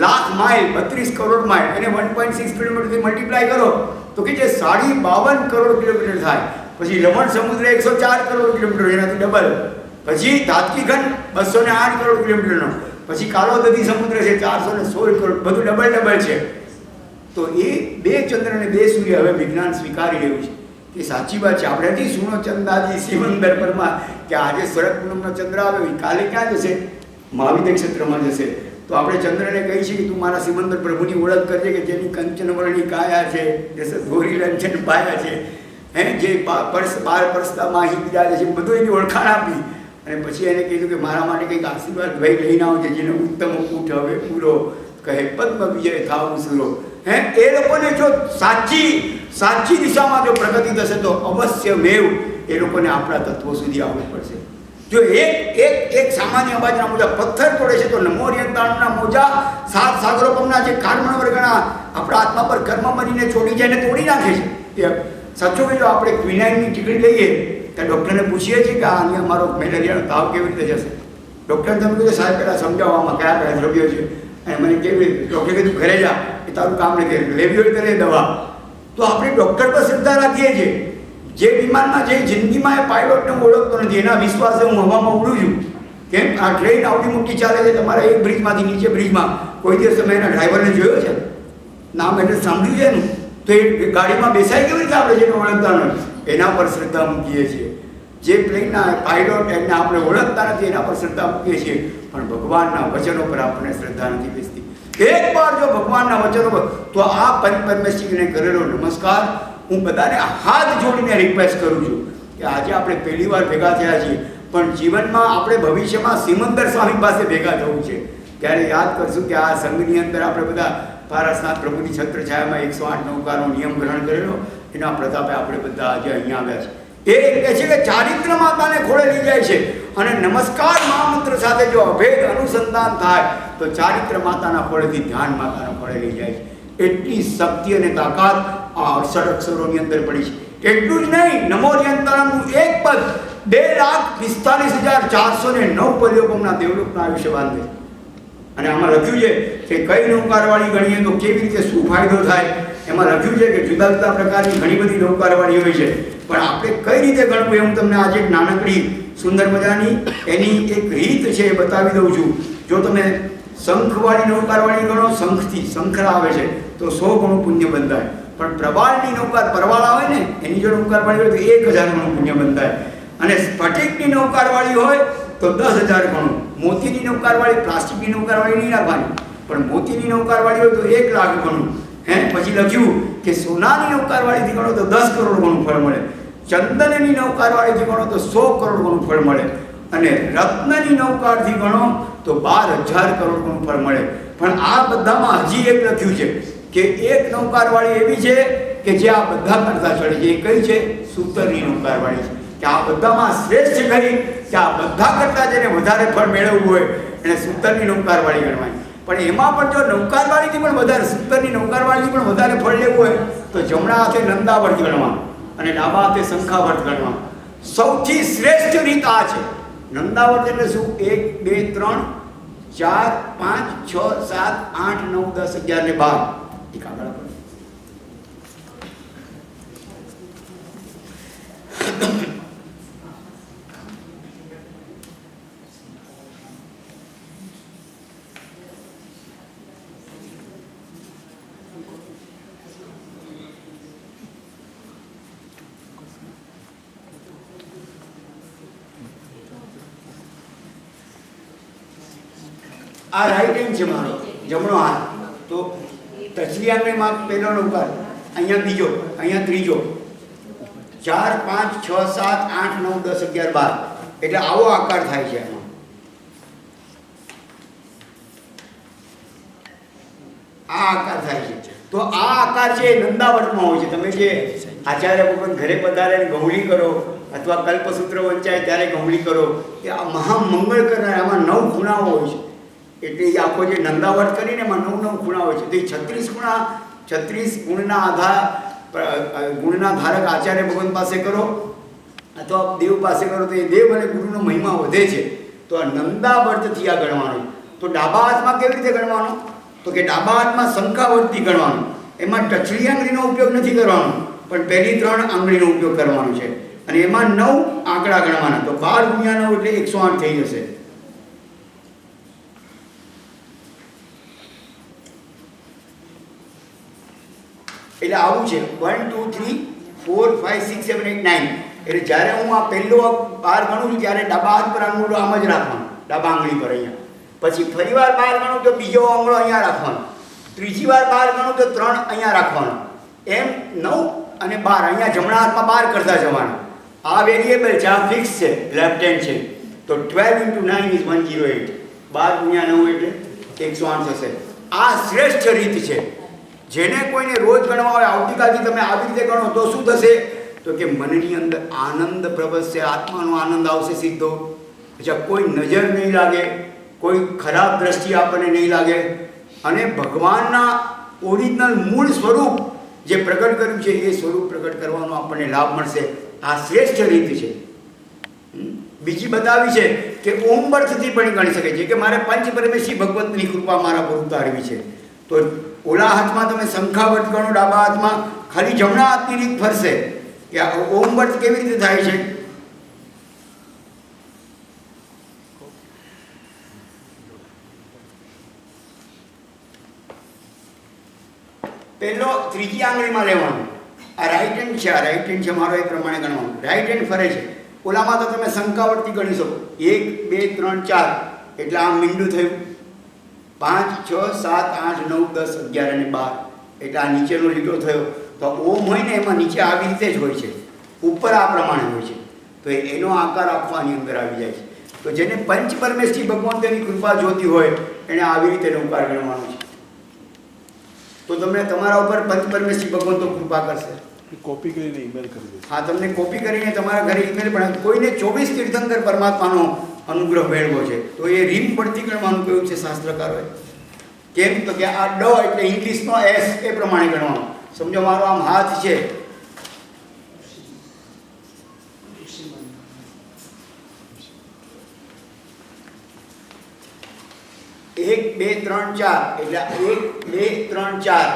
લાખ માઇલ, 32 કરોડ માઇલ. એને 1.6 કિલોમીટરથી મલ્ટીપ્લાય કરો તો કે જે 52 કરોડ કિલોમીટર થાય. પછી લવણ સમુદ્ર 104 કરોડ કિલોમીટર, એનાથી ડબલ. પછી ધાતકી ખંડ 208 કરોડ કિલોમીટરનો. પછી કાળો દધી સમુદ્ર છે 416 કરોડ. બધું ડબલ છે. તો એ 2 ચંદ્ર અને 2 સૂર્ય હવે વિજ્ઞાન સ્વીકારી રહ્યું છે કે સાચી વાત છે. આપણે નથી સુનો ચંદાજી સિમંદર પરમાં કે આજે શરદ પૂનમનો ચંદ્ર આવ્યો, કાલે ક્યાં જશે? મહાવિદ્ય ક્ષેત્રમાં જશે. તો આપણે ચંદ્રને કહીએ છીએ કે તું મારા સિમંદર પ્રભુની ઓળખ કરજે કે જેની કંચનવર્ણી કાયા છે, જૈસે ધોરી લંચન પાયા છે, જે બાર પરસ્તામાં અહીં બિરાજે છે, બધું એની ઓળખાણ આપી. અને પછી એને કીધું કે મારા માટે કંઈક આશીર્વાદ ભાઈ લઈને આવજે, જેને ઉત્તમ કૂટ હવે પૂરો કહે પદ્મ વિજય થાવું સુરો. એ લોકોને જો સાચી દિશામાં જો પ્રગતિ થશે તો અવશ્ય મેવ એ લોકોને આપણા તત્વો સુધી આવવું પડશે. જો એક સામાન્ય અવાજના મોજા પથ્થર તોડે છે તો નમોરિયંતાણના મોજા 7 સાગરો પરના જે કાર્બન વર્ગના આપણા આત્મા પર કર્મ બનીને છોડી જાય ને તોડી નાખે છે. એ સાચું કહેજો, આપણે ક્વિનાઇનની ટીકડી લઈએ તો ડૉક્ટરને પૂછીએ છીએ કે આની અમારો મેલેરિયાનો તાવ કેવી રીતે જશે. ડૉક્ટર તમે કીધું સાહેબ પહેલાં સમજાવવામાં કયા કયા દ્રવ્યો છે અને મને કેવી રીતે. ડૉક્ટરે કીધું ઘરે જા, એ તારું કામ નથી, લેવી હોય તો લે દવા. તો આપણે ડૉક્ટર પર શ્રદ્ધા રાખીએ છીએ. જે વિમાનમાં જે જિંદગીમાં એ પાયલોટને ઓળખતો નથી, એના વિશ્વાસે હું હવામાં ઉડું છું. કેમ? આ ટ્રેન આવડી મોટી ચાલે છે, તમારા એક બ્રિજમાંથી નીચે બ્રિજમાં કોઈ દિવસ તમે એના ડ્રાઈવરને જોયો છે? નામ એટલે સાંભળ્યું છે એનું? તો એ ગાડીમાં બેસાય કેવી રીતે આપણે જેને ઓળખતા નથી? એના પર શ્રદ્ધા મૂકીએ છીએ. જે પ્લેનના પાયલોટ એને આપણે ઓળખતા નથી એના પર શ્રદ્ધા મૂકીએ છીએ, પણ ભગવાનના વચનો પર આપણને શ્રદ્ધા નથી બેસતી. એકવાર જો ભગવાનના વચનો પર, તો આ પરમેશ્વરીને કરેલો નમસ્કાર હું બધાને હાથ જોડીને રિક્વેસ્ટ કરું છું કે આજે આપણે પહેલી વાર ભેગા થયા છીએ, પણ જીવનમાં આપણે ભવિષ્યમાં સિમંદર સ્વામી પાસે ભેગા થવું છે. ત્યારે યાદ કરશું કે આ સંઘની અંદર આપણે બધા પારસનાથ પ્રભુની છત્રછાયામાં 108 નૌકાનો નિયમ ગ્રહણ કરેલો, એના પ્રતાપે આપણે બધા આજે અહીંયા આવ્યા છે. એ કહે છે કે ચારિત્ર માતાને ખોળે લઈ જાય છે અને નમસ્કાર મહામંત્ર સાથે જો અભેદ અનુસંધાન થાય તો ચારિત્ર માતાના ખોળેથી ધ્યાન માતાના ખોળે લઈ જાય છે. એટલી શક્તિ અને તાકાત આ 68 અક્ષરોની અંદર પડી છે. એટલું જ નહીં, નમોરિયંતાણનું એક પદ 2,45,409 પદયોગમના દેવલોકના આયુષ્ય બાંધે. અને આમાં લખ્યું છે કે કઈ નૌકારવાળી ગણીએ તો કેવી રીતે શું ફાયદો થાય. એમાં લખ્યું છે કે જુદા જુદા પ્રકારની ઘણી બધી નૌકારવાળી હોય છે, પણ આપણે કઈ રીતે ગણવું એ હું તમને આજે એક નાનકડી સુંદર મજાની એની એક રીત છે એ બતાવી દઉં છું. જો તમે શંખવાળી નૌકારવાળી ગણો, શંખથી શંખરા આવે છે તો 100 ગણું પુણ્ય બંધાય. પણ પ્રવાળની નૌકાર પરવાળા હોય ને એની જો નૌકારવાળી હોય તો 1000 ગણું પુણ્ય બંધાય. અને સ્ફટિકની નૌકારવાળી હોય તો 10,000 ગણું. મોતીની નૌકારવાળી, પ્લાસ્ટિકની નૌકારવાળી નહીં રાખવાની, પણ મોતીની નૌકારવાળી હોય તો 1 લાખ ગણું. પછી લખ્યું કે સોનાની નૌકારવાળીથી ગણો તો 10 કરોડ ગણું ફળ મળે, ચંદનની નૌકારવાળીથી ગણો તો 100 કરોડ ગણું ફળ મળે, અને રત્નની નૌકારથી ગણો તો 12,000 કરોડ ગણું ફળ મળે. પણ આ બધામાં હજી એક લખ્યું છે કે એક નૌકારવાળી એવી છે કે જે આ બધા કરતા ચડે છે. એ કઈ છે? સૂતરની નૌકારવાળી છે. કે આ બધામાં શ્રેષ્ઠ કરી કે આ બધા કરતા જેને વધારે ફળ મેળવવું હોય એને સૂતરની નૌકારવાળી ગણવાની. પણ એમાં પણ જો નૌકારવાળીથી પણ વધારે, સૂતરની નૌકારવાળીથી પણ વધારે ફળ લેવું હોય તો જમણા હાથે નંદાવર્ત ગણવા અને ડાબા હાથે શંખાવર્ત ગણવા. સૌથી શ્રેષ્ઠ રીત આ છે. નંદાવર્ત એટલે શું? 1 2 3 4 5 6 7 8 9 10 11 ને 12. એક આગળ આપો. આ રાઈટ હેન્ડ છે મારો, જમણો હાથ. તો ટચલી આંગળીમાં પહેલો નંબર, અહીંયા બીજો, અહીંયા ત્રીજો, 4 5 6 7 8 9 10 11 12, એટલે આવો આકાર થાય છે એમાં. આ આકાર થાય છે. તો આ આકાર છે એ નંદાવર્તમાં હોય છે. તમે જે આચાર્ય ભગવાન ઘરે પધારે ગૌળી કરો અથવા કલ્પસૂત્ર વંચાય ત્યારે ગૌળી કરો, એ આ મહામંગળ કરનાર, આમાં 9 ખૂણાઓ હોય છે. એટલે એ આખો જે નંદાવર્ત કરીને એમાં 9 ખૂણા હોય છે. તો એ 36 ખૂણા, 36 ગુણના ગુણના ધારક આચાર્ય ભગવાન પાસે કરો અથવા દેવ પાસે કરો તો એ દેવ અને ગુરુનો મહિમા વધે છે. તો આ નંદાવર્તથી આ ગણવાનું. તો ડાબા હાથમાં કેવી રીતે ગણવાનો? તો કે ડાબા હાથમાં શંખાવર્તથી ગણવાનું. એમાં ટચલી આંગળીનો ઉપયોગ નથી કરવાનો, પણ પહેલી 3 આંગળીનો ઉપયોગ કરવાનો છે. અને એમાં 9 આંકડા ગણવાના. તો 12 × 9 એટલે 108 થઈ જશે. એટલે આવું છે 1 2 3 4 5 6 7 8 9. એટલે જ્યારે હું આ પહેલો 12 ગણું છું ત્યારે ડાબા હાથ પર આંગળો આમ જ રાખવાનો, ડાબા આંગળી પર અહીંયા. પછી ફરી વાર 12 ગણું તો બીજો આંગળો અહીંયા રાખવાનો, ત્રીજી વાર 12 ગણું તો 3 અહીંયા રાખવાનો, એમ 9 અને 12 અહીંયા જમણા હાથમાં 12 કરતા જવાના. આ વેરિયેબલ છે, આ ફિક્સ છે, લેફ્ટ હેન્ડ છે. તો 12 × 9 = 108. 12 × 9 એટલે 108 થશે. આ શ્રેષ્ઠ રીત છે. જેને કોઈને રોજ ગણવા હોય, આવતીકાલથી તમે આવી રીતે ગણો તો શું થશે? તો કે મનની અંદર આનંદ પ્રવસશે, આત્માનો આનંદ આવશે સીધો. અચ્છા, કોઈ નજર નહીં લાગે, કોઈ ખરાબ દ્રષ્ટિ આપણને નહીં લાગે, અને ભગવાનના ઓરિજિનલ મૂળ સ્વરૂપ જે પ્રગટ કર્યું છે એ સ્વરૂપ પ્રગટ કરવાનો આપણને લાભ મળશે. આ શ્રેષ્ઠ રીત છે. બીજી બતાવી છે કે ઓમ બર્થથી પણ ગણી શકે છે કે મારે પંચ પરમેશ્વરી ભગવતની કૃપા મારા પર ઉતારવી છે. તો ઓલા હાથમાં તમે શંખાવર્ત ગણો, ડાબા હાથમાં ખાલી જમણા હાથની રીત ફરશે કે આ ઓમ બર્થ કેવી રીતે થાય છે. પહેલો ત્રીજી આંગળીમાં લેવાનું. આ રાઈટ હેન્ડ છે, આ રાઈટ હેન્ડ છે મારો, એ પ્રમાણે ગણવાનું. રાઈટ હેન્ડ ફરે છે. ઓલામાં તો તમે શંખાવર્તથી ગણી શકો, 1 2 3 4 એટલે આમ મીંડું થયું. 5 6 7 8 9 10 11 અને 12 એટલે આ નીચેનો લીટો થયો. તો ઓમ હોય ને એમાં નીચે આવી રીતે જ હોય છે, ઉપર આ પ્રમાણે હોય છે. તો એનો આકાર આપવાની અંદર આવી જાય છે. તો જેને પંચ પરમેશ્વરી ભગવાન તેની કૃપા જોતી હોય એણે આવી રીતે ઉકાર ગણવાનો છે. તો તમને તમારા ઉપર પંચ પરમેશ્વરી ભગવાન તો કૃપા કરશે. કોપી કરીને ઈમેલ કરી દેજો. હા, તમને કોપી કરીને તમારા ઘરે ઈમેલ, પણ કોઈને 24 તીર્થંકર પરમાત્માનો અનુગ્રહ મેળવો છે તો એ રીમ પડતી ગણવાનું કહ્યું છે શાસ્ત્રકારોએ. કેમ? તો કે આ ડ એટલે ઇંગ્લિશનો એસ એ પ્રમાણે ગણવાનું. સમજો મારો આમ હાથ છે, એક બે ત્રણ ચાર એટલે 1 2 3 4.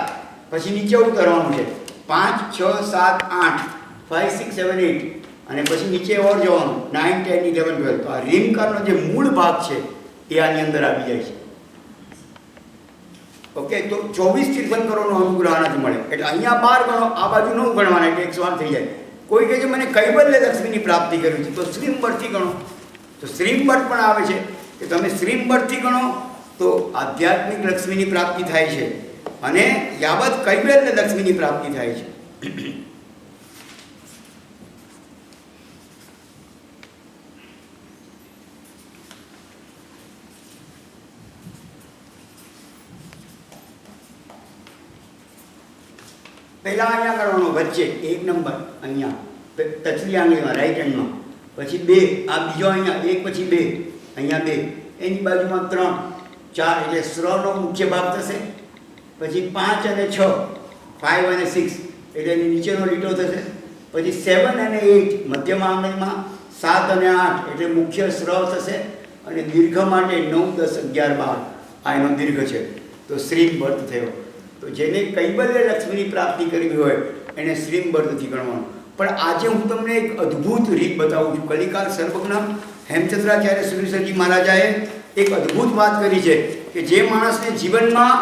પછી નીચે ઉતરવાનું છે 5 6 7 8 5 6 7 8 અને પછી નીચે ઓર જવાનું 9 10 11 12. તો આ રીમકારનો જે મૂળ ભાગ છે એ આની અંદર આવી જાય છે. ઓકે, તો 24 તીર્થંકરોનો અનુગ્રહ આનાથી મળે. એટલે અહીંયા 12 ગણો, આ બાજુ 9 ગણવાના એટલે 108 થઈ જાય. કોઈ કહે છે મને કૈવલ્ય લક્ષ્મીની પ્રાપ્તિ કરવી છે તો શ્રીમબરથી ગણો. તો શ્રીમબર પણ આવે છે કે તમે શ્રીમબરથી ગણો તો આધ્યાત્મિક લક્ષ્મીની પ્રાપ્તિ થાય છે અને યાવત કૈવલ્ય લક્ષ્મીની પ્રાપ્તિ થાય છે. પહેલા અહીંયા કરવાનો વચ્ચે 1 નંબર અહીંયા ટચલી આંગળીમાં રાઈટ હેન્ડમાં, પછી 2 આ બીજો અહીંયા 1 પછી 2 અહીંયા 2 એની બાજુમાં 3 4 એટલે શ્રનો મુખ્ય ભાગ થશે. પછી 5 અને 6 5 અને 6 એટલે એની નીચેનો લીટો થશે. પછી 7 અને 8 મધ્યમ આંગળીમાં, 7 અને 8 એટલે મુખ્ય શ્રવ થશે. અને દીર્ઘ માટે 9 10 11 12 આ એનો દીર્ઘ છે. તો શ્રીમબર્થ થયો. તો જેને કૈવલ્ય લક્ષ્મીની પ્રાપ્તિ કરવી હોય એને શ્રીમબર્થથી ગણવાનું. પણ આજે હું તમને એક અદ્ભુત રીત બતાવું છું. કલિકાલ સર્વજ્ઞ હેમચંદ્રાચાર્ય સુરેશ્વરજી મહારાજાએ એક અદ્ભુત વાત કરી છે કે જે માણસને જીવનમાં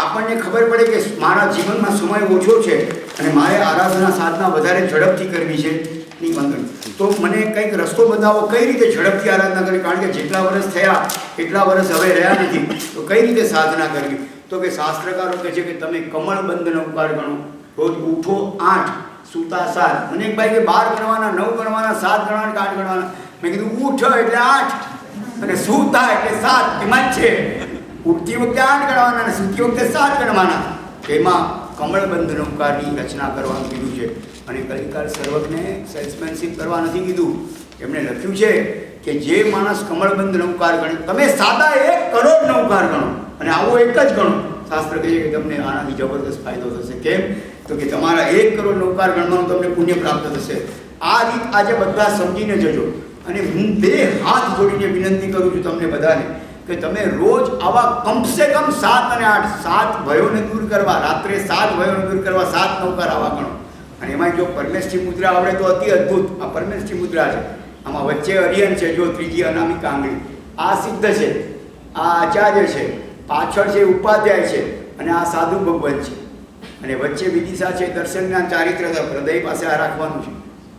આપણને ખબર પડે કે મારા જીવનમાં સમય ઓછો છે અને મારે આરાધના સાધના વધારે ઝડપથી કરવી છે, નહીં વાંધો નહીં. તો મને કંઈક રસ્તો બતાવો કઈ રીતે ઝડપથી આરાધના કરવી, કારણ કે જેટલા વર્ષ થયા એટલા વર્ષ હવે રહ્યા નથી, તો કઈ રીતે સાધના કરવી. તો કે શાસ્ત્રકારો કહે છે કે તમે કમળબંધ નવકાર ગણો, રોજ ઉઠો 8, સૂતા 7. મને એક ભાઈ કે 12 ગણવાના, 9 ગણવાના, 7 ગણવાના, 8 ગણવાના. મેં કીધું ઉઠ એટલે 8 અને સૂતા એટલે 7, એમાં જ છે. ઉઠતી વખતે 8 ગણવાના અને સૂતી વખતે 7 ગણવાના. એમાં કમળબંધ નવકારની રચના કરવાનું કીધું છે. અને કલિકાલ સર્વજ્ઞે સેલ્સમેનશીપ કરવા નથી કીધું. એમણે લખ્યું છે કે જે માણસ કમળબંધ નવકાર ગણે, તમે સાદા 1 કરોડ નવકાર ગણો અને આવો એક જ ગણો, શાસ્ત્ર કહે છે કે તમને આનાથી જબરદસ્ત ફાયદો થશે. કેમ? તો કે તમારા 1 કરોડ નવકાર ગણવાનું તમને પુણ્ય પ્રાપ્ત થશે. આ રીત આજે બધા સમજીને જજો. અને હું 2 હાથ જોડીને વિનંતી કરું છું તમને બધાને કે તમે રોજ આવા કમસે કમ 7 અને 8, 7 ભયોને દૂર કરવા, રાત્રે 7 ભયોને દૂર કરવા 7 નવકાર આવા ગણો. અને એમાં જો પરમેષ્ઠી મુદ્રા આવડે તો અતિ અદ્ભુત. આ પરમેષ્ઠી મુદ્રા છે, આમાં વચ્ચે અરિયન છે, જો ત્રીજી અનામિક આંગળી, આ સિદ્ધ છે, આ આચાર્ય છે, પાછળ છે ઉપાધ્યાય છે, અને આ સાધુ ભગવાન છે, અને વચ્ચે વિદિશા છે, દર્શન જ્ઞાન ચારિત્ર હૃદય પાસે આ રાખવાનું છે.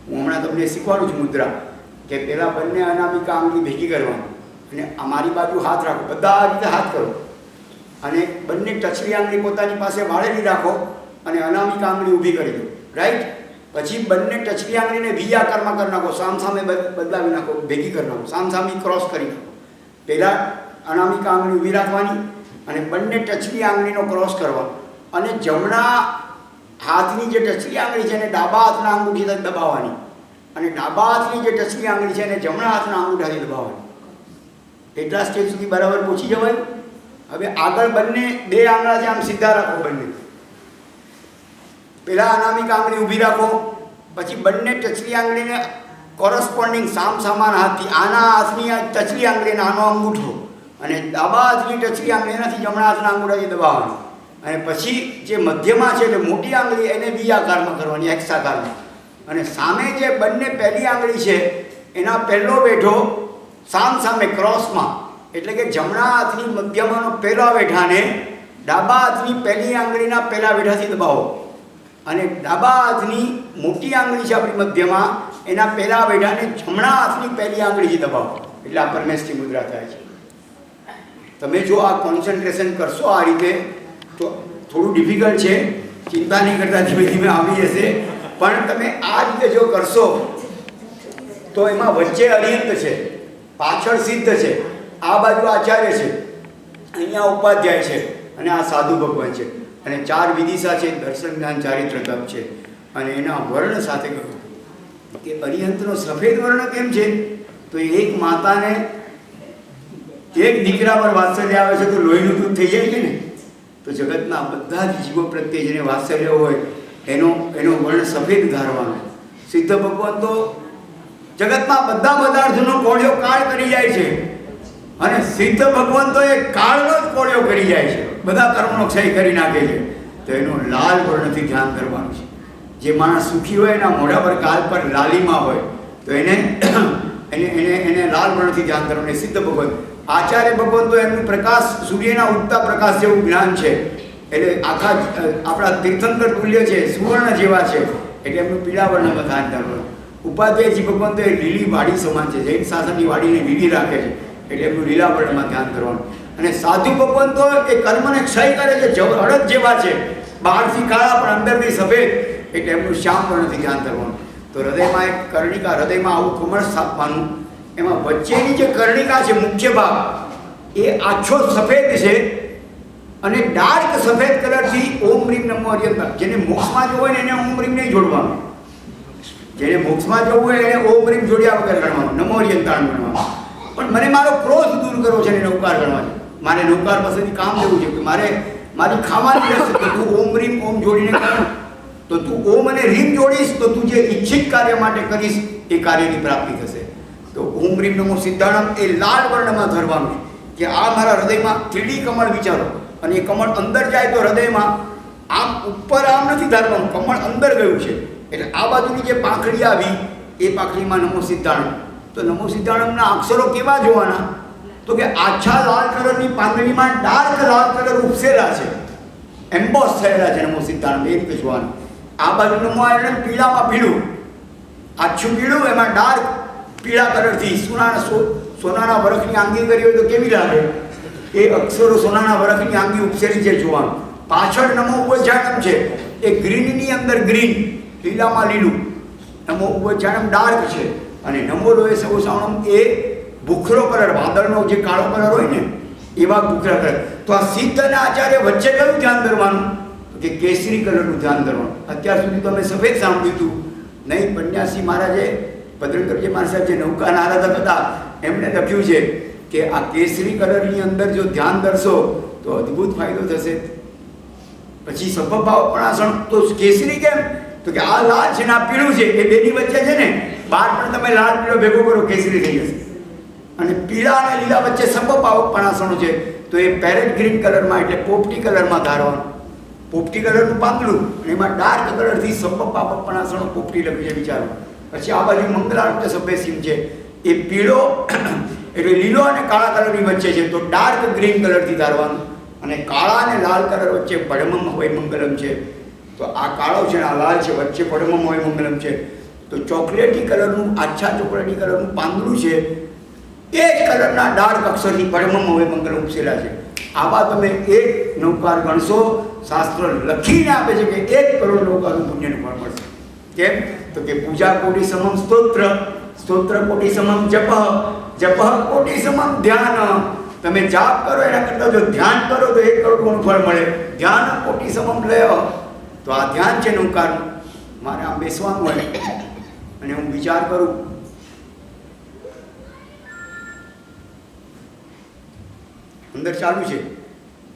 હું હમણાં તમને શીખવાડું છું મુદ્રા કે પહેલા બંને અનામિક આંગળી ભેગી કરવાની અને અમારી બાજુ હાથ રાખો, બધા આ રીતે હાથ કરો અને બંને ટચલી આંગળી પોતાની પાસે વાળેલી રાખો અને અનામિક આંગળી ઊભી કરી દો. રાઈટ? પછી બંને ટચલી આંગળીને વી આકારમાં કરી નાખો, સામસામે બદલાવી નાખો, ભેગી કરી નાખો, સામસામી ક્રોસ કરી નાખો. પહેલાં અનામિક આંગળી ઊભી રાખવાની અને બંને ટચલી આંગળીનો ક્રોસ કરવાનો અને જમણા હાથની જે ટચલી આંગળી છે એને ડાબા હાથના અંગૂઠીથી દબાવવાની અને ડાબા હાથની જે ટચલી આંગળી છે એને જમણા હાથના અંગૂઠાથી દબાવવાની. એટલા સ્ટેજ સુધી બરાબર પહોંચી જવાય. હવે આગળ બંને 2 આંગળા છે, આમ સીધા રાખો બંને. પહેલાં અનામિક આંગળી ઊભી રાખો, પછી બંને ટચલી આંગળીને કોરસ્પોન્ડિંગ સામસામાન હાથથી આના હાથની ટચલી આંગળીને આનો અંગૂઠો અને ડાબા હાથની ટચલી આંગળી એનાથી જમણા હાથના અંગૂઠાથી દબાવવાની. અને પછી જે મધ્યમાં છે એટલે મોટી આંગળી એને વી આકારમાં કરવાની, એક્સ આકારમાં. અને સામે જે બંને પહેલી આંગળી છે એના પહેલો વેઢો સામસામે ક્રોસમાં, એટલે કે જમણા હાથની મધ્યમાંનો પહેલા વેઢાને ડાબા હાથની પહેલી આંગળીના પહેલા વેઢાથી દબાવો અને ડાબા હાથની મોટી આંગળી છે આપણી મધ્યમાં એના પહેલા વેઢાને જમણા હાથની પહેલી આંગળીથી દબાવો. એટલે આ પરમેષ્ઠી મુદ્રા થાય છે. તમે જો આ કોન્સન્ટ્રેશન કરશો આ રીતે તો થોડું ડિફિકલ્ટ છે, ચિંતા નહીં કરતા, ધીમે ધીમે આવી જશે. પણ તમે આ રીતે જો કરશો તો એમાં વચ્ચે અરિયંત છે, પાછળ સિદ્ધ છે, આ બાજુ આચાર્ય છે, અહીંયા ઉપાધ્યાય છે અને આ સાધુ ભગવાન છે અને 4 વિદિશા છે, દર્શન જ્ઞાન ચારિત્ર તપ છે. અને એના વર્ણ સાથે કહ્યું કે અરિયંતનો સફેદ વર્ણ કેમ છે? તો એક માતાને એક દીકરા પર વાત્સલ્ય આવે છે તો લોહીનું દૂધ થઈ જાય છે ને. તો જગતના બધા જ જીવો પ્રત્યે જેને વાત્સલ્ય હોય એનો વર્ણ સફેદ ધારવાનો. સિદ્ધ ભગવાન તો જગતમાં બધા પદાર્થોનો કોળિયો કાળ કરી જાય છે અને સિદ્ધ ભગવાન તો એ કાળનો જ કોળિયો કરી જાય છે, બધા કર્મનો ક્ષય કરી નાખે છે. તો એનો લાલ વર્ણથી ધ્યાન કરવાનું છે. જે માણસ સુખી હોય એના મોઢા પર ગાલ પર લાલીમાં હોય તો એને લાલ વર્ણથી ધ્યાન કરવાનું. સિદ્ધ ભગવાન આચાર્ય ભગવાન તો એમનું પ્રકાશ સૂર્યના ઉગતા પ્રકાશ જેવું જ્ઞાન છે, એટલે આખા આપણા તીર્થંકર તુલ્ય છે, સુવર્ણ જેવા છે, એટલે એમનું પીળા વર્ણમાં ધ્યાન કરવાનું. ઉપાધ્યાયજી ભગવાન તો એ લીલી વાડી સમાન છે, જૈન શાસનની વાડીને લીલી રાખે છે, એટલે એમનું લીલા વર્ણમાં ધ્યાન કરવાનું. અને સાધુ ભગવાન તો એ કર્મને ક્ષય કરે છે, અડદ જેવા છે, બહારથી કાળા પણ અંદરથી સફેદ, એટલે એમનું શ્યામ વર્ણથી ધ્યાન કરવાનું. તો હૃદયમાં એક કર્ણિકા, હૃદયમાં આવું કમળ સ્થાપવાનું. એમાં વચ્ચેની જે કર્ણિકા છે મુખ્ય ભાગ એ આછો સફેદ છે અને ડાર્ક સફેદ કલરથી ઓમ રીમ નમો હરિયંતર. જેને મોક્ષમાં જવું હોય ને એને ઓમ રીમ નહીં જોડવાનું, જેને મોક્ષમાં જવું હોય એને ઓમ રીમ જોડ્યા વગર ગણવાનું, નમો હરિયંતાણ ગણવાનું. પણ મને મારો ક્રોધ દૂર કરવો છે ને નૌકાર ગણવા છે, મારે નૌકાર પાસેથી કામ લેવું છે, કે મારી ખાવાની રહેશે તો તું ઓમ રીમ ઓમ જોડીને કર. તો તું ઓમ અને રીમ જોડીશ તો તું જે ઈચ્છિત કાર્ય માટે કરીશ એ કાર્યની પ્રાપ્તિ થશે. તો ઓમ રીમ નમો સિદ્ધાણમ એ લાલ વર્ણમાં ધરવાનું છે કે આ મારા હૃદયમાં 3D કમળ વિચારો અને એ કમળ અંદર જાય તો હૃદયમાં આમ ઉપર આમ નથી ધારવાનું, કમળ અંદર ગયું છે. એટલે આ બાજુની જે પાંખડી આવી એ પાંખડીમાં નમો સિદ્ધાણમ. તો નમો સિદ્ધાણમના અક્ષરો કેવા જોવાના? તો કે આછા લાલ કલરની પાંદડીમાં ડાર્ક લાલ કલર ઉપસેલા છે, એમ્બોસ થયેલા છે નમો સિદ્ધાણમ, એ રીતે જોવાનું. આ બાજુ નમો આયરન પીળામાં પીળું, આછું પીળું, એમાં ડાર્ક પીળા કલરથી સોનાના વરખની આંગી કરી હોય તો કેવી લાગે? એ અક્ષરો સોનાના વરખની આંગી ઉપસેલી છે જોવાનું. પાછળ નમો ઉચ્ચારણ છે, એ ગ્રીનની અંદર ગ્રીન, લીલામાં લીલું. નમો ઉચ્ચારણ ડાર્ક છે અને નમો લોહે સૌ સાવણમ એ ભૂખરો કલર, વાદળનો જે કાળો કલર હોય ને એવા ભૂખરા કલર. તો આ સિદ્ધ અને આચાર્ય વચ્ચે કયું ધ્યાન ધરવાનું? કે કેસરી કલરનું ધ્યાન ધરવાનું. અત્યાર સુધી તો અમે સફેદ સાંભળ્યું હતું, નહીં પન્યાસી મહારાજે ભદ્રંકરજી મહારાજ જે નૌકાના આરાધક હતા એમણે લખ્યું છે કે આ કેસરી કલરની અંદર જો ધ્યાન ધરશો તો અદ્ભુત ફાયદો થશે. પછી સભ્ભાવપણાસણ તો કેસરી કેમ? તો કે આ લાલ છે ને આ પીળું છે, એ બેની વચ્ચે છે ને, બાર પણ તમે લાલ પીળો ભેગો કરો કેસરી થઈ જશે. અને પીળા અને લીલા વચ્ચે સભ્ભાવપણાસણ છે, તો એ પેરેટ ગ્રીન કલરમાં એટલે પોપટી કલરમાં ધારવાનું. પોપટી કલરનું પાંદડું અને એમાં ડાર્ક કલરથી સભ્ભાવપણાસણ પોપટી લખ્યું છે, વિચારો. પછી આ બાજુ મંગલાર્થ સભ્યસીમ છે, એ પીળો એટલે લીલો અને કાળા કલરની વચ્ચે છે, તો ડાર્ક ગ્રીન કલરથી ધારવાનું. અને કાળા અને લાલ કલર વચ્ચે પડમમ હોય મંગલમ છે, તો આ કાળો છે ને આ લાલ છે, વચ્ચે પડમમ હોય મંગલમ છે. તો ચોકલેટી કલરનું, આછા ચોકલેટી કલરનું પાંદડું છે, એ જ કલરના ડાર્ક અક્ષરથી પડમમ હોય મંગલમ ઉપસેલા છે. આવા તમે એક નૌકાર ગણશો, શાસ્ત્ર લખીને આપે છે કે 1 કરોડ નૌકાનું પુણ્યનું ફળ મળશે. કેમ? તો કે પૂજા કોટી સમમ સ્તોત્ર, સ્તોત્ર કોટી સમમ જપ, જપ કોટી સમમ ધ્યાન. તમે જાપ કરો એના કરતાં જો ધ્યાન કરો તો 1 કરોડ ગુણ ફળ મળે. ધ્યાન કોટી સમમ લય, તો આ ધ્યાન છે નૌકાનું. મારે આમ બેસવાનું હોય અને હું વિચાર કરું, અંદર ચાલુ છે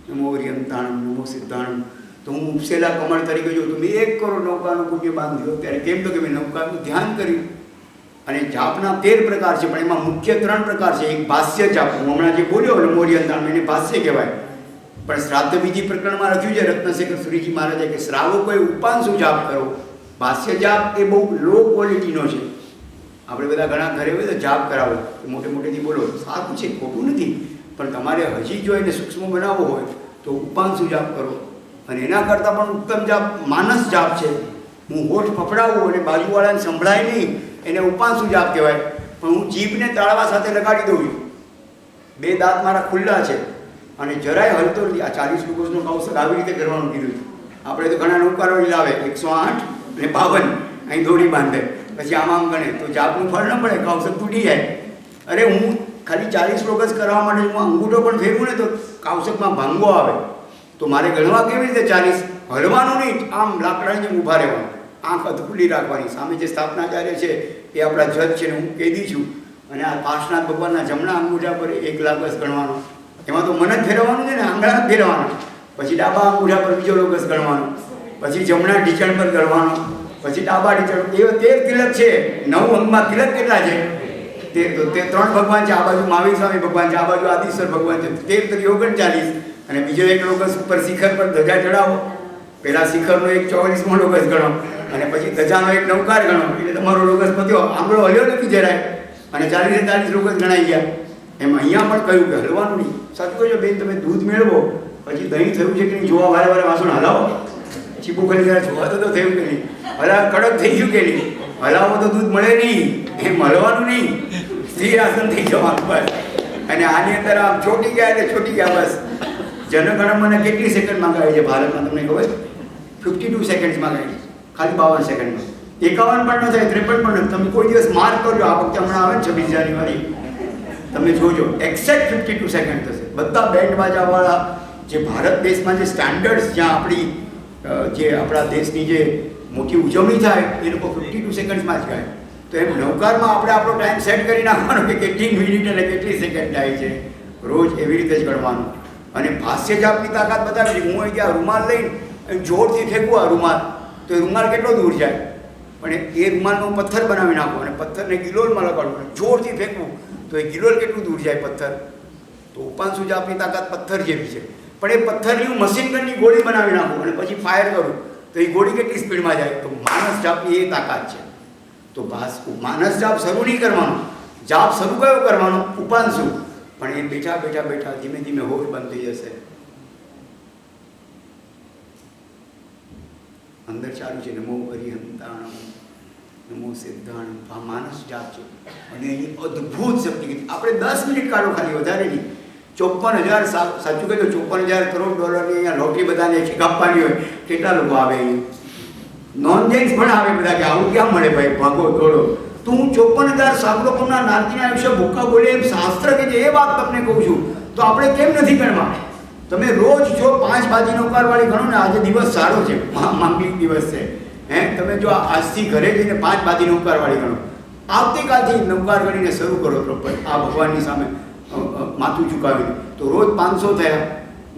નમો હરિયંતાણમ નમો સિદ્ધાણમ, તો હું ઉપસેલા કમળ તરીકે જો તો મેં 1 કરોડ નૌકાનું પુણ્ય બાંધ્યું. ત્યારે કેમ? તો કે મેં નૌકાનું ધ્યાન કર્યું. અને જાપના 13 પ્રકાર છે, પણ એમાં મુખ્ય 3 પ્રકાર છે. એક ભાષ્ય જાપ, હું હમણાં જે બોલ્યો નમો હરિયંતાણમ, એને ભાષ્ય કહેવાય. પણ શ્રાદ્ધ વિધિ પ્રકરણમાં લખ્યું છે રત્નશેખર સુરીજી મહારાજે કે શ્રાવકોએ ઉપાંશુ જાપ કરો. ભાષ્ય જાપ એ બહુ લો ક્વોલિટીનો છે. આપણે બધા ઘણા ઘરે હોય તો જાપ કરાવો, મોટે મોટેથી બોલો, સારું છે, ખોટું નથી, પણ તમારે હજી જો એને સૂક્ષ્મ બનાવવો હોય તો ઉપાંશુ જાપ કરો. અને એના કરતાં પણ ઉત્તમ જાપ માનસ જાપ છે. હું હોઠ ફફડાવું અને બાજુવાળાને સંભળાય નહીં, એને ઉપાંશુ જાપ કહેવાય. પણ હું જીભને તાળવા સાથે લગાડી દઉં છું, 2 દાંત મારા ખુલ્લા છે અને જરાય હલતો નથી. આ 40 ગ્લુકોઝનો કૌશલ આવી રીતે કરવાનું કીધું છે. આપણે તો ઘણા નૌકારો લાવે 108 અને 52 અહીં દોડી બાંધે, પછી આમ ગણે તો જાપનું ફળ ન પડે, કૌશલ તૂટી જાય. અરે હું ખાલી 40 શ્લોકસ કરવા માટે હું અંગૂઠો પણ ફેરવું ને તો કાવસકમાં ભાંગો આવે. તો મારે ગણવા કેવી રીતે 40? હલવાનું નહીં, આમ લાકડાની જેમ ઊભા રહેવાનું, આંખ ખુલ્લી રાખવાની. સામે જે સ્થાપનાચાર્ય છે એ આપણા જજ છે ને હું કેદી છું. અને આ પાર્શ્વનાથ ભગવાનના જમણા અંગૂઠા પર 1 લાકસ ગણવાનો. એમાં તો મન જ ફેરવવાનું છે ને, આંગળા જ ફેરવવાનું. પછી ડાબા અંગૂઠા પર બીજો લોકસ ગણવાનો, પછી જમણા ઢીચણ પર ગણવાનો, પછી ડાબા ઢીચણ. એ 13 તિલક છે. 9 અંગમાં તિલક કેટલા છે? તે 3 ભગવાન છે. આ બાજુ મહાવીર સ્વામી ભગવાન છે, આ બાજુ આદિશ્વર ભગવાન છે. 13 × 39. અને બીજો 1 લોકસ ઉપર શિખર પર ધજા ચડાવો. પહેલાં શિખરનો 1 44મો લોકસ ગણો અને પછી ધજાનો 1 નૌકાર ગણો, એટલે તમારો લોકસ પત્યો. આંગળો હલ્યો નથી જરાય અને 40 × 40 લોકસ ગણાઈ ગયા. એમ અહીંયા પણ કહ્યું કે હલવાનું નહીં. સાચું કહો બેન, તમે દૂધ મેળવો પછી દહીં થયું છે કે નહીં જોવા વારે વારે વાસણ હલાવો. ચીપું ખાલી જરા જોવા તો થયું કે નહીં, કડક થઈ ગયું કે નહીં, હલાવો તો દૂધ મળે નહીં. એમ હલવાનું નહીં, સ્થિર આસન થઈ જવાનું બસ. અને આની અંદર આમ ચોટી ગયા એટલે ચોટી ગયા બસ. જનગણમનને કેટલી સેકન્ડમાં ગાય છે ભારતમાં તમને ખબર? 52 સેકન્ડ્સમાં ગાય છે, ખાલી 52 સેકન્ડમાં. 51 પણ ન થાય, 53 પણ ન. તમે કોઈ દિવસ માર્ક કરજો, આ વખતે હમણાં આવે ને 26 જાન્યુઆરી, તમે જોજો એક્ઝેક્ટ 52 સેકન્ડ થશે. બધા બેન્ડ બાજાવાળા જે ભારત દેશમાં જે સ્ટેન્ડર્ડ્સ, જ્યાં આપણી જે આપણા દેશની જે મોટી ઉજવણી થાય એ લોકો 52 સેકન્ડ્સમાં જ ગાય. તો એમ નૌકારમાં આપણે આપણો ટાઈમ સેટ કરી નાખવાનો કે કેટલી મિનિટ અને કેટલી સેકન્ડ થાય છે, રોજ એવી રીતે જ ગણવાનું. અને ભાષ્ય જાપની તાકાત બતાવી. હું અહીં ગયા રૂમાલ લઈને જોરથી ફેંકું આ રૂમાલ, તો એ રૂમાલ કેટલો દૂર જાય, પણ એ રૂમાલનો પથ્થર બનાવી નાખો અને પથ્થરને ગિલોલમાં લગાડવું અને જોરથી ફેંકવું તો એ ગિલોલ કેટલું દૂર જાય પથ્થર. તો ઉપાંશુ જાપની તાકાત પથ્થર જેવી છે. પણ એ પથ્થરની હું મશીન ગનની ગોળી બનાવી નાખું અને પછી ફાયર કરું તો એ ગોળી કેટલી સ્પીડમાં જાય. તો માનસ જાપની એ તાકાત છે. તો માનસ જાપ શરૂ નહીં કરવાનો, જાપ શરૂ કયો કરવાનો? ઉપાંશુ. પણ એ બેઠા બેઠા બેઠા ધીમે ધીમે હોશ બંધ થઈ જશે. અંદર ચાલુ છે નમો હરિહંતાણમ નમો સિદ્ધાણ આ માનસ જાત છે અને એની અદ્ભુત શક્તિ કીધી. આપણે 10 મિનિટ કાઢો, ખાલી વધારે નહીં. 54,000 સાચું કહ્યું તો 54,000 કરોડ ડોલરની અહીંયા લોટરી બધાને આપવાની હોય, કેટલા લોકો આવે અહીંયા? નોનજેન્સ પણ આવે બધા, કે આવું ક્યાં મળે ભાઈ, ભાગો દોડો. તો હું 54,000 સાગરોપમના નારદીના આયુષ્ય ભૂક્કા બોલે એમ શાસ્ત્ર કે છે, એ વાત તમને કહું છું. તો આપણે કેમ નથી ગણવા? તમે રોજ જો 5 બાજી નૌકારવાળી ગણો ને, આજે દિવસ સારો છે, માંગલિક દિવસ છે, તમે જો આજથી ઘરે જઈને 5 બાજી નૌકારવાળી ગણો, આવતીકાલથી નૌકાર ગણીને શરૂ કરો પ્રોપર આ ભગવાનની સામે માથું ચૂકાવીને, તો રોજ 500 થયા,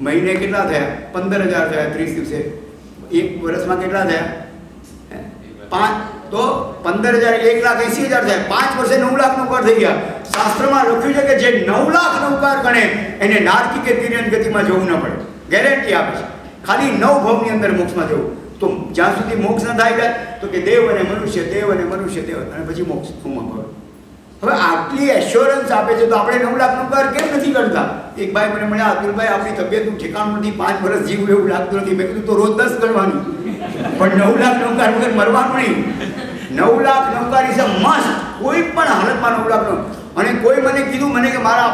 મહિને કેટલા થયા? 15,000 થયા, 30 દિવસે, એક વર્ષમાં કેટલા થયા? 5 તો 15,000 1,80,000 થયા. 5 વર્ષે 9 લાખ નૌકાર થઈ ગયા. શાસ્ત્રમાં લખ્યું છે કે જે 9 લાખ નૌકાર ગણે એને નારકી કે તિર્યન ગતિમાં જવું ન પડે, ગેરંટી આપે છે. ખાલી 9 ભવની અંદર મોક્ષમાં જવું. તો જ્યાં સુધી મોક્ષ ન થાય તો કે દેવ અને મનુષ્ય, દેવ અને મનુષ્ય, દેવ, અને પછી મોક્ષ ભવે. હવે આટલી એશ્યોરન્સ આપે છે તો આપણે 9 લાખ નૌકાર કેમ નથી કરતા? એક ભાઈ મને મળ્યા, અતુલભાઈ આપણી તબિયતનું ઠેકાણું નથી, 5 વર્ષ જીવવું એવું લાગતું નથી. મેં કીધું તો રોજ 10 ગણવાનું, પણ 9 લાખ નૌકાર વગર મરવાનું નહીં. 9 lakh Navkar is a must, કોઈ પણ હાલતમાં 9 લાખ. અને કોઈ મને કીધું કે મારા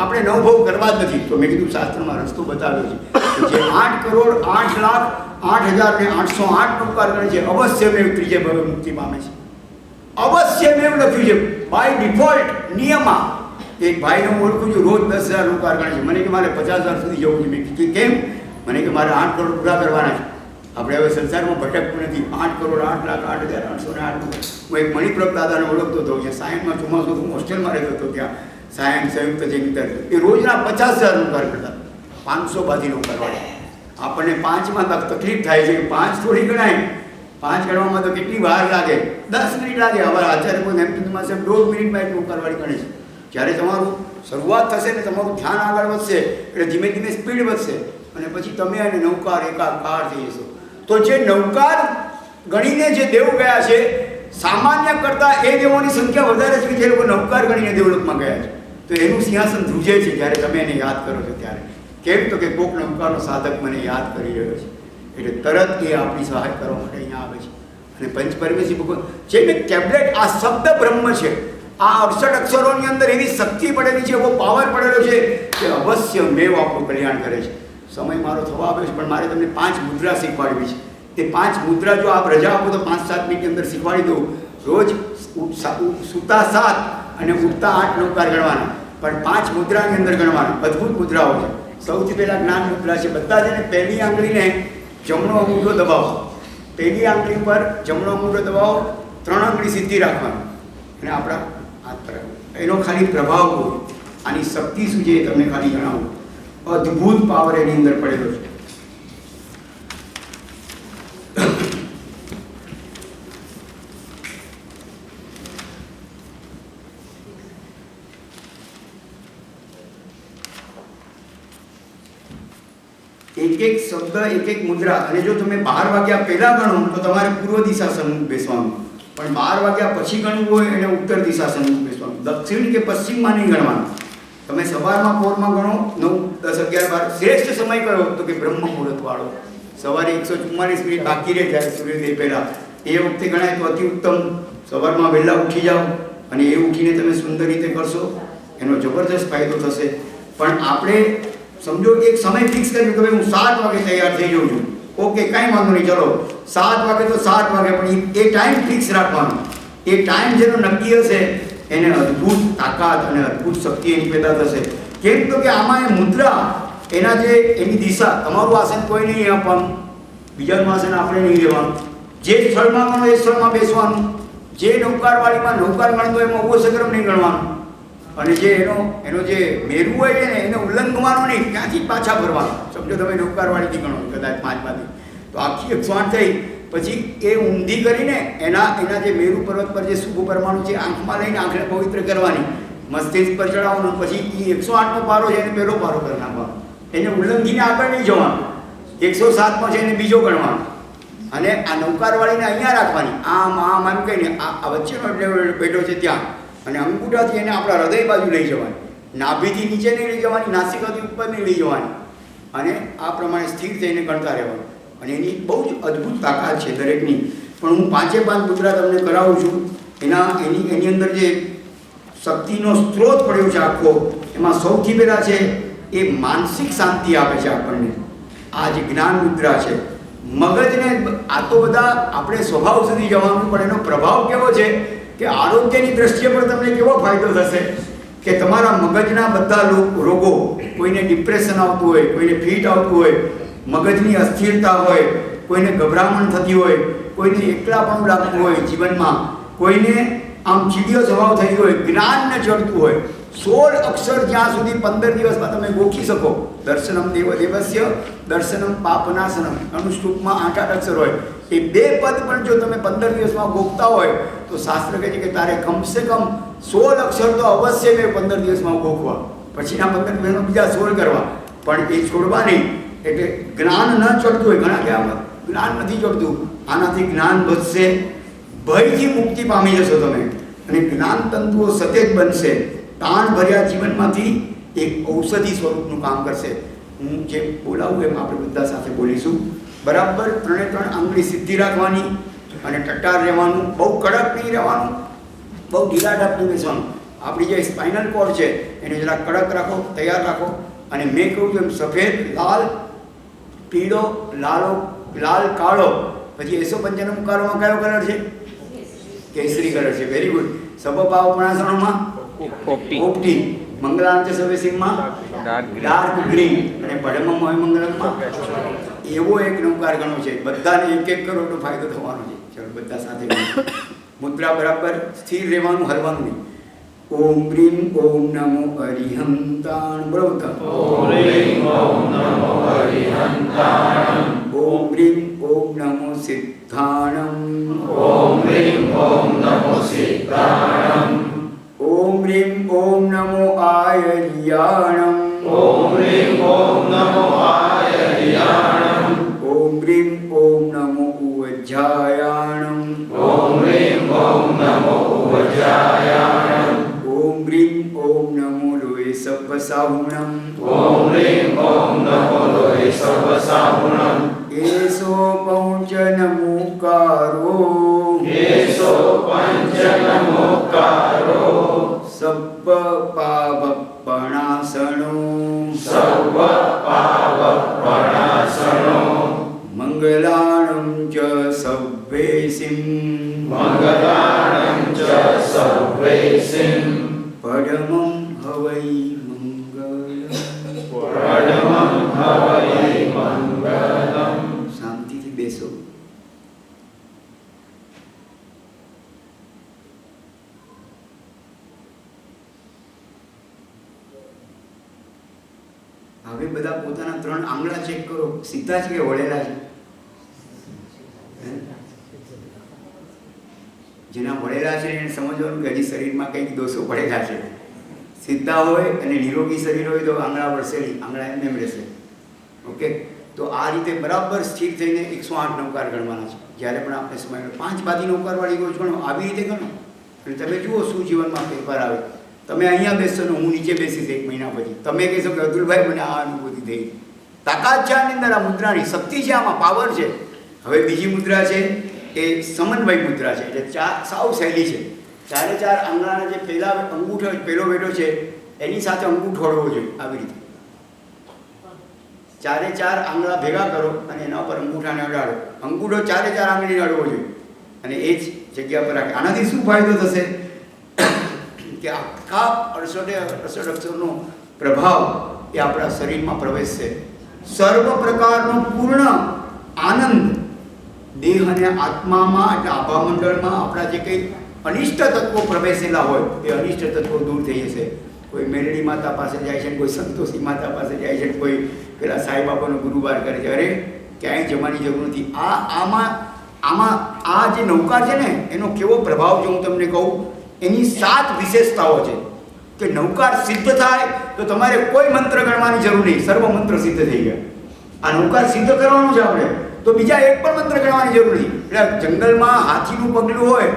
આપણે 9 ભવ કરવા જ નથી. તો મેં કીધું શાસ્ત્રમાં રસ્તો બતાવ્યો છે, જે 8,08,08,808 નૌકાર ગણે છે, અવશ્ય મેં ત્રીજે ભવે મુક્તિ પામે છે. અવશ્ય મેં લખ્યું છે બાય ડિફોલ્ટ નિયમમાં. એક ભાઈને હું ઓળખું છું, રોજ 10,000 નૌકાર ગણે છે. મને કે મારે 50,000 સુધી જવું છે. મેં કીધું કેમ? મને કે મારે 8 કરોડ પૂરા કરવાના છે. આપણે હવે સંસારમાં ભટકતું નથી. 8 કરોડ 8,08,808. હું એક મણિપ્રભ દાદાને ઓળખતો હતો, જે સાયન્સમાં ચોમાસું હું હોસ્ટેલમાં રહેતો હતો, ત્યાં સાયન્સ સંયુક્ત જે મિત્ર, એ રોજના 50,000 નૌકાર કરતા, 500 બાજી નૌકારવાળા. આપણને 5માં તકલીફ થાય છે કે 5 થોડી ગણાય. 5 ગણવામાં તો કેટલી વાર લાગે? 10 મિનિટ લાગે. હવે આચાર્ય કોઈ હેમચંદ્રમાં સાહેબ 1.5 મિનિટમાં એક નૌકારવાળી ગણે છે. જ્યારે તમારું શરૂઆત થશે ને, તમારું ધ્યાન આગળ વધશે એટલે ધીમે ધીમે સ્પીડ વધશે, અને પછી તમે અને નૌકાર એકાકાર થઈ જશો. તો જે નૌકાર ગણીને જે દેવ ગયા છે, સામાન્ય કરતાં એ દેવોની સંખ્યા વધારે છે કે જે લોકો નૌકાર ગણીને દેવલોકમાં ગયા છે. તો એનું સિંહાસન ધ્રુજે છે જ્યારે તમે એને યાદ કરો છો ત્યારે. કેમ? તો કે કોક નૌકારનો સાધક મને યાદ કરી રહ્યો છે, એટલે તરત એ આપણી સહાય કરવા માટે અહીંયા આવે છે. અને પંચપરમેશી ભગવાન જે મેં ટેબ્લેટ, આ શબ્દ બ્રહ્મ છે, આ 68 અક્ષરોની અંદર એવી શક્તિ પડેલી છે, એવો પાવર પડેલો છે કે અવશ્ય મેવ આપણું કલ્યાણ કરે છે. સમય મારો થવા આવ્યો છે, પણ મારે તમને 5 મુદ્રા શીખવાડવી છે. તે 5 મુદ્રા જો આપ રજા આપો તો 5-7 મિનિટની અંદર શીખવાડી દઉં. રોજ સૂતા 7 અને ઉઠતા 8 નૌકાર ગણવાના, પણ 5 મુદ્રાની અંદર ગણવાના. અદ્ભુત મુદ્રાઓ છે. સૌથી પહેલાં જ્ઞાન મુદ્રા છે. બધા છે ને, પહેલી આંગળીને જમણો અંગૂઠો દબાવો, પહેલી આંગળી પર જમણો અંગૂઠો દબાવો, 3 આંગળી સીધી રાખવાની અને આપણા હાથ પર. એનો ખાલી પ્રભાવ હોય. આની શક્તિ શું છે એ તમને ખાલી જણાવું. અદ્ભુત પાવર એની અંદર પડેલો છે. એક એક શબ્દ, એક એક મુદ્રા. અને જો તમે 12 વાગ્યા પહેલા ગણો તો તમારે પૂર્વ દિશા સન્મુખ બેસવાનું, પણ 12 વાગ્યા પછી ગણવું હોય એને ઉત્તર દિશા સન્મુખ બેસવાનું. દક્ષિણ કે પશ્ચિમમાં નહીં ગણવાનું. તમે સવારમાં પોરમાં ગણો, 9, 10, 11, 12. શ્રેષ્ઠ સમય કયો? તો કે બ્રહ્મ મુહૂર્ત વાળો. સવારે 144 મિનિટ બાકી રહે ત્યારે સૂર્યોદય પહેલા, એ વખતે ગણાય તો અતિ ઉત્તમ. સવારમાં વહેલા ઉઠી જાઓ અને એ ઉઠીને તમે સુંદર રીતે કરશો, એનો જબરદસ્ત ફાયદો થશે. પણ આપણે સમજો એક સમય ફિક્સ કર્યું કે ભાઈ હું 7 વાગે તૈયાર થઈ જાઉં છું. ઓકે, કાંઈ વાંધો નહીં, ચલો 7 વાગે તો 7 વાગે, પણ એ ટાઈમ ફિક્સ રાખવાનો. એ ટાઈમ જેનો નક્કી હશે એને અદ્ભુત તાકાત અને અદ્ભુત શક્તિ એની પેદા થશે. કેમ? તો કે આમાં એ મુદ્રા, એના જે એની દિશા, તમારું આસન કોઈ નહીં આપવાનું, બીજાનું આસન આપણે નહીં લેવાનું. જે સ્થળમાં ગણો એ સ્થળમાં બેસવાનું. જે નૌકારવાળીમાં નૌકાર ગણતો એમાં ઉપસક્રમ નહીં ગણવાનું. અને જે એનો જે મેરુ હોય છે ને એને ઉલ્લંઘવાનો નહીં, ત્યાંથી પાછા ભરવાનું. સમજો તમે નૌકારવાળીથી ગણો કદાચ 5 માંથી, તો આખી 108 થઈ. પછી એ ઊંધી કરીને એના જે મેરુ પર્વત પર જે શુભ પરમાણુ છે આંખમાં લઈને આંખને પવિત્ર કરવાની, મસ્તિષ્ક પર ચડાવવાનું. પછી એ 108નો પારો છે એને પહેલો પારો કરી નાખવાનો. એને ઉલ્લંઘીને આગળ નહીં જવાનું. 107માં છે એને બીજો ગણવાનો. અને આ નૌકારવાળીને અહીંયા રાખવાની, આમ કહીને આ વચ્ચેનો એટલે બેઠો છે ત્યાં, અને અંગૂઠાથી એને આપણા હૃદય બાજુ લઈ જવાની. નાભીથી નીચે નહીં લઈ જવાની, નાસિકાથી ઉપર નહીં લઈ જવાની. અને આ પ્રમાણે સ્થિર થઈને ગણતા રહેવાનું. અને એની બહુ જ અદ્ભુત તાકાત છે દરેકની. પણ હું 5 મુદ્રા તમને કરાવું છું. એની અંદર જે શક્તિનો સ્ત્રોત પડ્યો છે આખો, એમાં સૌથી પહેલાં છે એ માનસિક શાંતિ આપે છે આપણને. આ જે જ્ઞાન મુદ્રા છે મગજને, આ તો બધા આપણે સ્વભાવ સુધી જવાનું, પણ એનો પ્રભાવ કેવો છે કે આરોગ્યની દ્રષ્ટિએ પણ તમને કેવો ફાયદો થશે કે તમારા મગજના બધા રોગો, કોઈને ડિપ્રેશન આવતું હોય, કોઈને ફીટ આવતું હોય, મગજની અસ્થિરતા હોય, કોઈને ગભરામણ થતી હોય, કોઈને એકલાપણું લાગતું હોય જીવનમાં, કોઈને આમ ચીડિયો સ્વભાવ થઈ હોય, જ્ઞાન ન ચડતું હોય, 16 અક્ષર જ્યાં સુધી 15 દિવસમાં તમે ગોખી શકો. દર્શનમ દેવદેવસ્ય દર્શનમ પાપનાશનમ, અનુષ્ટુપમાં 8 અક્ષર હોય. એ 2 પદ પણ જો તમે 15 દિવસમાં ગોખતા હોય તો શાસ્ત્ર કહે છે કે તારે કમસે કમ 16 અક્ષર તો અવશ્ય મેં 15 દિવસમાં ગોખવા, પછીના 15 દિવસમાં બીજા 16 કરવા, પણ એ છોડવા નહીં. એટલે જ્ઞાન ન ચડતું હોય, ઘણા કે આમાં જ્ઞાન નથી ચડતું, આનાથી જ્ઞાન વધશે, ભયથી મુક્તિ પામી જશો તમે, અને જ્ઞાન તંતુઓ સતેજ બનશે, તાણ ભર્યા જીવનમાંથી એક ઔષધિ સ્વરૂપનું કામ કરશે. હું જે બોલાવું એમ આપણે બધા સાથે બોલીશું. બરાબર 3 આંગળી સીધી રાખવાની અને ટટ્ટાર રહેવાનું, બહુ કડક નહીં રહેવાનું, બહુ ઢીલા ઢાપ નહીં બેસવાનું. આપણી જે સ્પાઇનલ કોર્ડ છે એને જરા કડક રાખો, તૈયાર રાખો. અને મેં કહ્યું એમ સફેદ, લાલ, પીળો, લાલ, કાળો, પછી 155 કયો કલર છે? કેસરી કલર છે. Very good. સબપાવપણાસણમાં પોપટી, મંગલાંચ સવેસિંગમાં ડાર્ક ગ્રીન, અને પડમમ હોય મંગલમમાં એવો એક નૌકાર ગણો છે. બધાને એક કરો તો ફાયદો થવાનો છે. ચલો બધા સાથે મુદ્રા બરાબર સ્થિર રહેવાનું, હલવાનું નહીં. ઓમ રીમ ઓમ નમો અરિહંતાણ. બરોબર. ઓમ રીમ ઓમ નમો અરિહંતાણ. ઓમ રીમ ઓમ નમો સિદ્ધાણમ. ઓમ રીમ ઓમ નમો સિદ્ધાણમ. ઓમ રીમ ઓમ નમો આયર્યાણમ. ઓમ રીમ ઓમ નમો આયર્યાણમ. ઓમ રીમ ઓમ નમો ઉવજ્જાયાણમ. ઓમ રીમ ઓમ નમો ઉવજ્જાયાણમ. ઓમ રીમ ઓમ નમો લોય સપ્પસાહુણમ. ઓમ રીમ ઓમ નમો લોય સપ્પસાહુણમ. એસો પંચનમુકારો. એસો પંચનમુકારો. સબ્બ પાવપણાસણો. સબ્બ પાવપણાસણો. મંગલાણં ચ સવ્વેસિં. મંગલાણં ચ સવ્વેસિં. પડમં હવૈ મંગલમ. પડમં હવૈ મંગલમ. શાંતિથી બેસો. હવે બધા પોતાના 3 આંગળા ચેક કરો, સીધા છે કે વળેલા છે? જેના વળેલા છે એને સમજવાનું કે હજી શરીરમાં કંઈક દોષો પડેલા છે. સીધા હોય અને નિરોગી શરીર હોય તો આંગળા વળશે નહીં, આંગળા એમ રહેશે. ઓકે, તો આ રીતે બરાબર સ્થિર થઈને 108 નૌકાર ગણવાના છે. જ્યારે પણ આપણે સમય 5 બાદી નૌકારવાળી ગોળ ગણો, આવી રીતે ગણો, અને તમે જુઓ શું જીવનમાં ફેરફાર આવે. તમે અહીંયા બેસશો ને હું નીચે બેસીશ 1 મહિના પછી, તમે કહેશો કે અતુલભાઈ મને આ અનુભૂતિ થઈ. તાકાત છે આની અંદર, આ મુદ્રાની શક્તિ છે, આમાં પાવર છે. હવે બીજી મુદ્રા છે એ સમન્વય મુદ્રા છે. એટલે સાવ સહેલી છે. 4 આંગળાના જે પહેલો વેઢો છે એની સાથે અંગૂઠો અડવો જોઈએ. આવી રીતે 4 આંગળા ભેગા કરો અને એના ઉપર અંગૂઠાને અડાડો. અંગૂઠો 4 આંગળીને અડવો જોઈએ અને એ જ જગ્યા પર રાખે. આનાથી શું ફાયદો થશે કે આખા 68 અક્ષરનો પ્રભાવ એ આપણા શરીરમાં પ્રવેશશે. સર્વ પ્રકારનો પૂર્ણ આનંદ દેહ અને આત્મામાં, એટલે આભા મંડળમાં આપણા જે કંઈ અનિષ્ટ તત્વો પ્રવેશેલા હોય એ અનિષ્ટ તત્વો દૂર થઈ જશે. કોઈ મેરડી માતા પાસે જાય છે, કોઈ સંતોષી માતા પાસે જાય છે, કોઈ પેલા સાંઈબાબાનો ગુરુવાર કરે છે. અરે ક્યાંય જવાની જરૂર નથી. આમાં આ જે નૌકાર છે ને એનો કેવો પ્રભાવ છે હું તમને કહું. એની 7 વિશેષતાઓ છે કે નૌકાર સિદ્ધ થાય તો તમારે કોઈ મંત્ર ગણવાની જરૂર નહીં, સર્વ મંત્ર સિદ્ધ થઈ ગયા. આ નૌકાર સિદ્ધ કરવાનું છે આપણે તો બીજા એક પણ મંત્ર ગણવાની જરૂર નહીં. એટલે જંગલમાં હાથીનું પગલું હોય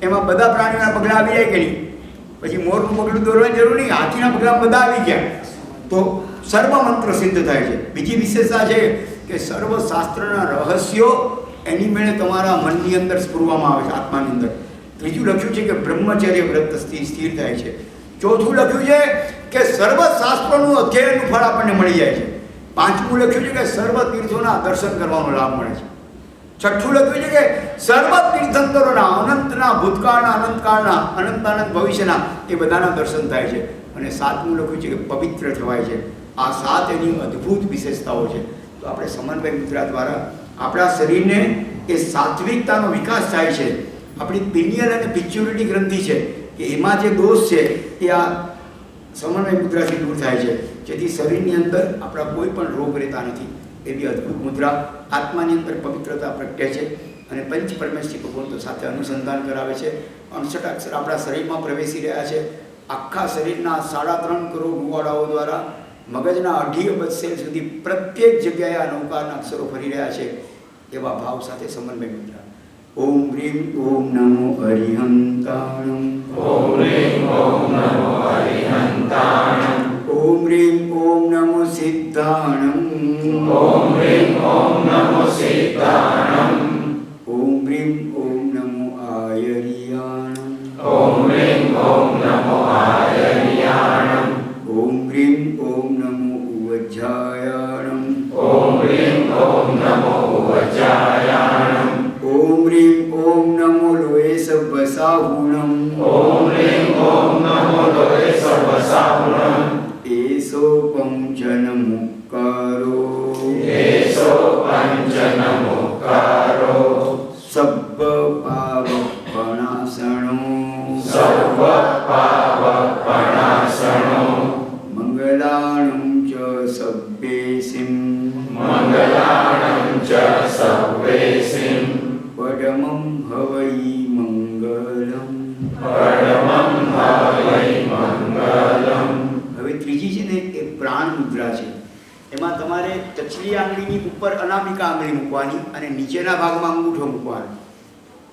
એમાં બધા પ્રાણીઓના પગલાં આવી જાય કે નહીં, પછી મોરનું પગલું દોરવાની જરૂર નહીં, હાથીના પગલાં બધા આવી ગયા તો સર્વ મંત્ર સિદ્ધ થાય છે. બીજી વિશેષતા છે કે સર્વ શાસ્ત્રના રહસ્યો એની મેળે તમારા મનની અંદર સ્ફુરવામાં આવે છે, આત્માની અંદર. ત્રીજું લખ્યું છે કે બ્રહ્મચર્ય વ્રત સ્થિર થાય છે. ચોથું લખ્યું છે કે સર્વ શાસ્ત્રોનું અધ્યયનનું ફળ આપણને મળી જાય છે. પાંચમું લખ્યું છે કે સર્વ તીર્થોના દર્શન કરવાનો લાભ મળે છે. છઠ્ઠું લખ્યું છે કે સર્વ તીર્થંકરોના અનંતના ભૂતકાળના અનંતકાળના અનંતાનંદ ભવિષ્યના એ બધાના દર્શન થાય છે. અને સાતમું લખ્યું છે કે પવિત્ર થવાય છે. આ 7 એની અદ્ભુત વિશેષતાઓ છે. તો આપણે સમન્વય મુદ્રા દ્વારા આપણા શરીરને એ સાત્વિકતાનો વિકાસ થાય છે. આપણી પિનિયલ અને પિચ્યુટરી ગ્રંથિ છે કે એમાં જે દોષ છે એ આ સમન્વય મુદ્રાથી દૂર થાય છે, જેથી શરીરની અંદર આપણા કોઈ પણ રોગ રહેતા નથી. એવી અદ્ભુત મુદ્રા આત્માની અંદર પવિત્રતા પ્રગટે છે અને પંચ પરમેશ્વરી ભગવંતો સાથે અનુસંધાન કરાવે છે. 68 અક્ષર આપણા શરીરમાં પ્રવેશી રહ્યા છે. આખા શરીરના 3.5 કરોડ રૂવાડાઓ દ્વારા મગજના 2.5 અબજ સેલ સુધી પ્રત્યેક જગ્યાએ આ નૌકાના અક્ષરો ફરી રહ્યા છે. એવા ભાવ સાથે સમન્વય મુદ્રા. ઓમ હ્રીમ ઓમ નમો અરિહંતાણમ. ઓમ હ્રીમ ઓમ નમો અરિહંતાણમ. ઓમ હ્રીમ ઓમ નમો સિદ્ધાણમ. ઓમ હ્રીમ ઓમ નમો સિદ્ધાણમ. ઓમ હ્રીમ ઓમ નમો આયર્યાણમ. ઓમ હ્રીમ ઓમ નમો આયર્યાણમ. ઓમ હ્રીમ ઓમ નમો ઉવજ્જાયાણમ. ઓમ હ્રીમ ઓમ નમો ઉવજ્જાયાણમ. ઓમ હ્રીમ ઓમ નમો લોહે સર્વસાહુણમ. ઓમ હ્રીમ ઓમ નમો લોહે સર્વસાહુણમ. એસો પંચનમુક્કારો. એસો પંચનમુક્કારો. સબ્બ પાવપણાસણો. સર્વ પાવપણાસણો. મંગલાણું ચ સબ્બેસિમ. મંગલાણં ચ સર્વેસિં. પડમં હવૈ મંગલમ. પરમં હવૈ મંગલમ. હવે ત્રીજી છે ને એ પ્રાણ મુદ્રા છે. એમાં તમારે ટચલી આંગળીની ઉપર અનામિકા આંગળી મૂકવાની અને નીચેના ભાગમાં અંગૂઠો મૂકવાનો.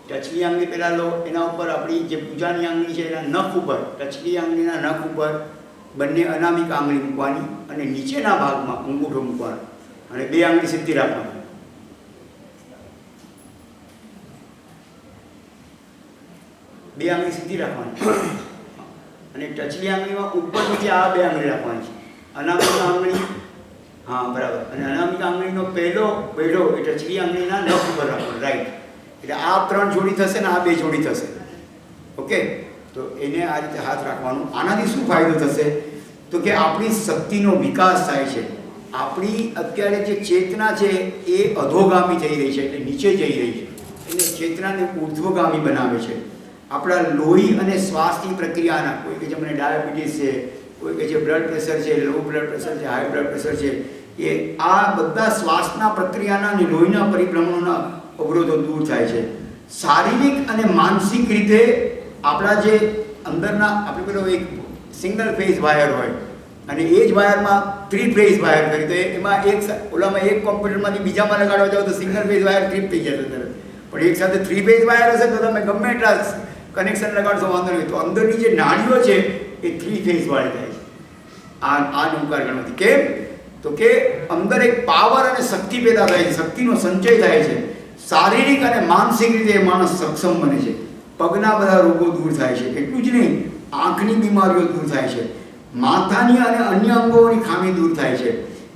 ટચલી આંગળી પહેલાં લો, એના ઉપર આપણી જે પૂજાની આંગળી છે એના નખ ઉપર, ટચલી આંગળીના નખ ઉપર બંને અનામિકા આંગળી મૂકવાની અને નીચેના ભાગમાં અંગૂઠો મૂકવાનો અને 2 આંગળી સીધી રાખવાની. બે આંગળી સીધી રાખવાની અને ટચલી આંગળીમાં ઉપર નીચે આ 2 આંગળી રાખવાની છે. અનામિકા આંગળી, હા બરાબર, અને અનામિકા આંગળીનો પહેલો બેડો એ ટચલી આંગળીના નખ ઉપર રાખવાનો, રાઈટ. એટલે આ 3 જોડી થશે ને આ 2 જોડી થશે. ઓકે, તો એને આ રીતે હાથ રાખવાનું. આનાથી શું ફાયદો થશે તો કે આપણી શક્તિનો વિકાસ થાય છે. આપણી અત્યારે જે ચેતના છે એ અધોગામી થઈ રહી છે, એટલે નીચે જઈ રહી છે. એને ચેતનાને ઉર્ધ્વગામી બનાવે છે. આપણા લોહી અને શ્વાસની પ્રક્રિયાના, કોઈ કે જે મને ડાયાબિટીસ છે, કોઈ કે જે બ્લડ પ્રેશર છે, લો બ્લડ પ્રેશર છે, હાઈ બ્લડ પ્રેશર છે, એ આ બધા શ્વાસના પ્રક્રિયાના અને લોહીના પરિભ્રમણોના અવરોધો દૂર થાય છે. શારીરિક અને માનસિક રીતે આપણા જે અંદરના, આપણે પેલો એક સિંગલ ફેઝ વાયર હોય અને એ જ વાયરમાં 3 ફેઝ વાયર કરી, તો એમાં ઓલામાં એક કોમ્પ્યુટરમાંથી બીજામાં લગાડવા જાઓ તો સિંગલ ફેઝ વાયર ટ્રીપ થઈ જશે તરત. પણ એક સાથે 3 ફેઝ વાયર હશે તો તમે ગમે એટલા કનેક્શન લગાડશો વાંધો નહીં. તો અંદરની જે નાડીઓ છે એ 3 ફેઝ વાળી થાય છે આ નૌકાર ગણવાથી. કેમ તો કે અંદર એક પાવર અને શક્તિ પેદા થાય છે, શક્તિનો સંચય થાય છે. શારીરિક અને માનસિક રીતે એ માણસ સક્ષમ બને છે. પગના બધા રોગો દૂર થાય છે. એટલું જ નહીં, આંખની બીમારીઓ દૂર થાય છે. માથાની અને અન્ય અંગોની ખામી દૂર થાય છે.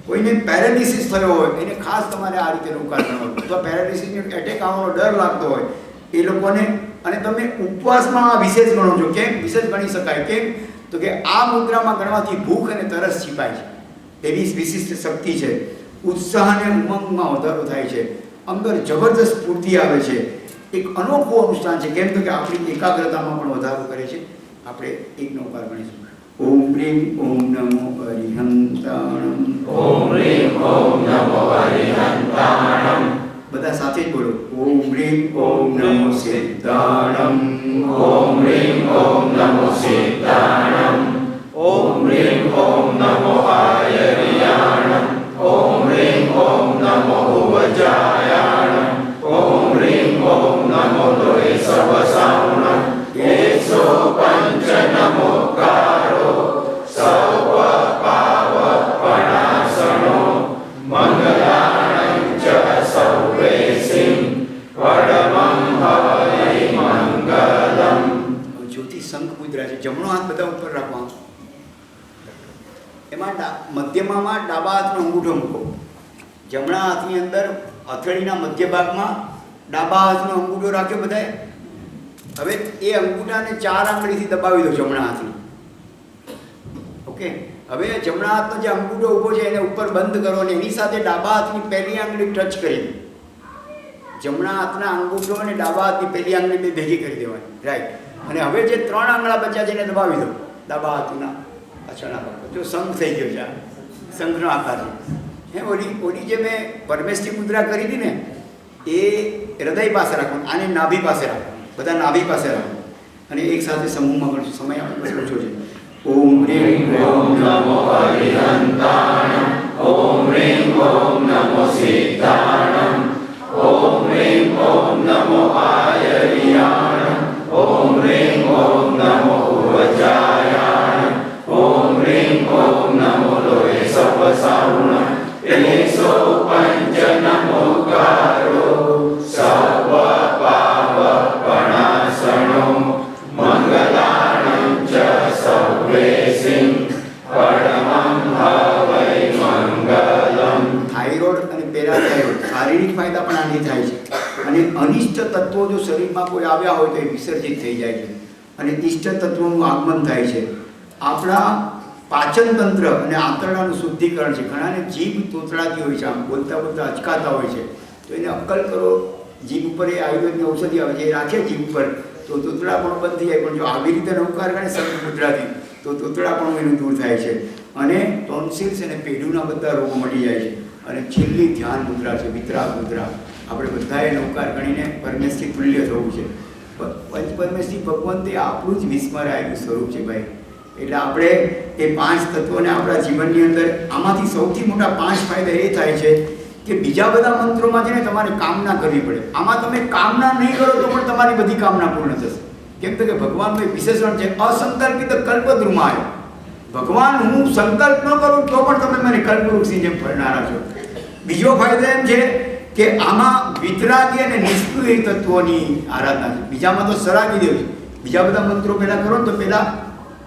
કોઈને પેરાલિસિસ થયો હોય એને ખાસ તમારે આ રીતે નૌકાર ગણવાનું. અથવા પેરાલિસિસનો એટેક આવવાનો ડર લાગતો હોય એ લોકોને, અને તમે ઉપવાસમાં આ વિશેષ ગણો છો. કેમ વિશેષ ગણી શકાય? કેમ તો કે આ મુદ્રામાં ગણવાથી ભૂખ અને તરસ છીપાય છે. એવી વિશિષ્ટ શક્તિ છે. ઉત્સાહ અને ઉમંગમાં વધારો થાય છે. અંદર જબરદસ્ત સ્ફૂર્તિ આવે છે. એક અનોખું અનુષ્ઠાન છે. કેમ તો કે આપણી એકાગ્રતામાં પણ વધારો કરે છે. આપણે એક નૌકાર ગણીશું. ઓમ હ્રીમ ઓમ નમો અરિહંતાણમ. ઓમ હ્રીમ ઓમ નમો અરિહંતાણમ. બધા સાથે જ બોલો. ઓમ હ્રીમ ઓમ નમો સિદ્ધાણમ. ઓમ હ્રીમ ઓમ નમો સિદ્ધાણમ. ઓમ હ્રીમ ઓમ નમો આયર્યાણમ. ઓમ હ્રીમ ઓમ નમો ઉવજ્જાયાણમ. ઓમ હ્રીમ ઓમ નમો લોહે સર્વસાહુણમ. એસો પંચનમુક્કારો. સર્વ પાવપણાસણો. મંગલાણં ચ સર્વેસિં. જ્યોતિ શંખ મુદ્રા છે. જમણો હાથ બધા ઉપર રાખવાનો. એમાં મધ્યમાં ડાબા હાથનો અંગૂઠો મૂકો. જમણા હાથની અંદર હથેળીના મધ્ય ભાગમાં ડાબા હાથનો અંગૂઠો રાખ્યો બધાએ. હવે એ અંગૂઠાને 4 આંગળીથી દબાવી દો જમણા હાથની. ઓકે, હવે જમણા હાથનો જે અંગૂઠો ઊભો છે એને ઉપર બંધ કરો અને એની સાથે ડાબા હાથની પહેલી આંગળી ટચ કરી દો. જમણા હાથના અંગૂઠો અને ડાબા હાથની પહેલી આંગળી બે ભેગી કરી દેવાની. રાઈટ. અને હવે જે 3 આંગળા બચ્યા છે એને દબાવી દો ડાબા હાથના પાછળના ભાગ પર. જો શંખ થઈ ગયો છે. આ શંખનો આકાર છે. ઓલી જે મેં પરમેષ્ઠી મુદ્રા કરી હતી ને એ હૃદય પાસે રાખવાનું. આને નાભી પાસે રાખવાનું. બધા નાભી પાસે રાખો અને એક સાથે સમૂહમાં ગણશો. સમય આપણે પછી ઓછો છે. ઓમ રીમ ઓમ નમો હરિહંતાણમ. ઓમ રીમ ઓમ નમો સિદ્ધાણમ. ઓમ રીમ ઓમ નમો આયર્યાણમ. ઓમ રીમ ઓમ નમો ઉવજાયાણમ. ઓમ રીમ ઓમ નમો લોય સપસાવણમ. એસો પંચ નમોકારો સર્વ પાપ પણાસણો મંગલાણં ચ સર્વેસિં પરમં હવૈ મંગલમ. થાઇરોઇડ અને પેરાથાઇરોઇડ શારીરિક ફાયદા પણ આની થાય છે. અને અનિષ્ટ તત્વો જો શરીરમાં કોઈ આવ્યા હોય તો એ વિસર્જિત થઈ જાય છે અને ઇષ્ટ તત્વોનું આગમન થાય છે. આપણા પાચન તંત્ર અને આંતરડાનું શુદ્ધિકરણ છે. ઘણાને જીભ તોતળાતી હોય છે, આમ બોલતા બોલતા અચકાતા હોય છે, તો એને અક્કલ કરો. જીભ ઉપર એ આયુર્વેદની ઔષધિ આવે છે, એ રાખે જીભ ઉપર તો તોતળા પણ બંધ થઈ જાય. પણ જો આવી રીતે નૌકાર ગણે શંખ મુદ્રાથી તો તોતળા પણ એનું દૂર થાય છે અને ટોન્સિલ્સ અને પેઢુના બધા રોગો મળી જાય છે. અને છેલ્લી ધ્યાન મુદ્રા છે વિતરાગ મુદ્રા. આપણે બધાએ નૌકાર ગણીને પરમેષ્ઠી તુલ્ય થવું છે. પંચ પરમેષ્ઠી ભગવાન તે આપણું જ વિસ્મરાયેલું સ્વરૂપ છે ભાઈ. એટલે આપણે એ 5 તત્વોને આપણા જીવનની અંદર આમાંથી સૌથી મોટા 5 ફાયદા એ થાય છે કે બીજા બધા મંત્રોમાં છે ને તમારે કામના કરવી પડે. આમાં તમે કામના નહીં કરો તો પણ તમારી બધી કામના પૂર્ણ થશે. કેમ કે ભગવાનનું એક વિશેષણ છે અસંકલ્પિત કલ્પદ્રુમાય. ભગવાન હું સંકલ્પ ન કરું તો પણ તમે મને કલ્પવૃક્ષની જેમ ફળનારા છો. બીજો ફાયદો એમ છે કે આમાં વિતરાગી અને નિષ્ક્રિય તત્વોની આરાધના છે. બીજામાં તો સરાગી દેવ છે. બીજા બધા મંત્રો પહેલાં કરો ને તો પહેલાં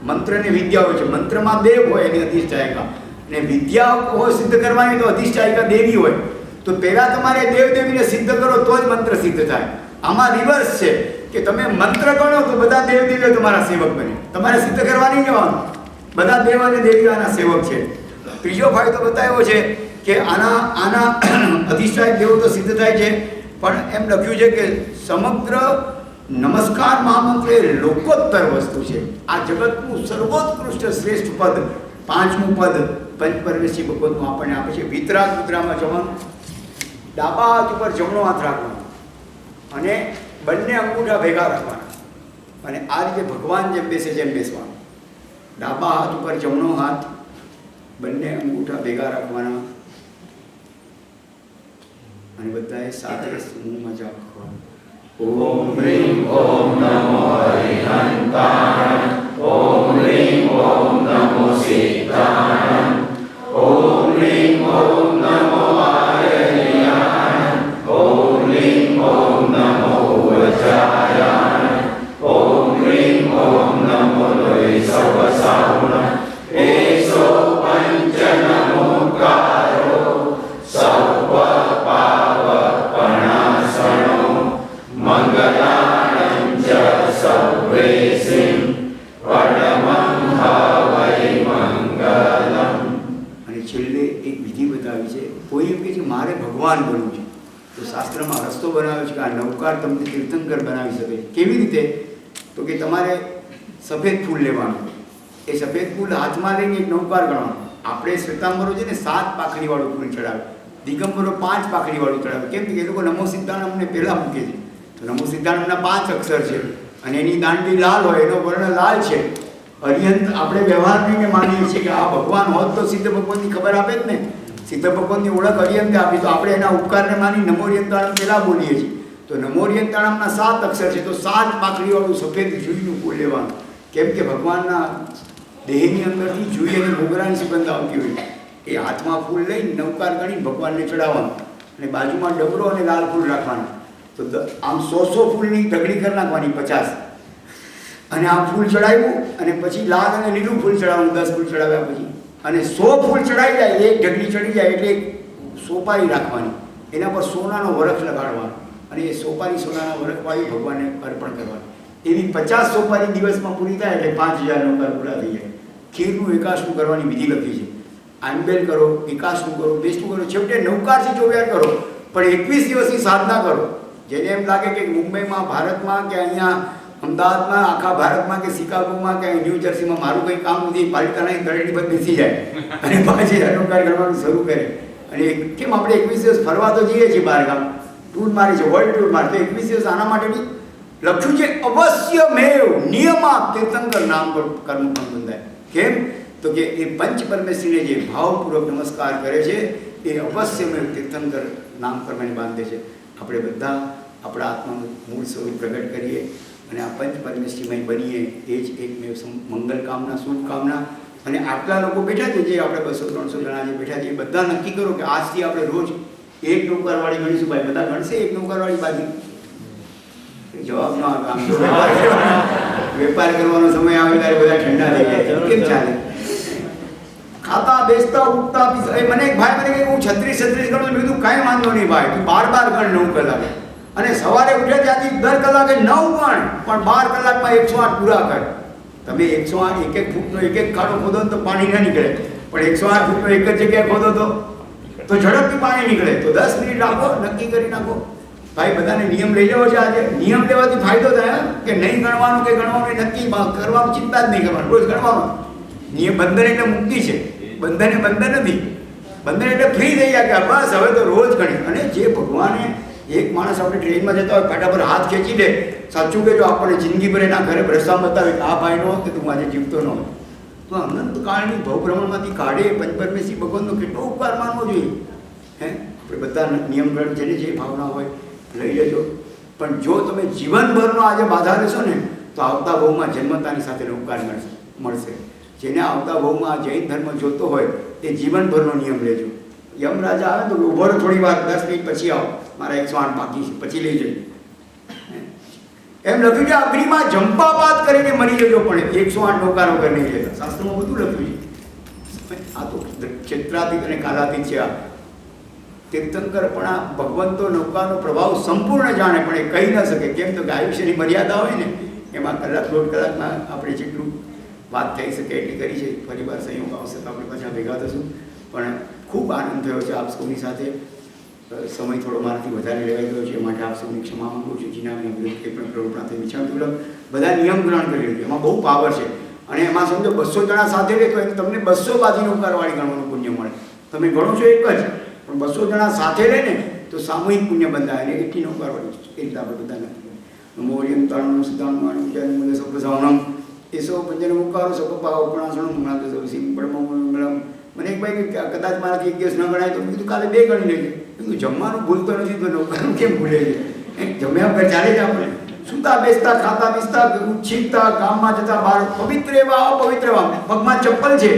મંત્રને વિદ્યા હોય છે. મંત્રમાં દેવ હોય એની અધિષ્ઠાયિકા, અને વિદ્યા સિદ્ધ કરવાની તો અધિષ્ઠાયિકા દેવી હોય. તો પહેલાં તમારે દેવ દેવીને સિદ્ધ કરો તો જ મંત્ર સિદ્ધ થાય. આમાં રિવર્સ છે કે તમે મંત્ર ગણો તો બધા દેવ દેવીઓ તમારા સેવક બને. તમારે સિદ્ધ કરવા નહીં જવાનું. બધા દેવ અને દેવીઓના સેવક છે. ત્રીજો ફાયદો બતાવ્યો છે કે આના અધિષ્ઠાયક દેવો તો સિદ્ધ થાય છે, પણ એમ લખ્યું છે કે સમગ્ર નમસ્કાર મહામંત્ર એ લોકોત્તર વસ્તુ છે. આ જગતનું સર્વોત્કૃષ્ટ શ્રેષ્ઠ પદ 5મું પદ પંચપરમેશ્વરી ભગવતનું આપણને આપે છે. વિતરાગ મુદ્રામાં જવાનું, ડાબા હાથ ઉપર જમણો હાથ રાખવાનો અને બંને અંગૂઠા ભેગા રાખવાના અને આ રીતે ભગવાન જેમ બેસે જેમ બેસવાનું. ડાબા હાથ ઉપર જમણો હાથ, બંને અંગૂઠા ભેગા રાખવાના અને બધાએ સાથે સમૂહમાં જાપ કરવાનો. ઓમ રીમ ઓમ નમો હરિહંતાણમ. ઓમ રીમ ઓમ નમો સિદ્ધાણમ. ઓમ રીમ ઓમ નમો આયર્યાણમ. ઓમ રીમ ઓમ નમો ઉવજાયાણમ. ઓમ રીમ ઓમ નમો લોય સવસાવણમ. એસો પંચ નમોકારો સર્વ પાપ પણાસણો મંગલાણં ચ સર્વેસિં પરમં હવૈ મંગલમ. અને છેલ્લે એક વિધિ બતાવી છે. કોઈ એમ કે છે મારે ભગવાન બનવું છે તો શાસ્ત્રમાં રસ્તો બનાવ્યો છે કે આ નૌકાર તમને તીર્થંકર બનાવી શકે. કેવી રીતે? તો કે તમારે સફેદ ફૂલ લેવાનું, એ સફેદ ફૂલ હાથમાં લઈને એક નૌકાર ગણવાનું. આપણે શ્વેતાંબરો છે ને 7 પાંખડીવાળું ફૂલ ચડાવે, દિગંબરો 5 પાંખડીવાળું ચડાવે. કેમ કે એ લોકો નમો સિદ્ધાણમને પહેલાં મૂકે છે. તો નમો સિદ્ધાણમના 5 અક્ષર છે અને એની દાંડી લાલ હોય, એનો વર્ણ લાલ છે. અરિહંત આપણે વ્યવહાર નહીં માનીએ છીએ કે આ ભગવાન હોત તો સિદ્ધ ભગવાનની ખબર આપે જ ને. સિદ્ધ ભગવાનની ઓળખ અરિહંતે આપી તો આપણે એના ઉપકારને માની નમોરિયંતાણમ પહેલાં બોલીએ છીએ. તો નમોરિયંતાણમના 7 અક્ષર છે તો 7 પાંખડીવાળું સફેદ જુઈનું ફૂલ લેવાનું. કેમ કે ભગવાનના દેહની અંદરથી જુઈ અને મોગરાની સુગંધ આવતી હોય. એ હાથમાં ફૂલ લઈને નૌકાર ગણી ભગવાનને ચડાવવાનું અને બાજુમાં ડબરો અને લાલ ફૂલ રાખવાના. તો આમ 100 ફૂલની ઢગલી કરી નાખવાની 50 અને આ ફૂલ ચડાવ્યું અને પછી લાલ અને લીલું ફૂલ ચડાવવાનું, 10 ફૂલ ચડાવ્યા પછી અને 100 ફૂલ ચડાઈ જાય, એક ઢગલી ચડી જાય એટલે સોપારી રાખવાની, એના પર સોનાનો વરખ લગાડવાનો અને એ સોપારી સોનાના વરખવાળી ભગવાનને અર્પણ કરવાની. એવી 50 સોપારી દિવસમાં પૂરી થાય એટલે 5000 નૌકાર પૂરા થઈ જાય. ખીરનું એકાસનું કરવાની વિધિ લખી છે. આંબેલ કરો, એકાસનું કરો, બેસનું કરો, છેવટે નૌકારથી 24 કરો, પણ 21 દિવસની સાધના કરો. જેને એમ લાગે કે મુંબઈમાં, ભારતમાં કે અહીંયા અમદાવાદમાં, આખા ભારતમાં કે શિકાગોમાં કે ન્યૂ જર્સીમાં મારું કંઈ કામ નથી, પાલિતાના દરેડી પર બેસી જાય અને 5000 નૌકાર કરવાનું શરૂ કરે. અને કેમ આપણે 21 દિવસ ફરવા તો જઈએ છીએ, બહાર ગામ ટૂર મારી છે, વર્લ્ડ ટૂર મારી, તો 21 દિવસ આના માટે બી લખ્યું છે અવશ્યમેવ નિયમા તીર્થંકર નામ કર્મ પણ બંધાય. કેમ તો કે એ પંચ પરમેશ્વરીને જે ભાવપૂર્વક નમસ્કાર કરે છે એ અવશ્યમેવ તીર્થંકર નામ કર્મને બાંધે છે. આપણે બધા આપણા આત્માનું મૂળ સ્વરૂપ પ્રગટ કરીએ અને આ પંચ પરમેશ્વરીમય બનીએ, એ જ એકમેવ મંગલ કામના, શુભકામના. અને આટલા લોકો બેઠા છે, જે આપણે 200-300 જણા જે બેઠા છે, એ બધા નક્કી કરો કે આજથી આપણે રોજ એક નૌકારવાળી ગણીશું. ભાઈ બધા ગણશે એક નૌકારવાળી બાજી? જવાબ ન આવે. આમ તો વેપાર કરવાનો સમય આવે ત્યારે બધા ઠંડા થઈ જાય, કેમ ચાલે? ખાતા બેસતા ઉઠતા મને એક ભાઈ મને કહે હું 36 ગણું. મેં કીધું કાંઈ વાંધો નહીં ભાઈ, તું 12 ગણ 9 કલાકે, અને સવારે ઉઠે ત્યાંથી દર કલાકે 9 ગણ, પણ 12 કલાકમાં 108 પૂરા કર. તમે 108 એક ફૂટનો એક ખાડો ખોદો તો પાણી ના નીકળે, પણ 108 ફૂટનો એક જ જગ્યાએ ખોદો તો ઝડપથી પાણી નીકળે. તો 10 મિનિટ રાખો, નક્કી કરી નાખો. ભાઈ બધાને નિયમ લઈ લેવો છે. આજે નિયમ લેવાથી ફાયદો થાય કે નહીં ગણવાનું કે ગણવાનું નક્કી કરવાનું, ચિંતા જ નહીં કરવાનું, રોજ ગણવાનું. નિયમ બંધન એટલે મુક્તિ છે, બંધન એ બંધન નથી. બંધન એટલે ફ્રી થઈ જાય કે બસ હવે તો રોજ ગણી. અને જે ભગવાને એક માણસ આપણે ટ્રેનમાં જતા હોય, પાટા પર હાથ ખેંચી દે, સાચું કે જો આપણને જિંદગીભર એના ઘરે ભ્રષ્ટામ બતાવે કે આ ભાઈ નો કે તું આજે જીવતો ન હોય, તો અનંત કાળની ભવભ્રમણમાંથી કાઢે પંચપરમેશ્વરી ભગવાનનો કેટલો ઉપકાર માનવો જોઈએ. હે આપણે બધા નિયમગણ જેને જે ભાવના હોય લઈ લેજો. પણ જો તમે જીવનભરનો આજે બાધા લેશો ને તો આવતા ભવમાં જન્મતાની સાથે ઉપકાર મળશે. જેને આવતા ભવમાં આ જૈન ધર્મ જોતો હોય એ જીવનભરનો નિયમ લેજો. યમરાજા આવે તો ઉભો રહો થોડી વાર, 10 મિનિટ પછી આવો, મારા 108 બાકી છે, પછી લઈ જજો. એમ લખ્યું છે અગ્નિમાં જંપાપાત કરીને મરી જજો, પણ 108 નૌકાર વગર નહીં લેતા. શાસ્ત્રોમાં બધું લખ્યું છે. આ તો ક્ષેત્રાતીત અને કાલાતીત છે. આ તીર્થંકર પણ આ ભગવંતો નૌકાનો પ્રભાવ સંપૂર્ણ જાણે, પણ એ કહી ન શકે. કેમ તો કે આયુષ્યની મર્યાદા હોય ને, એમાં કલાક 1.5 કલાકમાં આપણે જેટલું વાત થઈ શકે એટલી કરી છે. ફરી વાર સંયોગ આવશે તો આપણે પાછા ભેગા થશું. પણ ખૂબ આનંદ થયો છે આપ સૌની સાથે. સમય થોડો મારાથી વધારે લેવાઈ ગયો છે, એ માટે આપ સૌની ક્ષમા માંગુ છું. જીના વિરુદ્ધ કંઈ પણ પ્રવૃત્તિ વિચારતું બધા નિયમ ગ્રહણ કરી લીધું. એમાં બહુ પાવર છે. અને એમાં સમજો 200 જણા સાથે લે તો તમને 200 બાજી નૌકારવાળી ગણવાનું પુણ્ય મળે. તમે ગણો છો એક જ, પણ 200 જણા સાથે લે ને તો સામૂહિક પુણ્ય બંધાય. અને એટલી નૌકારવાળી એ રીતે આપણે બધા નથી. નમોર્યમ તાણું સુદાનું વિચાર મને સૌ એસો પંજન મુકારો સપપાઓ પણાસણું મંગળાતો સૌ સિંહ મંગળમ. મને એક ભાઈ કદાચ મારાથી એક દિવસ ન ગણાય તો કીધું કાલે 2 ગણી લેજે. કીધું જમવાનું ભૂલતો નથી તો નૌકારનું કેમ ભૂલે છે? જમ્યા વગર ચાલે છે આપણે. સુતા બેસતા ખાતા પીસતા છીકતા કામમાં જતા બહાર પવિત્ર એવા અપવિત્ર એવા પગમાં ચપ્પલ છે.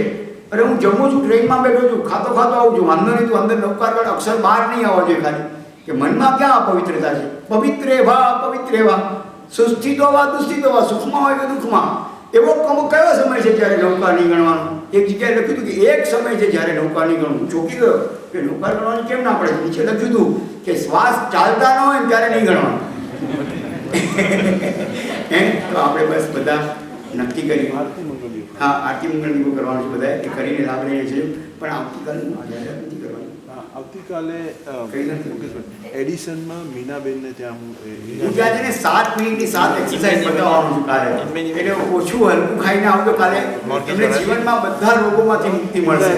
અરે હું જમું છું, ટ્રેનમાં બેઠો છું, ખાતો આવું છું, વાંધો નહીં. તું અંદર નૌકારવાળા અક્ષર બહાર નહીં આવવા જોઈએ ખાલી, કે મનમાં ક્યાં અપવિત્રતા છે? પવિત્ર એવા અપવિત્ર એવા, સુસ્થિત હોવા દુસ્થિત હોવા, સુખમાં હોય કે દુઃખમાં. એવો કયો સમય છે જ્યારે નૌકાર નહીં ગણવાનું? એક જગ્યાએ લખ્યું હતું કે એક સમય છે જ્યારે નૌકાર નહીં ગણવું. ચોકી ગયો કે નૌકાર ગણવાની કેમ ના પડે? નીચે લખ્યું હતું કે શ્વાસ ચાલતા ન હોય ત્યારે નહીં ગણવાનું. તો આપણે બસ બધા નક્કી કરી. હા, આરતી મંગળ દીવો કરવાનું છે બધાએ, એ કરીને લાભ લઈએ છીએ. પણ આવતીકાલે જાહેરાત નથી કરવાની. આવતીકાલે એડિશનમાં મીનાબેનને ત્યાં હું ત્યાં છે ને 7 મિનિટની 7 એક્સરસાઇઝ બતાવવાનું છું કાલે. એટલે ઓછું હલકું ખાઈને આવો તો કાલે તમને જીવનમાં બધા રોગોમાંથી મુક્તિ મળશે.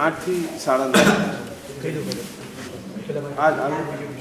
8 થી 9:30.